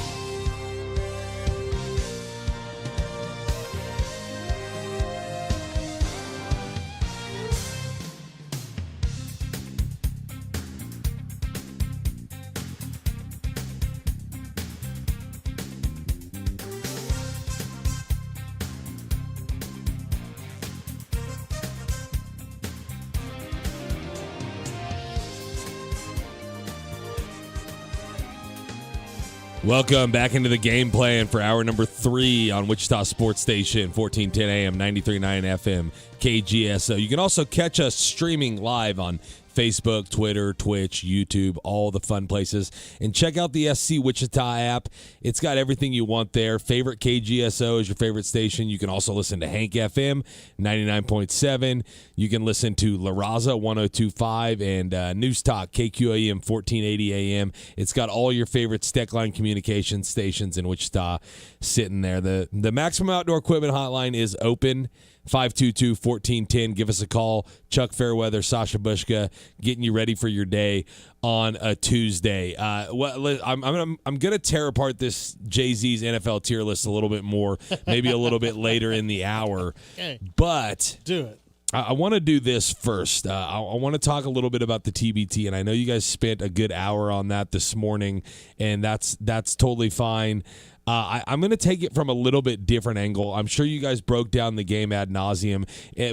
Welcome back into the game plan for hour number 3 on Wichita Sports Station, 1410 AM, 93.9 FM, KGSO. You can also catch us streaming live on Facebook, Twitter, Twitch, YouTube, all the fun places. And check out the SC Wichita app. It's got everything you want there. Favorite KGSO is your favorite station. You can also listen to Hank FM 99.7. You can listen to La Raza 102.5 and News Talk KQAM 1480 AM. It's got all your favorite Steckline communication stations in Wichita sitting there. The Maximum Outdoor Equipment hotline is open. 522-1410. Give us a call. Chuck Fairweather, Sasha Bushka, getting you ready for your day on a Tuesday. I'm gonna tear apart this Jay-Z's NFL tier list a little bit more, maybe a little bit later in the hour. Okay. But do it. I want to do this first. I want to talk a little bit about the TBT, and I know you guys spent a good hour on that this morning, and that's totally fine. I'm going to take it from a little bit different angle. I'm sure you guys broke down the game ad nauseum,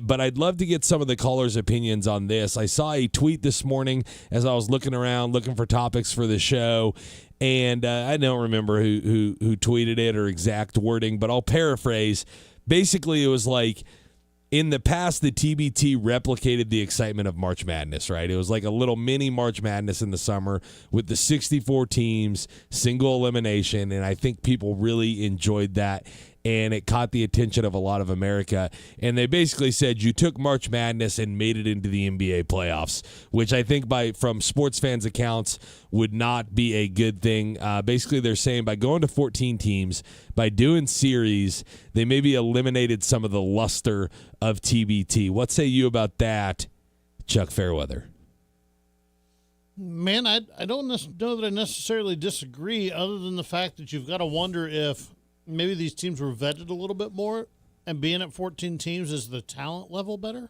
but I'd love to get some of the callers' opinions on this. I saw a tweet this morning as I was looking around, looking for topics for the show, and I don't remember who tweeted it or exact wording, but I'll paraphrase. Basically, it was like, in the past, the TBT replicated the excitement of March Madness, right? It was like a little mini March Madness in the summer with the 64 teams, single elimination, and I think people really enjoyed that, and it caught the attention of a lot of America. And they basically said you took March Madness and made it into the NBA playoffs, which I think from sports fans' accounts would not be a good thing. Basically, they're saying by going to 14 teams, by doing series, they maybe eliminated some of the luster of TBT. What say you about that, Chuck Fairweather? Man, I don't know that I necessarily disagree, other than the fact that you've got to wonder if maybe these teams were vetted a little bit more, and being at 14 teams, is the talent level better?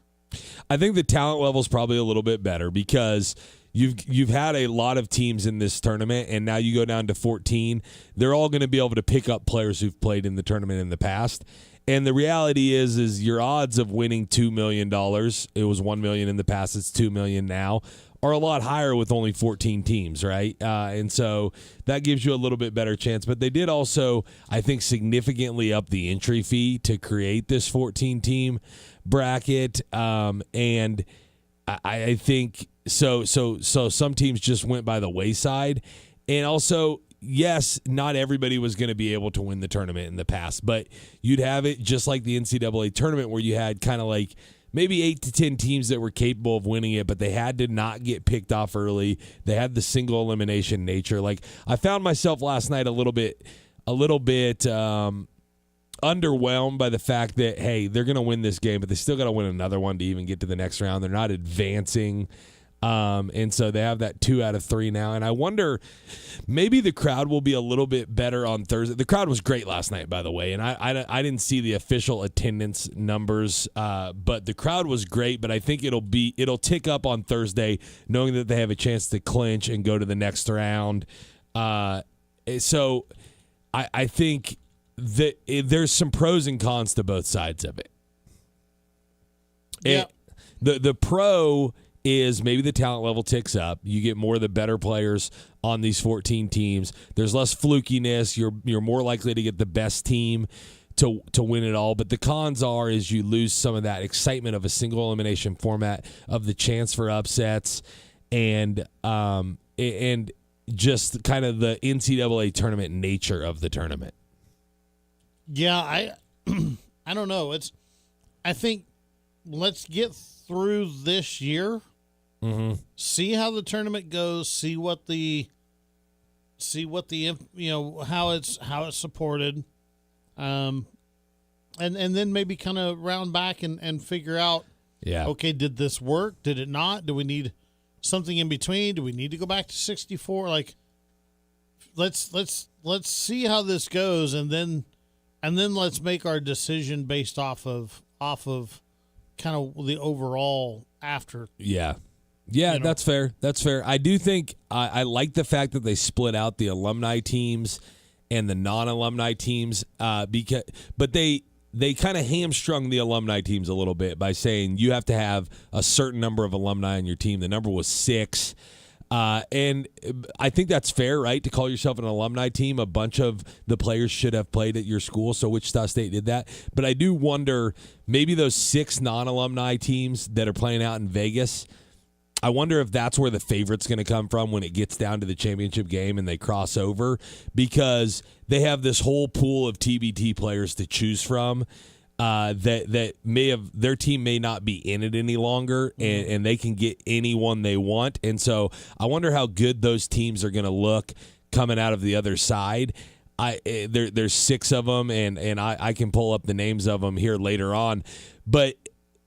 I think the talent level is probably a little bit better because you've had a lot of teams in this tournament, and now you go down to 14. They're all going to be able to pick up players who've played in the tournament in the past. And the reality is your odds of winning $2 million, it was $1 million in the past, it's $2 million now, are a lot higher with only 14 teams, right? And so that gives you a little bit better chance. But they did also, I think, significantly up the entry fee to create this 14-team bracket. And I think so some teams just went by the wayside. And also, yes, not everybody was going to be able to win the tournament in the past, but you'd have it just like the NCAA tournament where you had kind of like maybe 8 to 10 teams that were capable of winning it, but they had to not get picked off early. They had the single elimination nature. Like, I found myself last night a little bit underwhelmed by the fact that, hey, they're going to win this game, but they still got to win another one to even get to the next round. They're not advancing. And so they have that 2 out of 3 now. And I wonder, maybe the crowd will be a little bit better on Thursday. The crowd was great last night, by the way. And I didn't see the official attendance numbers, but the crowd was great. But I think it'll tick up on Thursday, knowing that they have a chance to clinch and go to the next round. So I think that there's some pros and cons to both sides of it. Yeah. The pro is maybe the talent level ticks up. You get more of the better players on these 14 teams. There's less flukiness. You're more likely to get the best team to win it all. But the cons is you lose some of that excitement of a single elimination format, of the chance for upsets, and just kind of the NCAA tournament nature of the tournament. Yeah, I don't know. I think let's get through this year. Mm-hmm. See how the tournament goes. See what the how it's supported, and then maybe kind of round back and figure out. Yeah. Okay, did this work? Did it not? Do we need something in between? Do we need to go back to 64? Like, let's see how this goes, and then let's make our decision based off of kind of the overall after. Yeah. Yeah, that's fair. That's fair. I do think I like the fact that they split out the alumni teams and the non-alumni teams, but they kind of hamstrung the alumni teams a little bit by saying you have to have a certain number of alumni on your team. The number was 6. And I think that's fair, right, to call yourself an alumni team. A bunch of the players should have played at your school, so Wichita State did that. But I do wonder, maybe those 6 non-alumni teams that are playing out in Vegas, I wonder if that's where the favorite's going to come from when it gets down to the championship game and they cross over, because they have this whole pool of TBT players to choose from. That may have, their team may not be in it any longer, and they can get anyone they want. And so I wonder how good those teams are going to look coming out of the other side. There's 6 of them, and I can pull up the names of them here later on, but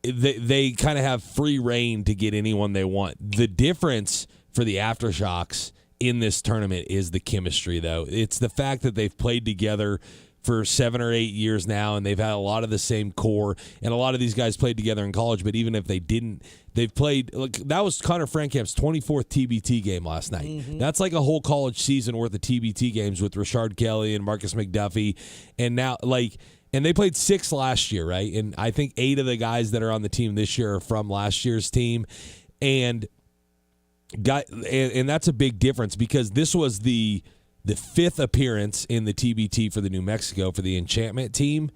they kind of have free reign to get anyone they want. The difference for the Aftershocks in this tournament is the chemistry, though. It's the fact that they've played together for 7 or 8 years now, and they've had a lot of the same core, and a lot of these guys played together in college, but even if they didn't, they've played. Look, that was Connor Frankamp's 24th TBT game last night. Mm-hmm. That's like a whole college season worth of TBT games with Rashard Kelly and Marcus McDuffie, and now, and they played 6 last year, right? And I think 8 of the guys that are on the team this year are from last year's team, and that's a big difference, because this was the 5th appearance in the TBT for the New Mexico for the Enchantment team,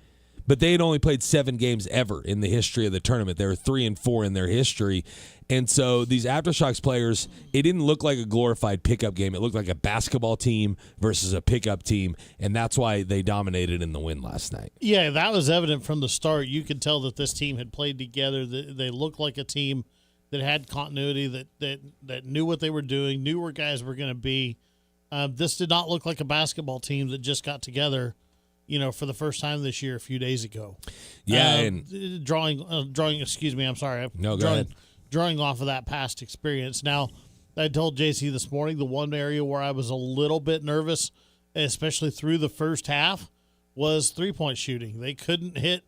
but they had only played 7 games ever in the history of the tournament. They were 3-4 in their history. And so these Aftershocks players, it didn't look like a glorified pickup game. It looked like a basketball team versus a pickup team, and that's why they dominated in the win last night. Yeah, that was evident from the start. You could tell that this team had played together. They looked like a team that had continuity, that knew what they were doing, knew where guys were going to be. This did not look like a basketball team that just got together, for the first time this year a few days ago. Yeah, and drawing. Excuse me, I'm sorry. No, go ahead. Drawing off of that past experience. Now, I told JC this morning the one area where I was a little bit nervous, especially through the first half, was 3-point shooting. They couldn't hit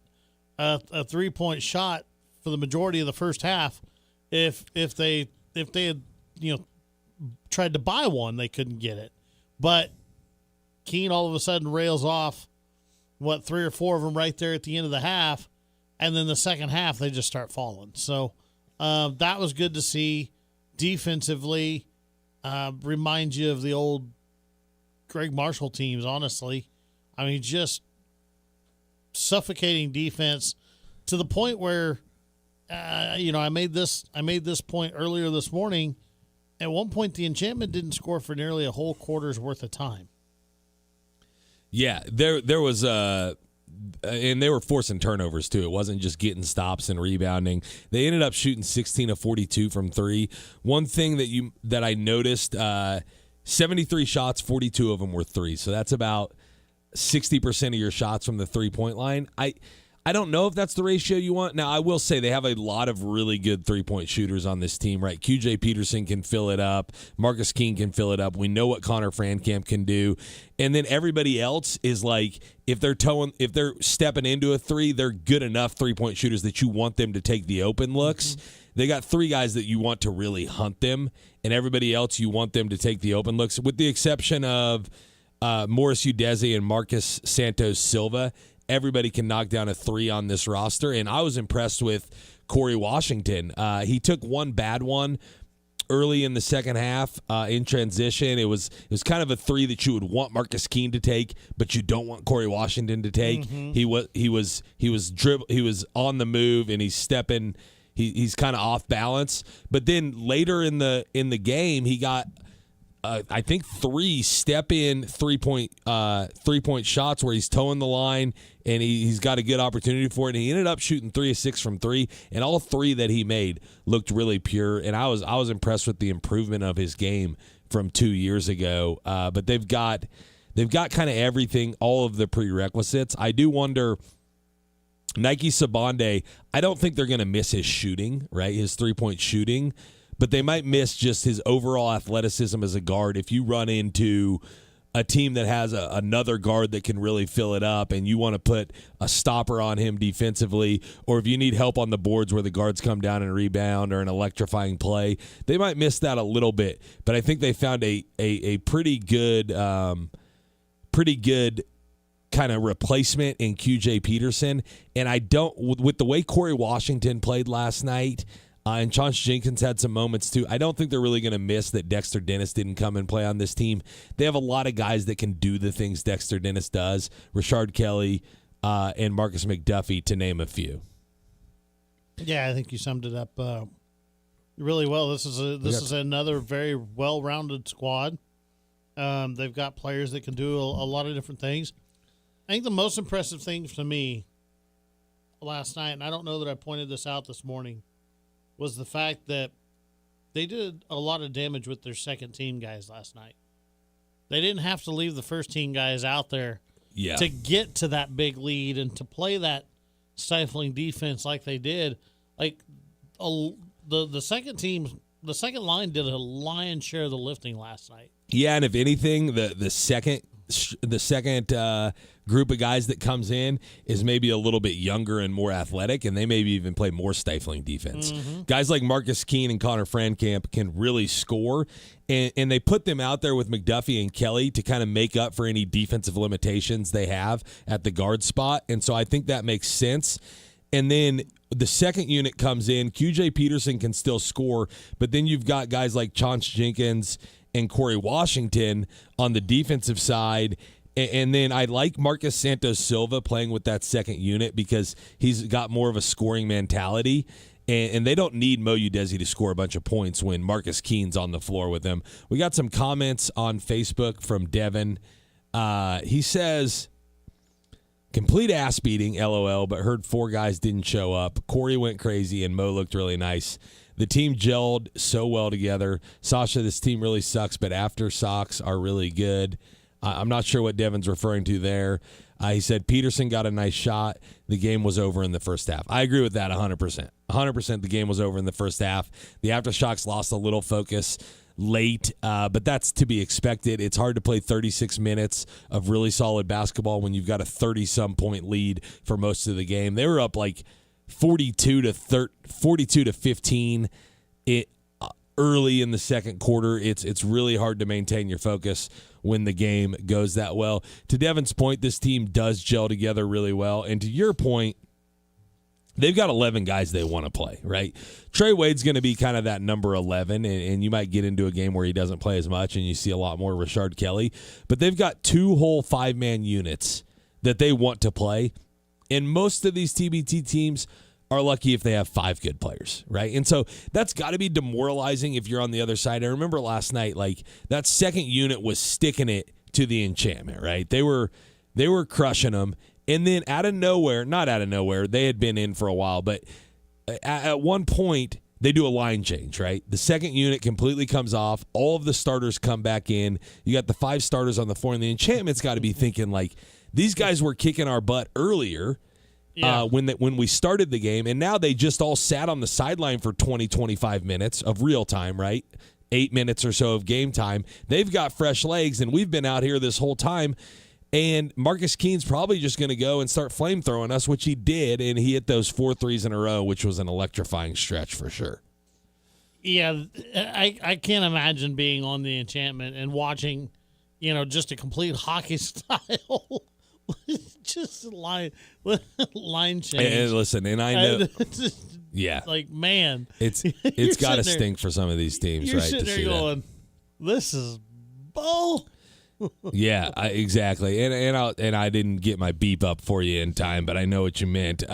a 3-point shot for the majority of the first half. If they had tried to buy one, they couldn't get it. But Keene all of a sudden rails off, 3 or 4 of them right there at the end of the half, and then the second half they just start falling. So that was good to see. Defensively, reminds you of the old Greg Marshall teams, honestly. I mean, just suffocating defense to the point where, I made this point earlier this morning. At one point, the Enchantment didn't score for nearly a whole quarter's worth of time. Yeah, there was and they were forcing turnovers too. It wasn't just getting stops and rebounding. They ended up shooting 16 of 42 from 3. One thing that I noticed, 73 shots, 42 of them were 3. So that's about 60% of your shots from the 3-point line. I don't know if that's the ratio you want. Now, I will say they have a lot of really good 3-point shooters on this team, right? QJ Peterson can fill it up. Marcus Keene can fill it up. We know what Connor Frankamp can do. And then everybody else is like, if they're stepping into a 3, they're good enough 3-point shooters that you want them to take the open looks. Mm-hmm. They got 3 guys that you want to really hunt them, and everybody else you want them to take the open looks, with the exception of Morris Udeze and Marcus Santos Silva. Everybody can knock down a 3 on this roster, and I was impressed with Corey Washington. He took one bad one early in the second half in transition. It was kind of a 3 that you would want Marcus Keene to take, but you don't want Corey Washington to take. Mm-hmm. He was on the move, and he's stepping. He's kind of off balance. But then later in the game, he got, I think, 3 step-in 3-point shots where he's towing the line, and he's got a good opportunity for it. And he ended up shooting 3 of 6 from 3, and all 3 that he made looked really pure. And I was impressed with the improvement of his game from 2 years ago. But they've got kind of everything, all of the prerequisites. I do wonder, Nike Sabande, I don't think they're going to miss his shooting, right? His 3-point shooting. But they might miss just his overall athleticism as a guard. If you run into a team that has another guard that can really fill it up, and you want to put a stopper on him defensively, or if you need help on the boards where the guards come down and rebound, or an electrifying play, they might miss that a little bit. But I think they found a pretty good kind of replacement in QJ Peterson. And with the way Corey Washington played last night, And Chauncey Jenkins had some moments too. I don't think they're really going to miss that Dexter Dennis didn't come and play on this team. They have a lot of guys that can do the things Dexter Dennis does. Rashard Kelly and Marcus McDuffie, to name a few. Yeah, I think you summed it up really well. This is another very well-rounded squad. They've got players that can do a lot of different things. I think the most impressive thing to me last night, and I don't know that I pointed this out this morning, was the fact that they did a lot of damage with their second team guys last night. They didn't have to leave the first team guys out there to get to that big lead and to play that stifling defense like they did. Like the second team, the second line did a lion's share of the lifting last night. Yeah, and if anything, the second group of guys that comes in is maybe a little bit younger and more athletic, and they maybe even play more stifling defense. Guys like Marcus Keene and Connor Frankamp can really score, and they put them out there with McDuffie and Kelly to kind of make up for any defensive limitations they have at the guard spot, and so I think that makes sense. And then the second unit comes in. QJ Peterson can still score, but then you've got guys like Chauncey Jenkins and Corey Washington on the defensive side. And then I like Marcus Santos Silva playing with that second unit because he's got more of a scoring mentality. And they don't need Mo Udesi to score a bunch of points when Marcus Keene's on the floor with them. We got some comments on Facebook from Devin. He says, complete ass beating, LOL, but heard 4 guys didn't show up. Corey went crazy and Mo looked really nice. The team gelled so well together. Sasha, this team really sucks, but aftershocks are really good. I'm not sure what Devin's referring to there. He said Peterson got a nice shot. The game was over in the first half. I agree with that 100%. 100% the game was over in the first half. The aftershocks lost a little focus late, but that's to be expected. It's hard to play 36 minutes of really solid basketball when you've got a 30-some point lead for most of the game. They were up like 42 to 15 early in the second quarter. It's really hard to maintain your focus when the game goes that well. To Devin's point, this team does gel together really well. And to your point, they've got 11 guys they want to play, right? Trey Wade's going to be kind of that number 11, and you might get into a game where he doesn't play as much and you see a lot more Rashard Kelly. But they've got 2 whole 5-man units that they want to play. And most of these TBT teams are lucky if they have 5 good players, right? And so that's got to be demoralizing if you're on the other side. I remember last night, like, that second unit was sticking it to the Enchantment, right? They were crushing them. And then not out of nowhere, they had been in for a while, but at one point, they do a line change, right? The second unit completely comes off. All of the starters come back in. You got the 5 starters on the floor, and the Enchantment's got to be thinking, like, these guys were kicking our butt earlier when we started the game, and now they just all sat on the sideline for 20, 25 minutes of real time, right? 8 minutes or so of game time. They've got fresh legs, and we've been out here this whole time. And Marcus Keene's probably just going to go and start flamethrowing us, which he did, and he hit those 4 threes in a row, which was an electrifying stretch for sure. Yeah, I can't imagine being on the Enchantment and watching, just a complete hockey style, just line change. And listen, and I know, yeah, like, man, it's got to stink for some of these teams, you're right? Sitting there going, this is bull. Yeah, exactly. And I didn't get my beep up for you in time, but I know what you meant.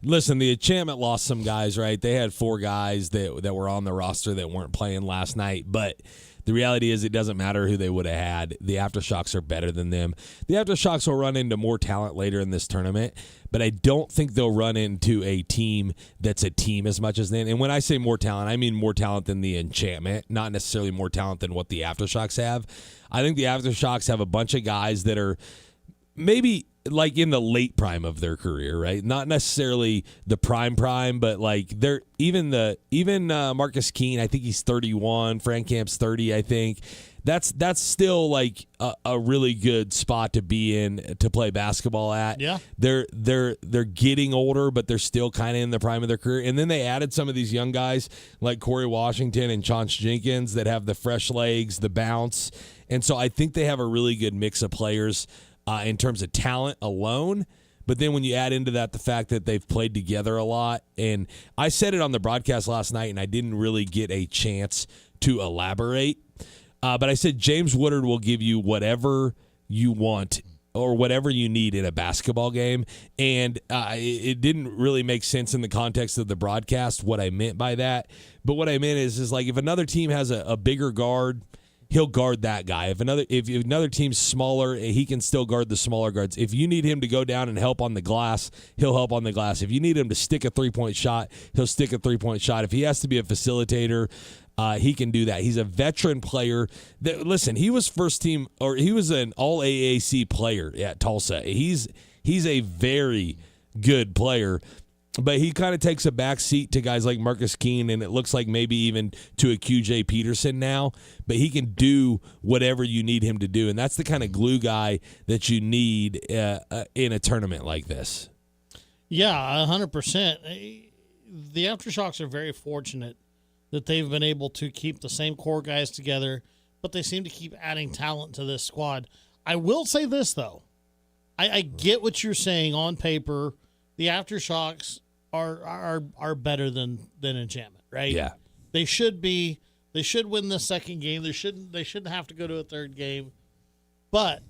Listen, the Enchantment lost some guys, right? They had 4 guys that were on the roster that weren't playing last night, but the reality is it doesn't matter who they would have had. The Aftershocks are better than them. The Aftershocks will run into more talent later in this tournament, but I don't think they'll run into a team that's a team as much as them. And when I say more talent, I mean more talent than the Enchantment, not necessarily more talent than what the Aftershocks have. I think the Aftershocks have a bunch of guys that are maybe like in the late prime of their career, right? Not necessarily the prime, but like they're even Marcus Keene, I think he's 31, Frankamp's 30, I think. That's still like a really good spot to be in to play basketball at. Yeah. They're getting older, but they're still kind of in the prime of their career. And then they added some of these young guys like Corey Washington and Chauncey Jenkins that have the fresh legs, the bounce. And so I think they have a really good mix of players in terms of talent alone, But then when you add into that the fact that they've played together a lot, and I said it on the broadcast last night, and I didn't really get a chance to elaborate. But I said James Woodard will give you whatever you want or whatever you need in a basketball game. And it didn't really make sense in the context of the broadcast what I meant by that. But what I meant is like if another team has a bigger guard, he'll guard that guy. If another team's smaller, he can still guard the smaller guards. If you need him to go down and help on the glass, he'll help on the glass. If you need him to stick a three-point shot, he'll stick a three-point shot. If he has to be a facilitator, he can do that. He's a veteran player. Listen, he was first team, or he was an all AAC player at Tulsa. He's a very good player, but he kind of takes a back seat to guys like Marcus Keene, and it looks like maybe even to a QJ Peterson now. But he can do whatever you need him to do, and that's the kind of glue guy that you need in a tournament like this. Yeah, 100%. The Aftershocks are very fortunate that they've been able to keep the same core guys together, but they seem to keep adding talent to this squad. I will say this, though. I get what you're saying on paper. The Aftershocks are better than Enchantment, right? Yeah. They should be. They should win the second game. They shouldn't have to go to a third game. But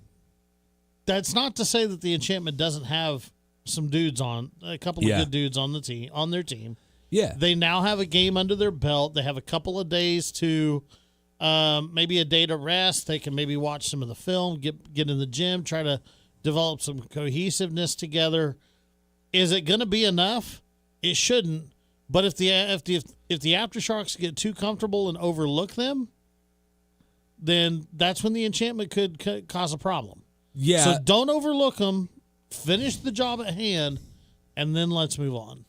that's not to say that the Enchantment doesn't have some dudes a couple of good dudes on their team. Yeah. They now have a game under their belt. They have a couple of days to maybe a day to rest. They can maybe watch some of the film, get in the gym, try to develop some cohesiveness together. Is it going to be enough? It shouldn't. But if the Aftershocks get too comfortable and overlook them, then that's when the Enchantment could cause a problem. Yeah. So don't overlook them. Finish the job at hand, and then let's move on.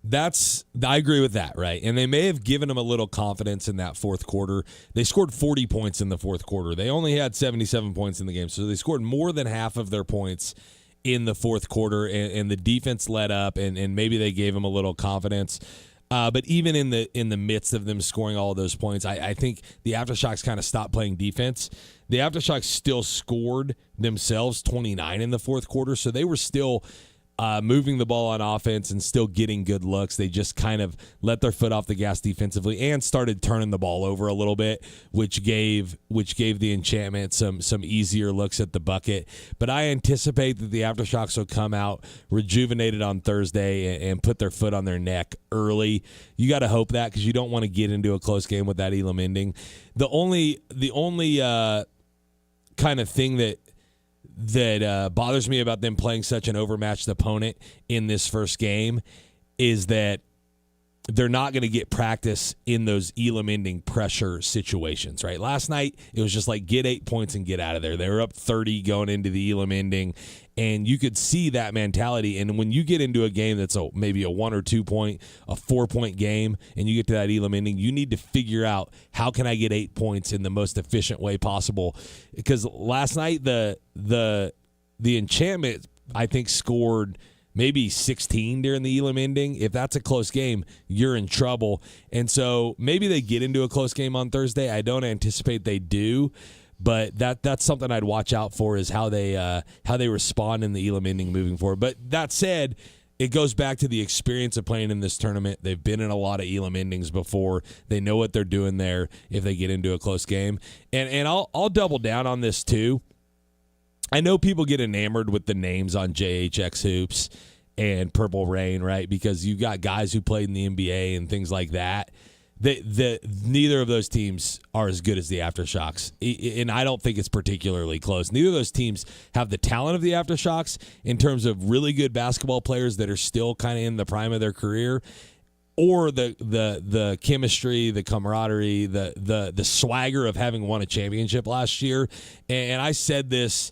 I agree with that, right? And they may have given them a little confidence in that fourth quarter. They scored 40 points in the fourth quarter. They only had 77 points in the game, so they scored more than half of their points in the fourth quarter, and the defense let up, and maybe they gave them a little confidence. But even in the midst of them scoring all of those points, I think the Aftershocks kind of stopped playing defense. The Aftershocks still scored themselves 29 in the fourth quarter, so they were still moving the ball on offense and still getting good looks. They just kind of let their foot off the gas defensively and started turning the ball over a little bit, which gave the Enchantment some easier looks at the bucket. But I anticipate that the Aftershocks will come out rejuvenated on Thursday and put their foot on their neck early. You got to hope that, because you don't want to get into a close game with that Elam ending. The only kind of thing that bothers me about them playing such an overmatched opponent in this first game is that they're not going to get practice in those Elam ending pressure situations, right? Last night, it was just like get 8 points and get out of there. They were up 30 going into the Elam ending, and you could see that mentality. And when you get into a game that's maybe a 1 or 2 point, a 4 point game, and you get to that Elam ending, you need to figure out, how can I get 8 points in the most efficient way possible? Because last night, the Enchantment, I think, scored maybe 16 during the Elam ending. If that's a close game, you're in trouble. And so maybe they get into a close game on Thursday. I don't anticipate they do, but that's something I'd watch out for, is how they respond in the Elam ending moving forward. But that said, it goes back to the experience of playing in this tournament. They've been in a lot of Elam endings before. They know what they're doing there if they get into a close game. And I'll double down on this too. I know people get enamored with the names on JHX Hoops and Purple Rain, right? Because you've got guys who played in the NBA and things like that. Neither of those teams are as good as the Aftershocks, and I don't think it's particularly close. Neither of those teams have the talent of the Aftershocks in terms of really good basketball players that are still kind of in the prime of their career, or the chemistry, the camaraderie, the swagger of having won a championship last year. And I said this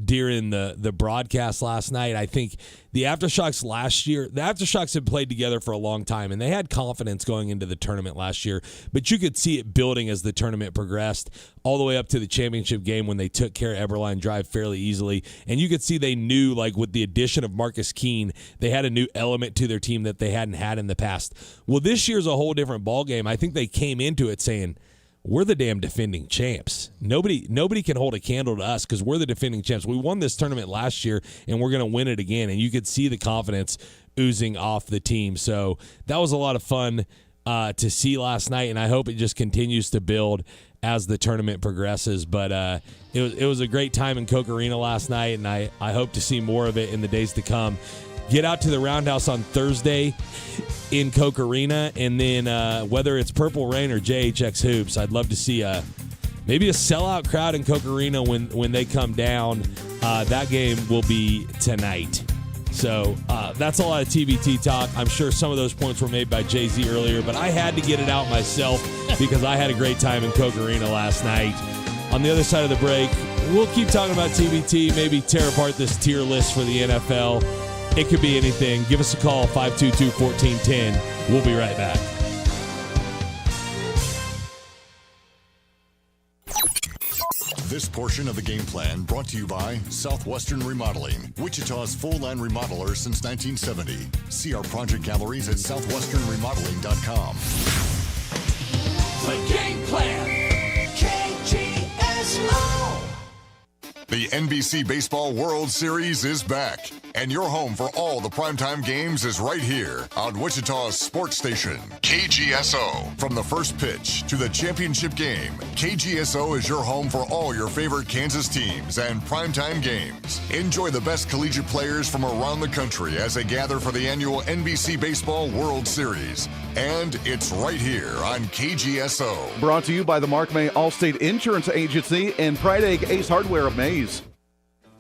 during the broadcast last night. I think the Aftershocks last year, the Aftershocks had played together for a long time, and they had confidence going into the tournament last year, but you could see it building as the tournament progressed, all the way up to the championship game when they took care of Eberline Drive fairly easily. And you could see they knew, like, with the addition of Marcus Keene, they had a new element to their team that they hadn't had in the past. Well, this year's a whole different ballgame. I think they came into it saying, we're the damn defending champs. Nobody can hold a candle to us because we're the defending champs. We won this tournament last year, and we're going to win it again. And you could see the confidence oozing off the team. So that was a lot of fun to see last night, and I hope it just continues to build as the tournament progresses. But it was a great time in Koch Arena last night, and I hope to see more of it in the days to come. Get out to the Roundhouse on Thursday in Koch Arena, and then whether it's Purple Rain or JHX Hoops, I'd love to see maybe a sellout crowd in Koch Arena when they come down. That game will be tonight. So that's a lot of TBT talk. I'm sure some of those points were made by Jay-Z earlier, but I had to get it out myself because I had a great time in Koch Arena last night. On the other side of the break, we'll keep talking about TBT, maybe tear apart this tier list for the NFL. It could be anything. Give us a call, 522-1410. We'll be right back. This portion of the game plan brought to you by Southwestern Remodeling, Wichita's full-line remodeler since 1970. See our project galleries at southwesternremodeling.com. The Game Plan, KGSO. The NBC Baseball World Series is back, and your home for all the primetime games is right here on Wichita's sports station, KGSO. From the first pitch to the championship game, KGSO is your home for all your favorite Kansas teams and primetime games. Enjoy the best collegiate players from around the country as they gather for the annual NBC Baseball World Series. And it's right here on KGSO. Brought to you by the Mark May Allstate Insurance Agency and Pride Egg Ace Hardware of Mays.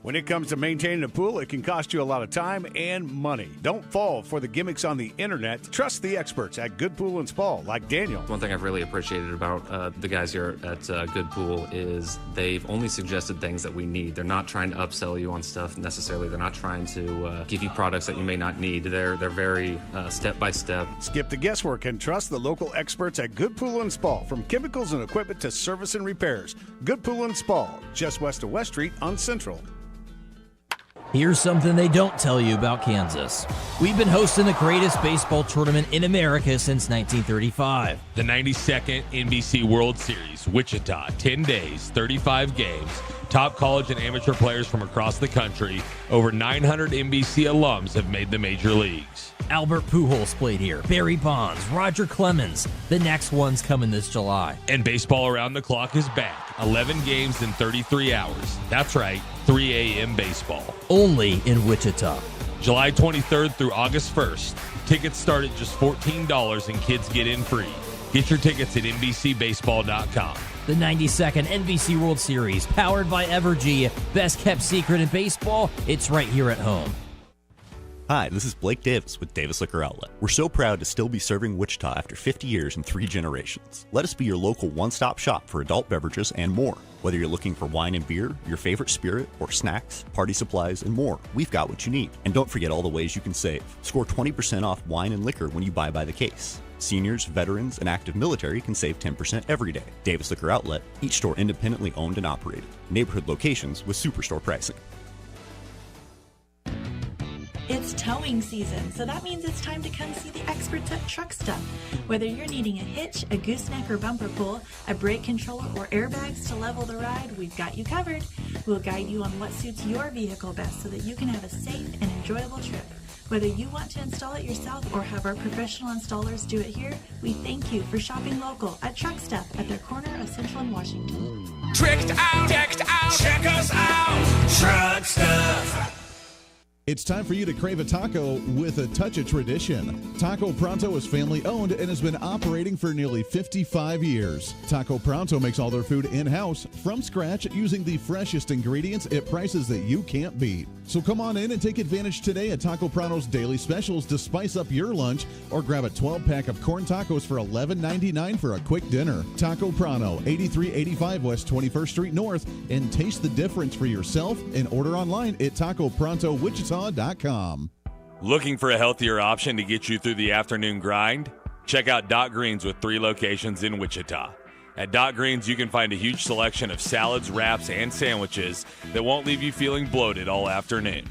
When it comes to maintaining a pool, it can cost you a lot of time and money. Don't fall for the gimmicks on the internet. Trust the experts at Good Pool and Spa, like Daniel. One thing I've really appreciated about the guys here at Good Pool is they've only suggested things that we need. They're not trying to upsell you on stuff necessarily. They're not trying to give you products that you may not need. They're very step by step. Skip the guesswork and trust the local experts at Good Pool and Spa. From chemicals and equipment to service and repairs. Good Pool and Spa, just west of West Street on Central. Here's something they don't tell you about Kansas. We've been hosting the greatest baseball tournament in America since 1935. The 92nd NBC World Series, Wichita, 10 days, 35 games, top college and amateur players from across the country. Over 900 NBC alums have made the major leagues. Albert Pujols played here, Barry Bonds, Roger Clemens. The next one's coming this July. And baseball around the clock is back. 11 games in 33 hours. That's right, 3 a.m. baseball. Only in Wichita. July 23rd through August 1st. Tickets start at just $14 and kids get in free. Get your tickets at NBCBaseball.com. The 92nd NBC World Series, powered by Evergy. Best kept secret in baseball, it's right here at home. Hi, this is Blake Davis with Davis Liquor Outlet. We're so proud to still be serving Wichita after 50 years and 3 generations. Let us be your local one-stop shop for adult beverages and more. Whether you're looking for wine and beer, your favorite spirit, or snacks, party supplies, and more, we've got what you need. And don't forget all the ways you can save. Score 20% off wine and liquor when you buy by the case. Seniors, veterans, and active military can save 10% every day. Davis Liquor Outlet, each store independently owned and operated. Neighborhood locations with superstore pricing. It's towing season, so that means it's time to come see the experts at Truck Stuff. Whether you're needing a hitch, a gooseneck or bumper pull, a brake controller, or airbags to level the ride, we've got you covered. We'll guide you on what suits your vehicle best so that you can have a safe and enjoyable trip. Whether you want to install it yourself or have our professional installers do it here, we thank you for shopping local at Truck Stuff at their corner of Central and Washington. Tricked out, check us out, Truck Stuff. It's time for you to crave a taco with a touch of tradition. Taco Pronto is family owned and has been operating for nearly 55 years. Taco Pronto makes all their food in-house from scratch using the freshest ingredients at prices that you can't beat. So come on in and take advantage today at Taco Pronto's daily specials to spice up your lunch, or grab a 12-pack of corn tacos for $11.99 for a quick dinner. Taco Pronto, 8385 West 21st Street North, and taste the difference for yourself and order online at TacoProntoWichita.com. Looking for a healthier option to get you through the afternoon grind? Check out Doc Greens with 3 locations in Wichita. At Doc Greens, you can find a huge selection of salads, wraps, and sandwiches that won't leave you feeling bloated all afternoon.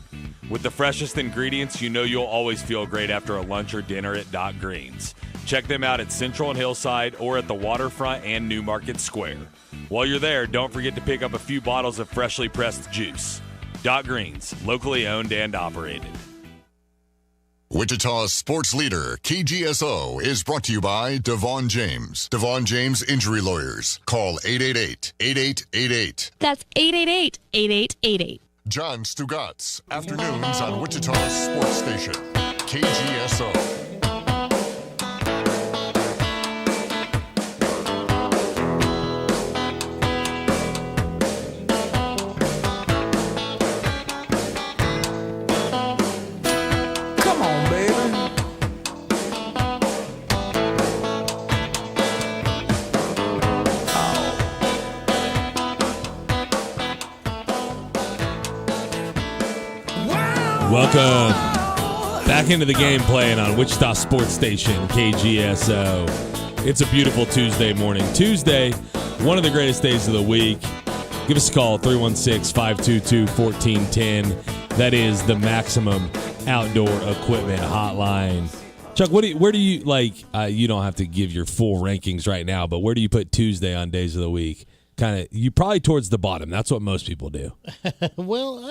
With the freshest ingredients, you know you'll always feel great after a lunch or dinner at Doc Greens. Check them out at Central and Hillside or at the Waterfront and Newmarket Square. While you're there, don't forget to pick up a few bottles of freshly pressed juice. Dot Greens, locally owned and operated. Wichita's sports leader, KGSO, is brought to you by Devon James. Devon James Injury Lawyers. Call 888-8888. That's 888-8888. John Stugatz, afternoons on Wichita's sports station, KGSO. Welcome back into the game playing on Wichita Sports Station, KGSO. It's a beautiful Tuesday morning. Tuesday, one of the greatest days of the week. Give us a call, 316-522-1410. That is the Maximum Outdoor Equipment Hotline. Chuck, where do you, you don't have to give your full rankings right now, but where do you put Tuesday on days of the week? You probably towards the bottom. That's what most people do. Well,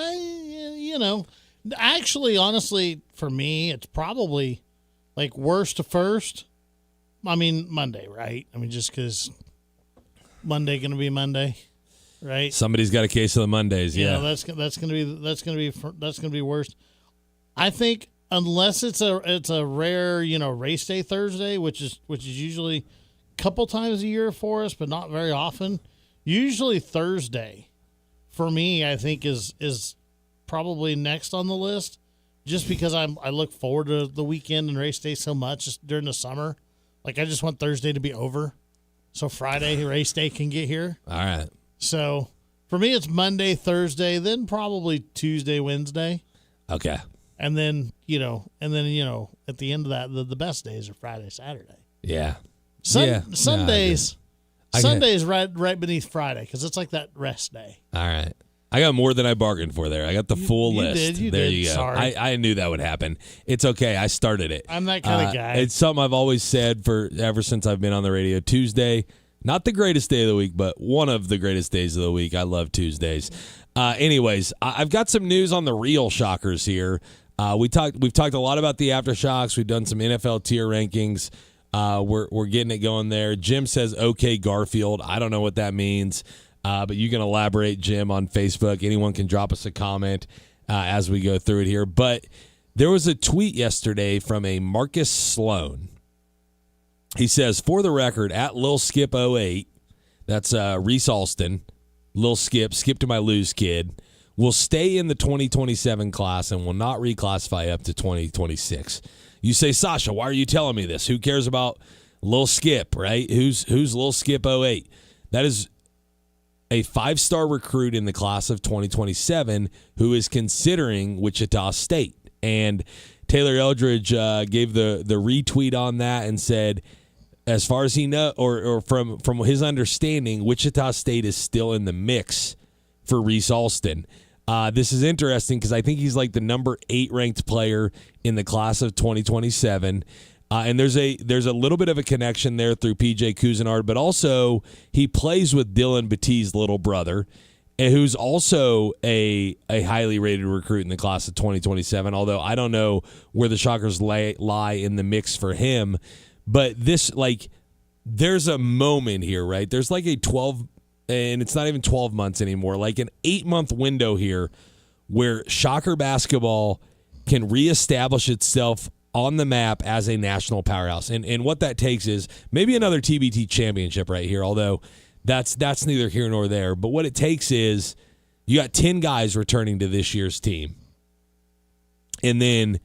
actually, honestly, for me, it's probably worst to first. I mean, Monday, right? I mean, just because Monday going to be Monday, right? Somebody's got a case of the Mondays, yeah. That's going to be worst. I think unless it's a rare, race day Thursday, which is usually a couple times a year for us, but not very often. Usually Thursday, for me, I think is probably next on the list, just because I look forward to the weekend and race day so much just during the summer. I just want Thursday to be over so Friday race day can get here. All right. So for me, it's Monday, Thursday, then probably Tuesday, Wednesday. Okay. And then, at the end of that, the best days are Friday, Saturday. Yeah. Sundays. Sunday's right beneath Friday because it's like that rest day. All right. I got more than I bargained for there. I got the full list. You there did. you go. Sorry. I knew that would happen. It's okay. I started it. I'm that kind of guy. It's something I've always said ever since I've been on the radio. Tuesday, not the greatest day of the week, but one of the greatest days of the week. I love Tuesdays. Anyways, I've got some news on the real shockers here. We've talked a lot about the aftershocks. We've done some NFL tier rankings. We're getting it going there. Jim says, okay, Garfield. I don't know what that means, but you can elaborate, Jim, on Facebook. Anyone can drop us a comment as we go through it here. But there was a tweet yesterday from a Marcus Sloan. He says, for the record, at Lil Skip 08, that's Reese Alston, Lil Skip to my lose kid, will stay in the 2027 class and will not reclassify up to 2026. You say, Sasha, why are you telling me this? Who cares about Lil Skip, right? Who's Lil Skip 08? That is a 5-star recruit in the class of 2027 who is considering Wichita State. And Taylor Eldridge gave the retweet on that and said, as far as he knows, or from his understanding, Wichita State is still in the mix for Reese Alston. This is interesting because I think he's like the number 8 ranked player in the class of 2027. And there's a little bit of a connection there through PJ Cousinard, but also he plays with Dylan Battee's little brother, who's also a highly rated recruit in the class of 2027, although I don't know where the Shockers lie in the mix for him. But there's a moment here, right? There's like a 12, and it's not even 12 months anymore, like an 8-month window here where Shocker basketball can reestablish itself on the map as a national powerhouse. And what that takes is maybe another TBT championship right here, although that's neither here nor there. But what it takes is you got 10 guys returning to this year's team. And then,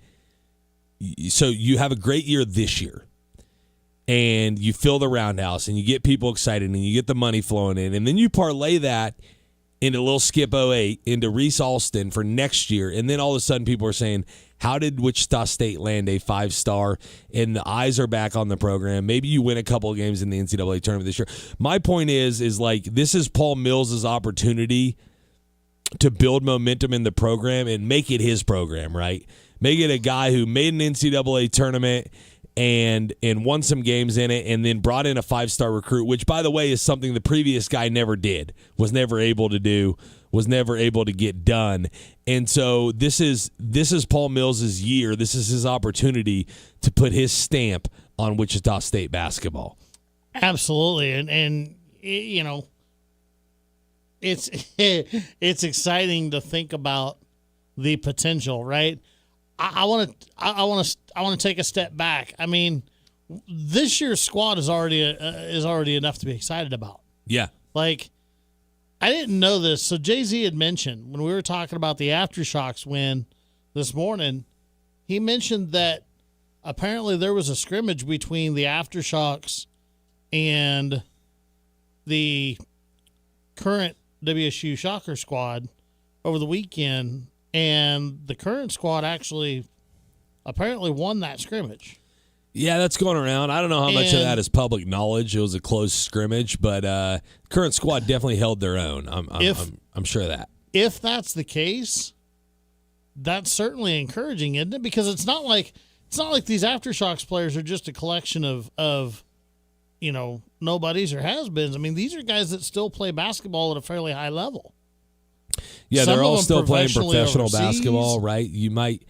so you have a great year this year. And you fill the roundhouse and you get people excited and you get the money flowing in. And then you parlay that into Lil Skip 08, into Reese Alston for next year. And then all of a sudden people are saying, how did Wichita State land a 5-star? And the eyes are back on the program. Maybe you win a couple of games in the NCAA tournament this year. My point is like, this is Paul Mills' opportunity to build momentum in the program and make it his program, right? Make it a guy who made an NCAA tournament and won some games in it, and then brought in a 5-star recruit, which, by the way, is something the previous guy never did, was never able to do, was never able to get done. And so this is Paul Mills' year. This is his opportunity to put his stamp on Wichita State basketball. Absolutely, and you know, it's exciting to think about the potential, right? I want to take a step back. I mean, this year's squad is already enough to be excited about. Yeah. Like, I didn't know this. So Jay-Z had mentioned when we were talking about the Aftershocks win this morning, he mentioned that apparently there was a scrimmage between the Aftershocks and the current WSU Shocker squad over the weekend. And the current squad actually apparently won that scrimmage. Yeah, that's going around. I don't know how much of that is public knowledge. It was a close scrimmage, but current squad definitely held their own. I'm sure of that. If that's the case, that's certainly encouraging, isn't it? Because it's not like these Aftershocks players are just a collection of you know, nobodies or has-beens. I mean, these are guys that still play basketball at a fairly high level. Yeah, Some they're all still playing professional overseas, basketball, right? You might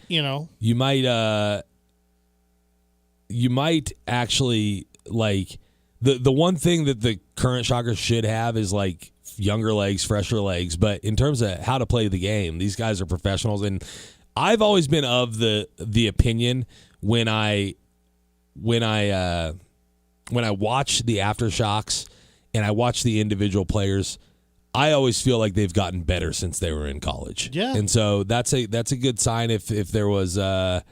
actually, like, the one thing that the current Shockers should have is like younger legs, fresher legs. But in terms of how to play the game, these guys are professionals, and I've always been of the opinion when I watch the Aftershocks and I watch the individual players, I always feel like they've gotten better since they were in college. Yeah. And so that's a good sign if there was and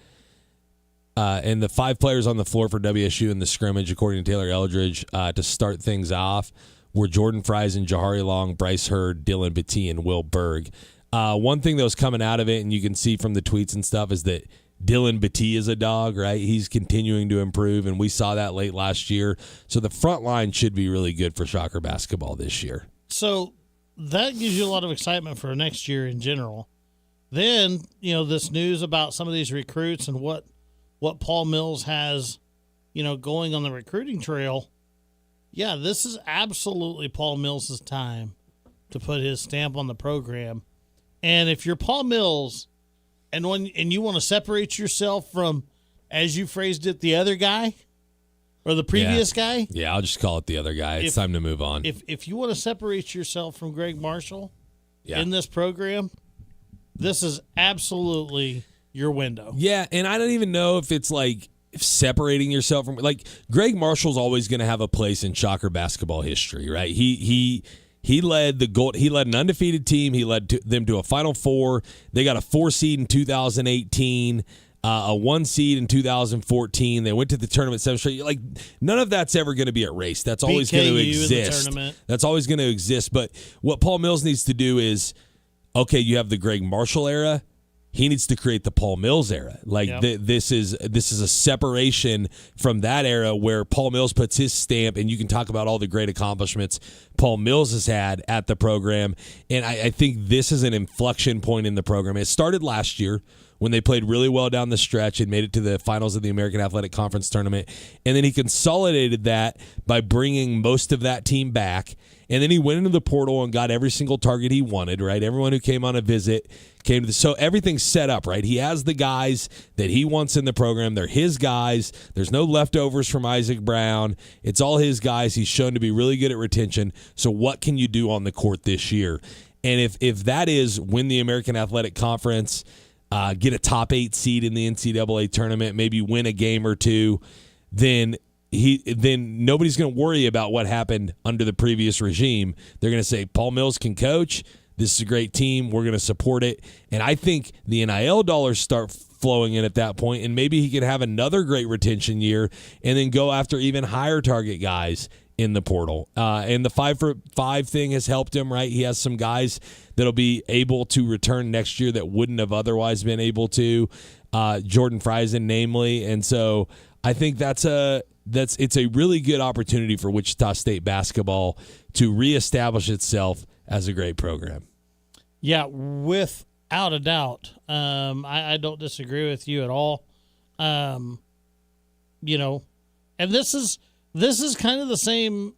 the 5 players on the floor for WSU in the scrimmage, according to Taylor Eldridge, to start things off, were Jordan Friesen, Jahari Long, Bryce Hurd, Dylan Bettee, and Will Berg. One thing that was coming out of it, and you can see from the tweets and stuff, is that Dylan Bettee is a dog, right? He's continuing to improve, and we saw that late last year. So the front line should be really good for Shocker basketball this year. So that gives you a lot of excitement for next year in general. Then, you know, this news about some of these recruits and what Paul Mills has, you know, going on the recruiting trail. Yeah, this is absolutely Paul Mills' time to put his stamp on the program. And if you're Paul Mills and you want to separate yourself from, as you phrased it, the other guy or the previous guy. Yeah, I'll just call it the other guy. It's time to move on. If you want to separate yourself from Greg Marshall in this program, this is absolutely your window. Yeah, and I don't even know if it's like separating yourself from, like, Greg Marshall's always going to have a place in Shocker basketball history, right? He led an undefeated team. He led them to a Final Four. They got a 4 seed in 2018. A 1 seed in 2014. They went to the tournament 7 straight. Like, none of that's ever going to be erased. That's always going to exist. That's always going to exist. But what Paul Mills needs to do is, okay, you have the Greg Marshall era. He needs to create the Paul Mills era. Like, this is a separation from that era where Paul Mills puts his stamp, and you can talk about all the great accomplishments Paul Mills has had at the program. And I think this is an inflection point in the program. It started last year when they played really well down the stretch and made it to the finals of the American Athletic Conference tournament. And then he consolidated that by bringing most of that team back. And then he went into the portal and got every single target he wanted, right? Everyone who came on a visit came to so everything's set up, right? He has the guys that he wants in the program. They're his guys. There's no leftovers from Isaac Brown. It's all his guys. He's shown to be really good at retention. So what can you do on the court this year? And if that is win the American Athletic Conference, get a top 8 seed in the NCAA tournament, maybe win a game or two, then nobody's going to worry about what happened under the previous regime. They're going to say, Paul Mills can coach. This is a great team. We're going to support it. And I think the NIL dollars start flowing in at that point, and maybe he can have another great retention year and then go after even higher target guys in the portal. And the 5-for-5 thing has helped him, right? He has some guys that'll be able to return next year that wouldn't have otherwise been able to, Jordan Friesen namely. And so I think it's a really good opportunity for Wichita State basketball to reestablish itself as a great program. Yeah, without a doubt. I don't disagree with you at all. And this is kind of the same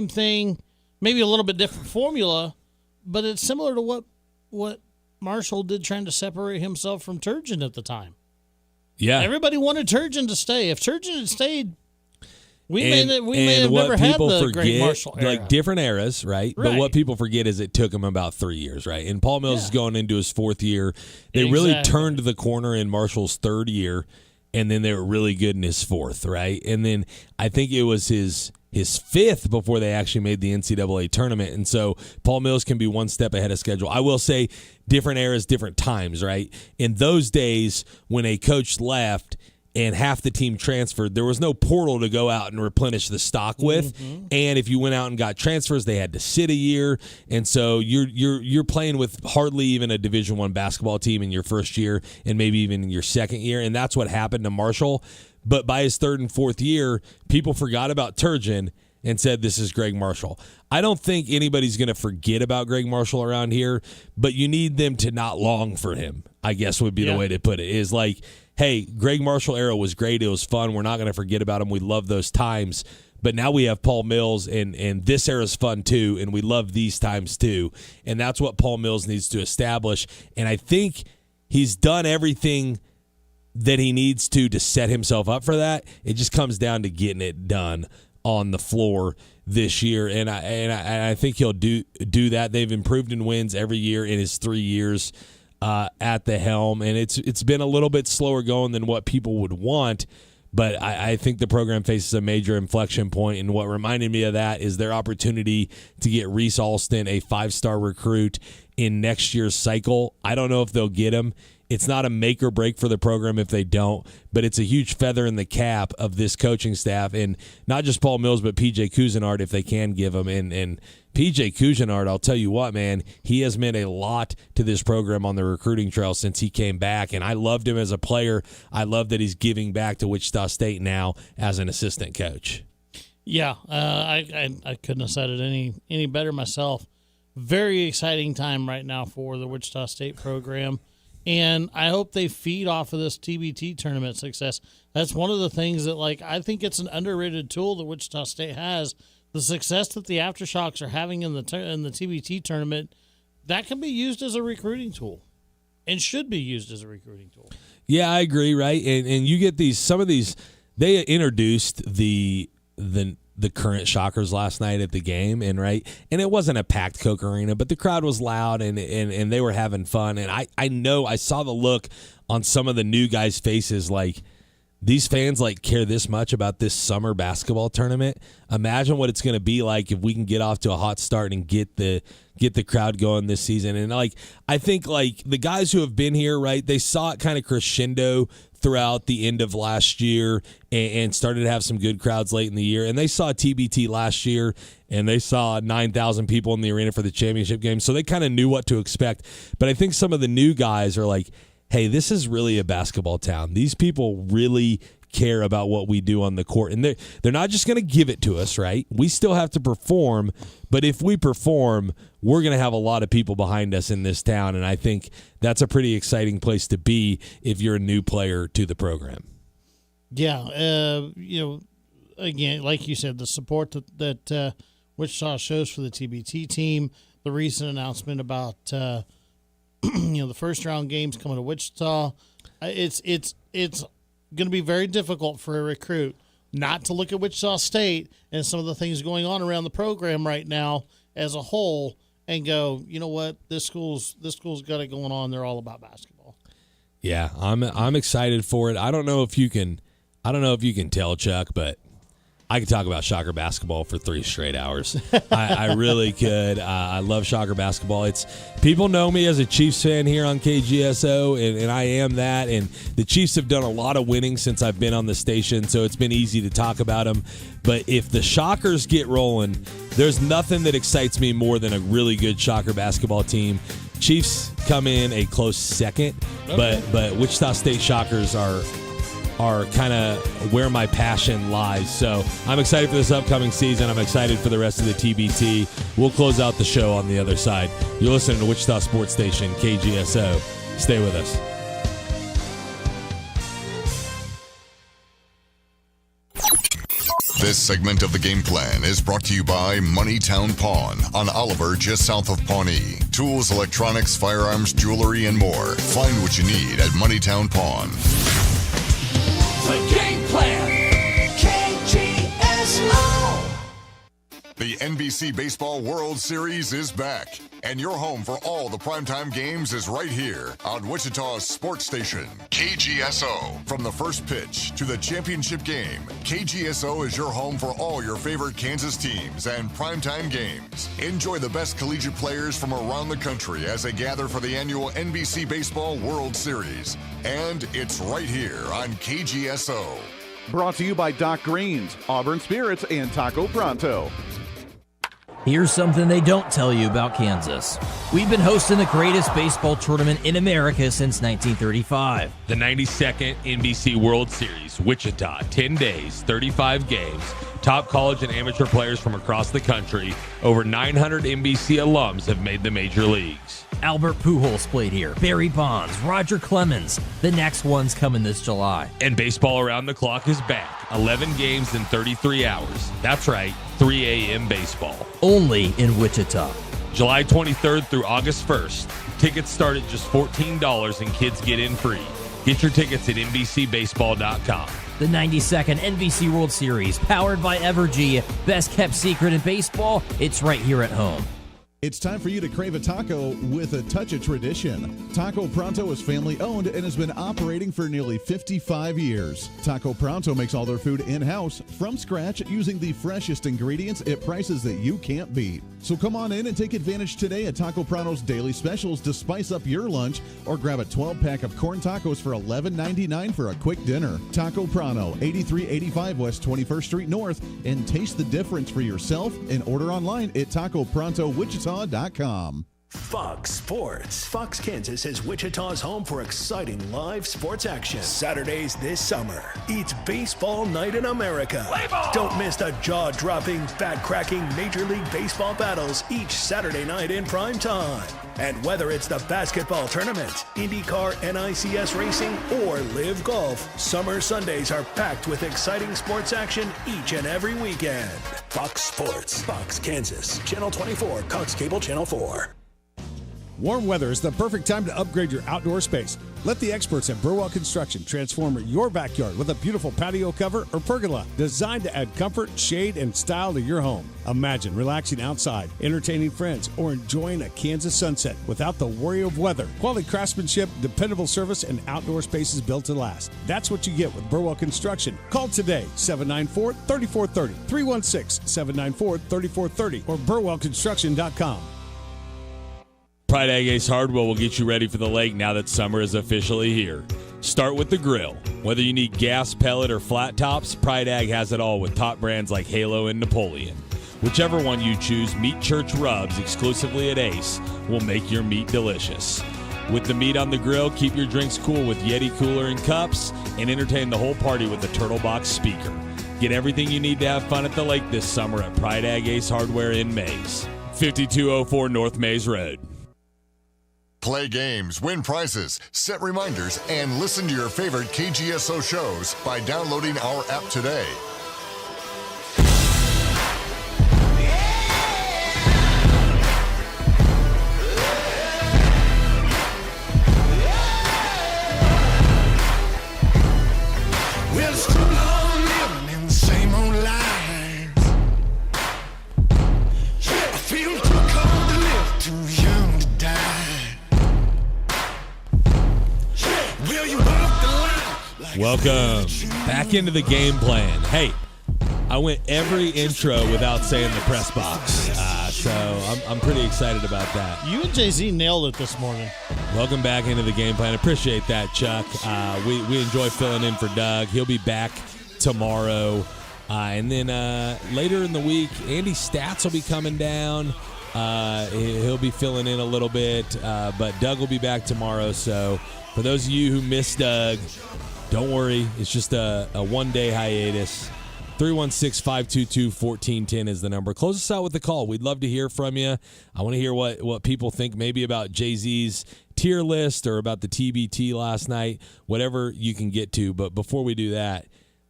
thing, maybe a little bit different formula, but it's similar to what Marshall did trying to separate himself from Turgeon at the time. Yeah. Everybody wanted Turgeon to stay. If Turgeon had stayed, we may have never had the great Marshall era. Like different eras, right? But what people forget is it took him about 3 years, right? And Paul Mills is going into his 4th year. They really turned the corner in Marshall's 3rd year, and then they were really good in his 4th, right? And then I think it was his 5th before they actually made the NCAA tournament. And so Paul Mills can be one step ahead of schedule. I will say different eras, different times, right? In those days when a coach left and half the team transferred, there was no portal to go out and replenish the stock with. And if you went out and got transfers, they had to sit a year. And so you're playing with hardly even a Division I basketball team in your first year and maybe even in your second year. And that's what happened to Marshall. But by his 3rd and 4th year, people forgot about Turgeon and said, this is Greg Marshall. I don't think anybody's going to forget about Greg Marshall around here, but you need them to not long for him, I guess would be the way to put it, is like, hey, Greg Marshall era was great. It was fun. We're not going to forget about him. We love those times. But now we have Paul Mills, and this era's fun too, and we love these times too. And that's what Paul Mills needs to establish. And I think he's done everything that he needs to set himself up for that. It just comes down to getting it done on the floor this year, and I think he'll do that. They've improved in wins every year in his 3 years at the helm, and it's been a little bit slower going than what people would want, but I think the program faces a major inflection point, and what reminded me of that is their opportunity to get Reese Alston, a 5-star recruit, in next year's cycle. I don't know if they'll get him. It's not a make or break for the program if they don't, but it's a huge feather in the cap of this coaching staff, and not just Paul Mills, but P.J. Cousinard if they can give him. And P.J. Cousinard, I'll tell you what, man, he has meant a lot to this program on the recruiting trail since he came back, and I loved him as a player. I love that he's giving back to Wichita State now as an assistant coach. Yeah, I couldn't have said it any better myself. Very exciting time right now for the Wichita State program. And I hope they feed off of this TBT tournament success. That's one of the things that, I think it's an underrated tool that Wichita State has. The success that the Aftershocks are having in the TBT tournament, that can be used as a recruiting tool, and should be used as a recruiting tool. Yeah, I agree. Right, and you get some of these. They introduced the current Shockers last night at the game, and it wasn't a packed Coke Arena, but the crowd was loud and they were having fun. And I know I saw the look on some of the new guys' faces, like these fans care this much about this summer basketball tournament. Imagine what it's going to be like if we can get off to a hot start and get the crowd going this season. And I think the guys who have been here, they saw it kind of crescendo throughout the end of last year and started to have some good crowds late in the year. And they saw TBT last year, and they saw 9,000 people in the arena for the championship game. So they kind of knew what to expect. But I think some of the new guys are like, hey, this is really a basketball town. These people really care about what we do on the court. And they're not just going to give it to us, right? We still have to perform. But if we perform, we're going to have a lot of people behind us in this town. And I think that's a pretty exciting place to be if you're a new player to the program. Yeah. Again, like you said, the support that Wichita shows for the TBT team, the recent announcement about, the first round games coming to Wichita, it's going to be very difficult for a recruit not to look at Wichita State and some of the things going on around the program right now as a whole and go, you know what, this school's got it going on. They're all about basketball. Yeah, I'm excited for it. I don't know if you can tell, Chuck, but I could talk about Shocker basketball for 3 straight hours. I really could. I love Shocker basketball. People know me as a Chiefs fan here on KGSO, and I am that. And the Chiefs have done a lot of winning since I've been on the station, so it's been easy to talk about them. But if the Shockers get rolling, there's nothing that excites me more than a really good Shocker basketball team. Chiefs come in a close second, but Wichita State Shockers are kind of where my passion lies. So I'm excited for this upcoming season. I'm excited for the rest of the TBT. We'll close out the show on the other side. You're listening to Wichita Sports Station, KGSO. Stay with us. This segment of the Game Plan is brought to you by Moneytown Pawn on Oliver, just south of Pawnee. Tools, electronics, firearms, jewelry, and more. Find what you need at Moneytown Pawn. The Game Plan. KGSO. The NBC Baseball World Series is back, and your home for all the primetime games is right here on Wichita's sports station, KGSO. From the first pitch to the championship game, KGSO is your home for all your favorite Kansas teams and primetime games. Enjoy the best collegiate players from around the country as they gather for the annual NBC Baseball World Series. And it's right here on KGSO. Brought to you by Doc Green's, Auburn Spirits, and Taco Pronto. Here's something they don't tell you about Kansas. We've been hosting the greatest baseball tournament in America since 1935. The 92nd NBC World Series, Wichita, 10 days, 35 games, top college and amateur players from across the country. Over 900 NBC alums have made the major leagues. Albert Pujols played here, Barry Bonds, Roger Clemens. The next one's coming this July. And baseball around the clock is back. 11 games in 33 hours. That's right, 3 a.m. baseball. Only in Wichita. July 23rd through August 1st. Tickets start at just $14 and kids get in free. Get your tickets at NBCBaseball.com. The 92nd NBC World Series, powered by Evergy. Best kept secret in baseball, it's right here at home. It's time for you to crave a taco with a touch of tradition. Taco Pronto is family owned and has been operating for nearly 55 years. Taco Pronto makes all their food in-house from scratch using the freshest ingredients at prices that you can't beat. So come on in and take advantage today at Taco Pronto's daily specials to spice up your lunch, or grab a 12-pack of corn tacos for $11.99 for a quick dinner. Taco Pronto, 8385 West 21st Street North, and taste the difference for yourself and order online at TacoProntoWichita.com. Fox Sports. Fox Kansas is Wichita's home for exciting live sports action. Saturdays this summer. It's baseball night in America. Don't miss the jaw-dropping, bat-cracking Major League Baseball battles each Saturday night in prime time. And whether it's the basketball tournament, IndyCar, NICS racing, or Live Golf, summer Sundays are packed with exciting sports action each and every weekend. Fox Sports. Fox Kansas. Channel 24. Cox Cable Channel 4. Warm weather is the perfect time to upgrade your outdoor space. Let the experts at Burwell Construction transform your backyard with a beautiful patio cover or pergola designed to add comfort, shade, and style to your home. Imagine relaxing outside, entertaining friends, or enjoying a Kansas sunset without the worry of weather. Quality craftsmanship, dependable service, and outdoor spaces built to last. That's what you get with Burwell Construction. Call today, 794-3430, 316-794-3430, or burwellconstruction.com. Pride Ag Ace Hardware will get you ready for the lake now that summer is officially here. Start with the grill. Whether you need gas, pellet, or flat tops, Pride Ag has it all with top brands like Halo and Napoleon. Whichever one you choose, Meat Church Rubs, exclusively at Ace, will make your meat delicious. With the meat on the grill, keep your drinks cool with Yeti cooler and cups, and entertain the whole party with the Turtle Box speaker. Get everything you need to have fun at the lake this summer at Pride Ag Ace Hardware in Mays, 5204 North Mays Road. Play games, win prizes, set reminders, and listen to your favorite KGSO shows by downloading our app today. Well, it's too long living in the same old lies. I feel too cold to live, too young to die. Welcome back into the game plan. Hey, I went every intro without saying the press box, so I'm pretty excited about that. You and Jay-Z nailed it this morning. Welcome back into the game plan. Appreciate that, Chuck. We enjoy filling in for Doug. He'll be back tomorrow. And then later in the week, Andy Stats will be coming down. He'll be filling in a little bit, but Doug will be back tomorrow. So for those of you who missed Doug, don't worry. It's just a one-day hiatus. 316-522-1410 is the number. Close us out with a call. We'd love to hear from you. I want to hear what people think maybe about Jay-Z's tier list or about the TBT last night, whatever you can get to. But before we do that,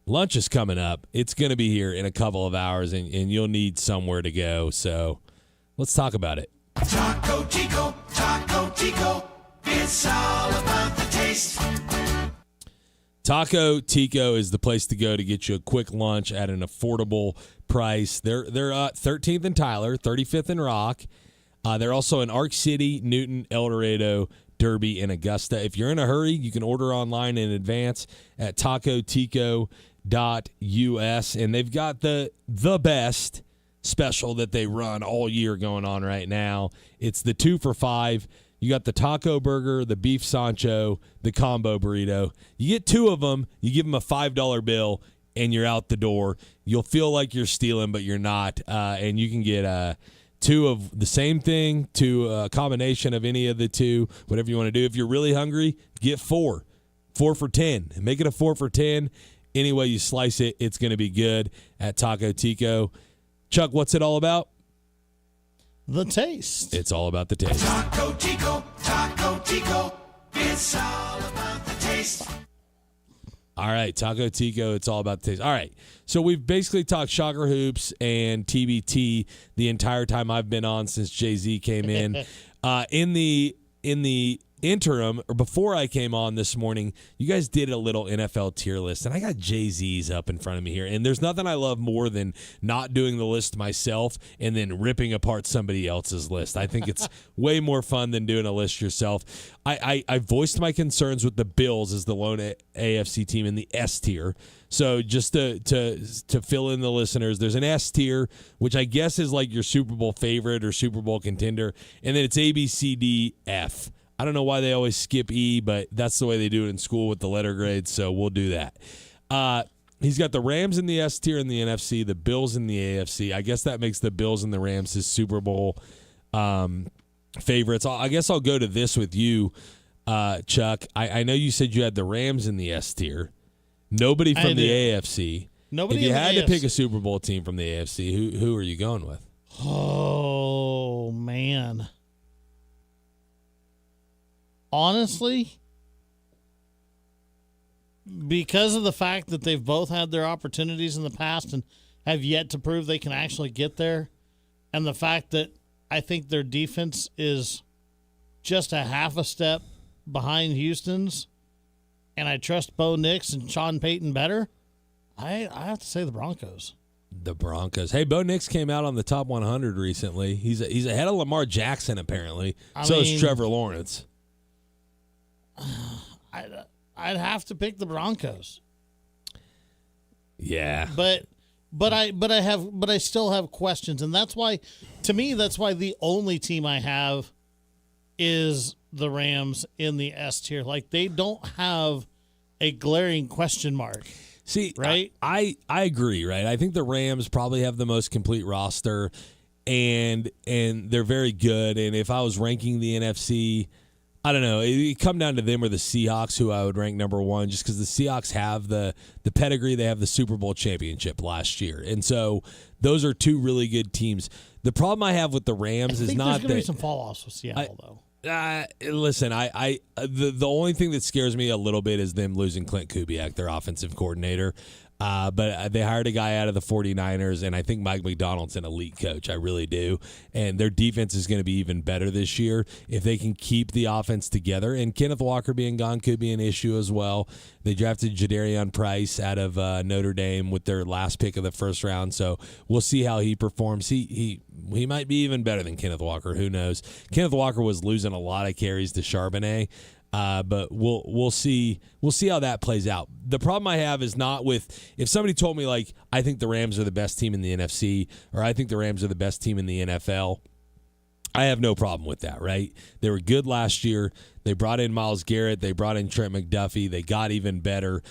lunch is coming up. It's going to be here in a couple of hours, and you'll need somewhere to go. So let's talk about it. Taco Tico, it's all about the taste. Taco Tico is the place to go to get you a quick lunch at an affordable price. They're 13th and Tyler, 35th and Rock. They're also in Arc City, Newton, El Dorado, Derby, and Augusta. If you're in a hurry, you can order online in advance at tacotico.us, and they've got the best special that they run all year going on right now. It's the 2 for $5. You got the taco burger, the beef sancho, the combo burrito. You get 2 of them, you give them a $5 bill, and you're out the door. You'll feel like you're stealing, but you're not. And you can get 2 of the same thing, a combination of any of the 2, whatever you want to do. If you're really hungry, get 4. 4 for $10. Make it a 4 for $10. Any way you slice it, it's going to be good at Taco Tico. Chuck, what's it all about? The taste. It's all about the taste. Taco Tico, it's all about the taste. All right, Taco Tico, it's all about the taste. All right, so we've basically talked Shocker Hoops and TBT the entire time I've been on since Jay-Z came in. In the interim, or before I came on this morning, you guys did a little NFL tier list, and I got Jay-Z's up in front of me here, and there's nothing I love more than not doing the list myself and then ripping apart somebody else's list. I think it's way more fun than doing a list yourself. I voiced my concerns with the Bills as the lone AFC team in the S tier. So just to fill in the listeners, there's an S tier, which I guess is like your Super Bowl favorite or Super Bowl contender, and then it's A, B, C, D, F. I don't know why they always skip E, but that's the way they do it in school with the letter grades, so we'll do that. He's got the Rams in the S tier in the NFC, the Bills in the AFC. I guess that makes the Bills and the Rams his Super Bowl favorites. I guess I'll go to this with you, Chuck. I know you said you had the Rams in the S tier. Nobody from the AFC. Nobody. If you in had the to pick a Super Bowl team from the AFC, who are you going with? Oh, man. Honestly, because of the fact that they've both had their opportunities in the past and have yet to prove they can actually get there, and the fact that I think their defense is just a half a step behind Houston's, and I trust Bo Nix and Sean Payton better, I have to say the Broncos. The Broncos. Hey, Bo Nix came out on the top 100 recently. He's ahead of Lamar Jackson, apparently. So is Trevor Lawrence. I'd have to pick the Broncos. Yeah. But I still have questions, and that's why, to me, that's why the only team I have is the Rams in the S tier. Like, they don't have a glaring question mark. See, right? I agree, right? I think the Rams probably have the most complete roster, and they're very good. And if I was ranking the NFC, I don't know. It come down to them or the Seahawks, who I would rank number one, just because the Seahawks have the pedigree. They have the Super Bowl championship last year, and so those are 2 really good teams. The problem I have with the Rams is not there's that going to be some fall offs with Seattle, though. Listen, the only thing that scares me a little bit is them losing Clint Kubiak, their offensive coordinator. But they hired a guy out of the 49ers, and I think Mike McDonald's an elite coach. I really do. And their defense is going to be even better this year if they can keep the offense together. And Kenneth Walker being gone could be an issue as well. They drafted Jadarian Price out of Notre Dame with their last pick of the first round, so we'll see how he performs. He might be even better than Kenneth Walker. Who knows? Kenneth Walker was losing a lot of carries to Charbonnet. But we'll see how that plays out. The problem I have is not with, if somebody told me, like, I think the Rams are the best team in the NFC, or I think the Rams are the best team in the NFL, I have no problem with that, right? They were good last year. They brought in Myles Garrett. They brought in Trent McDuffie. They got even better.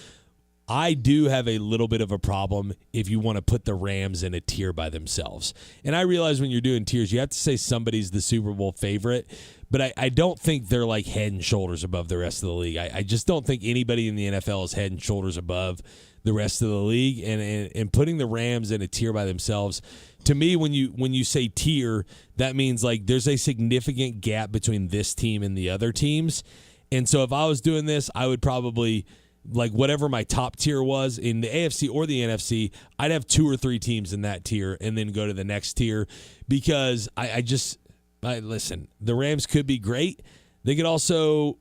I do have a little bit of a problem if you want to put the Rams in a tier by themselves. And I realize when you're doing tiers, you have to say somebody's the Super Bowl favorite, but I don't think they're like head and shoulders above the rest of the league. I just don't think anybody in the NFL is head and shoulders above the rest of the league. And putting the Rams in a tier by themselves, to me, when you say tier, that means like there's a significant gap between this team and the other teams. And so if I was doing this, I would probably like whatever my top tier was in the AFC or the NFC, I'd have 2 or 3 teams in that tier and then go to the next tier because listen, the Rams could be great. They could also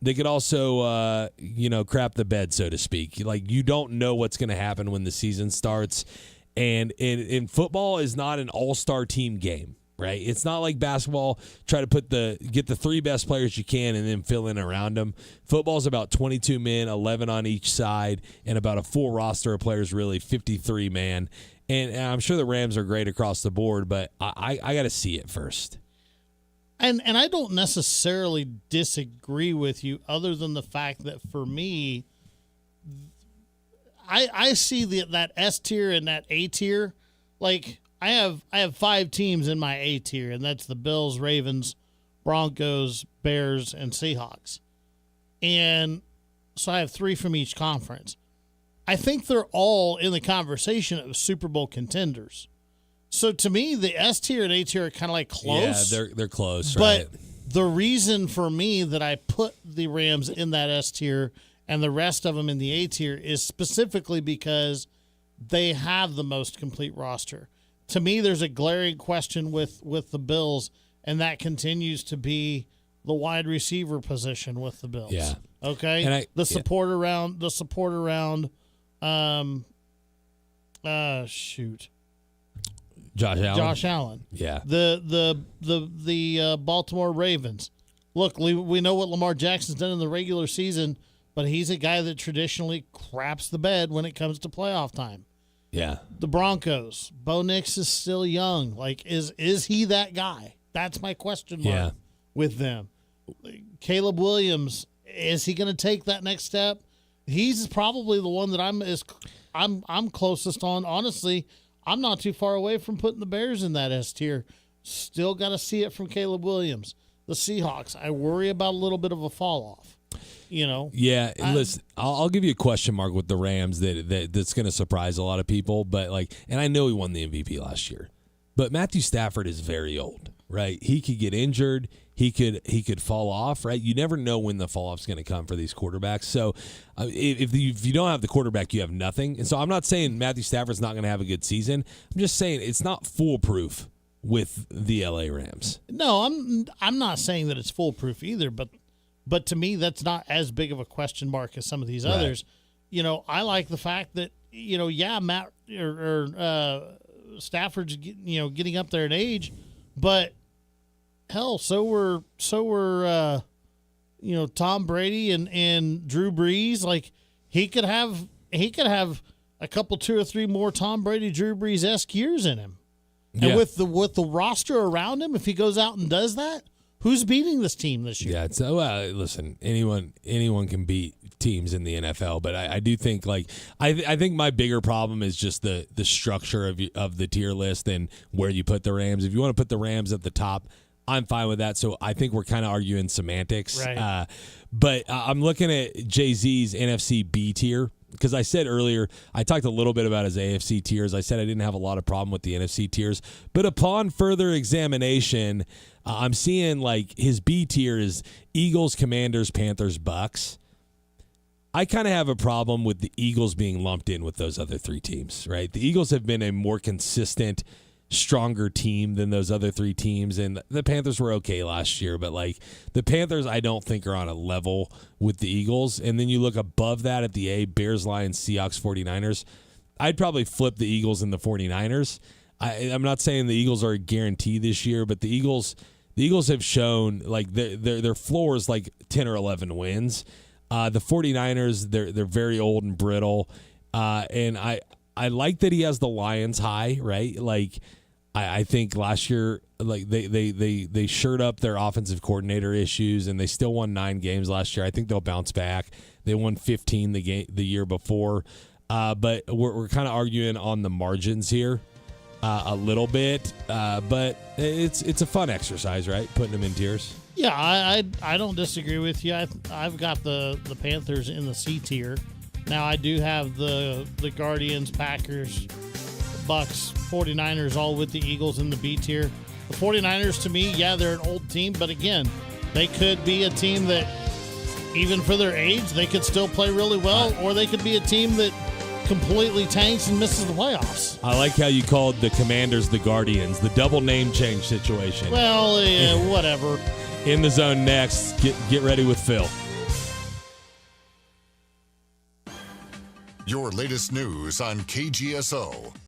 crap the bed, so to speak. Like, you don't know what's going to happen when the season starts. And in football is not an all-star team game, right? It's not like basketball. Try to get the 3 best players you can and then fill in around them. Football is about 22 men, 11 on each side, and about a full roster of players, really 53 man. And I'm sure the Rams are great across the board, but I got to see it first. And I don't necessarily disagree with you, other than the fact that for me, I see that S tier and that A tier. Like, I have 5 teams in my A tier, and that's the Bills, Ravens, Broncos, Bears, and Seahawks. And so I have 3 from each conference. I think they're all in the conversation of Super Bowl contenders. So to me, the S tier and A tier are kind of like close. Yeah, they're close, but right? The reason for me that I put the Rams in that S tier and the rest of them in the A tier is specifically because they have the most complete roster. To me, there's a glaring question with the Bills, and that continues to be the wide receiver position with the Bills. Yeah. Okay. And the support around. Josh Allen. Yeah. The Baltimore Ravens. Look, we know what Lamar Jackson's done in the regular season, but he's a guy that traditionally craps the bed when it comes to playoff time. Yeah. The Broncos. Bo Nix is still young. Like, is he that guy? That's my question mark with them. Caleb Williams, is he going to take that next step? He's probably the one that I'm closest on. Honestly, I'm not too far away from putting the Bears in that S tier. Still got to see it from Caleb Williams. The Seahawks, I worry about a little bit of a fall off. Yeah, listen, I'll give you a question mark with the Rams that's going to surprise a lot of people. But and I know he won the MVP last year, but Matthew Stafford is very old, right? He could get injured. He could fall off, right? You never know when the fall off is going to come for these quarterbacks. So if you don't have the quarterback, you have nothing. And so I'm not saying Matthew Stafford's not going to have a good season. I'm just saying it's not foolproof with the LA Rams. No, I'm not saying that it's foolproof either, but to me, that's not as big of a question mark as some of these others. I like the fact that Matt or Stafford's getting up there in age, but hell, so were Tom Brady and Drew Brees. Like, he could have a couple, 2 or 3 more Tom Brady, Drew Brees-esque years in him. And with the roster around him, if he goes out and does that, who's beating this team this year? Yeah, listen, anyone can beat teams in the NFL, but I do think I think my bigger problem is just the structure of the tier list and where you put the Rams. If you want to put the Rams at the top, I'm fine with that. So I think we're kind of arguing semantics. Right. But I'm looking at Jay-Z's NFC B tier because I said earlier, I talked a little bit about his AFC tiers. I said I didn't have a lot of problem with the NFC tiers. But upon further examination, I'm seeing his B tier is Eagles, Commanders, Panthers, Bucks. I kind of have a problem with the Eagles being lumped in with those other 3 teams, right? The Eagles have been a more consistent, stronger team than those other 3 teams, and the Panthers were okay last year, but the Panthers I don't think are on a level with the Eagles. And then you look above that at the A, Bears, Lions, Seahawks, 49ers. I'd probably flip the Eagles and the 49ers. I'm not saying the Eagles are a guarantee this year, but the Eagles have shown their floor is 10 or 11 wins. The 49ers, they're very old and brittle, and I like that he has the Lions high, right? I think last year, they shored up their offensive coordinator issues, and they still won 9 games last year. I think they'll bounce back. They won 15 the year before, but we're kind of arguing on the margins here a little bit. But it's a fun exercise, right? Putting them in tiers. Yeah, I don't disagree with you. I've got the Panthers in the C tier. Now, I do have the Guardians, Packers, Bucks, 49ers all with the Eagles in the B tier. The 49ers, to me, they're an old team, but again, they could be a team that even for their age, they could still play really well, or they could be a team that completely tanks and misses the playoffs. I like how you called the Commanders the Guardians, the double name change situation. Well, yeah, whatever. In the zone next. Get ready with Phil. Your latest news on KGSO.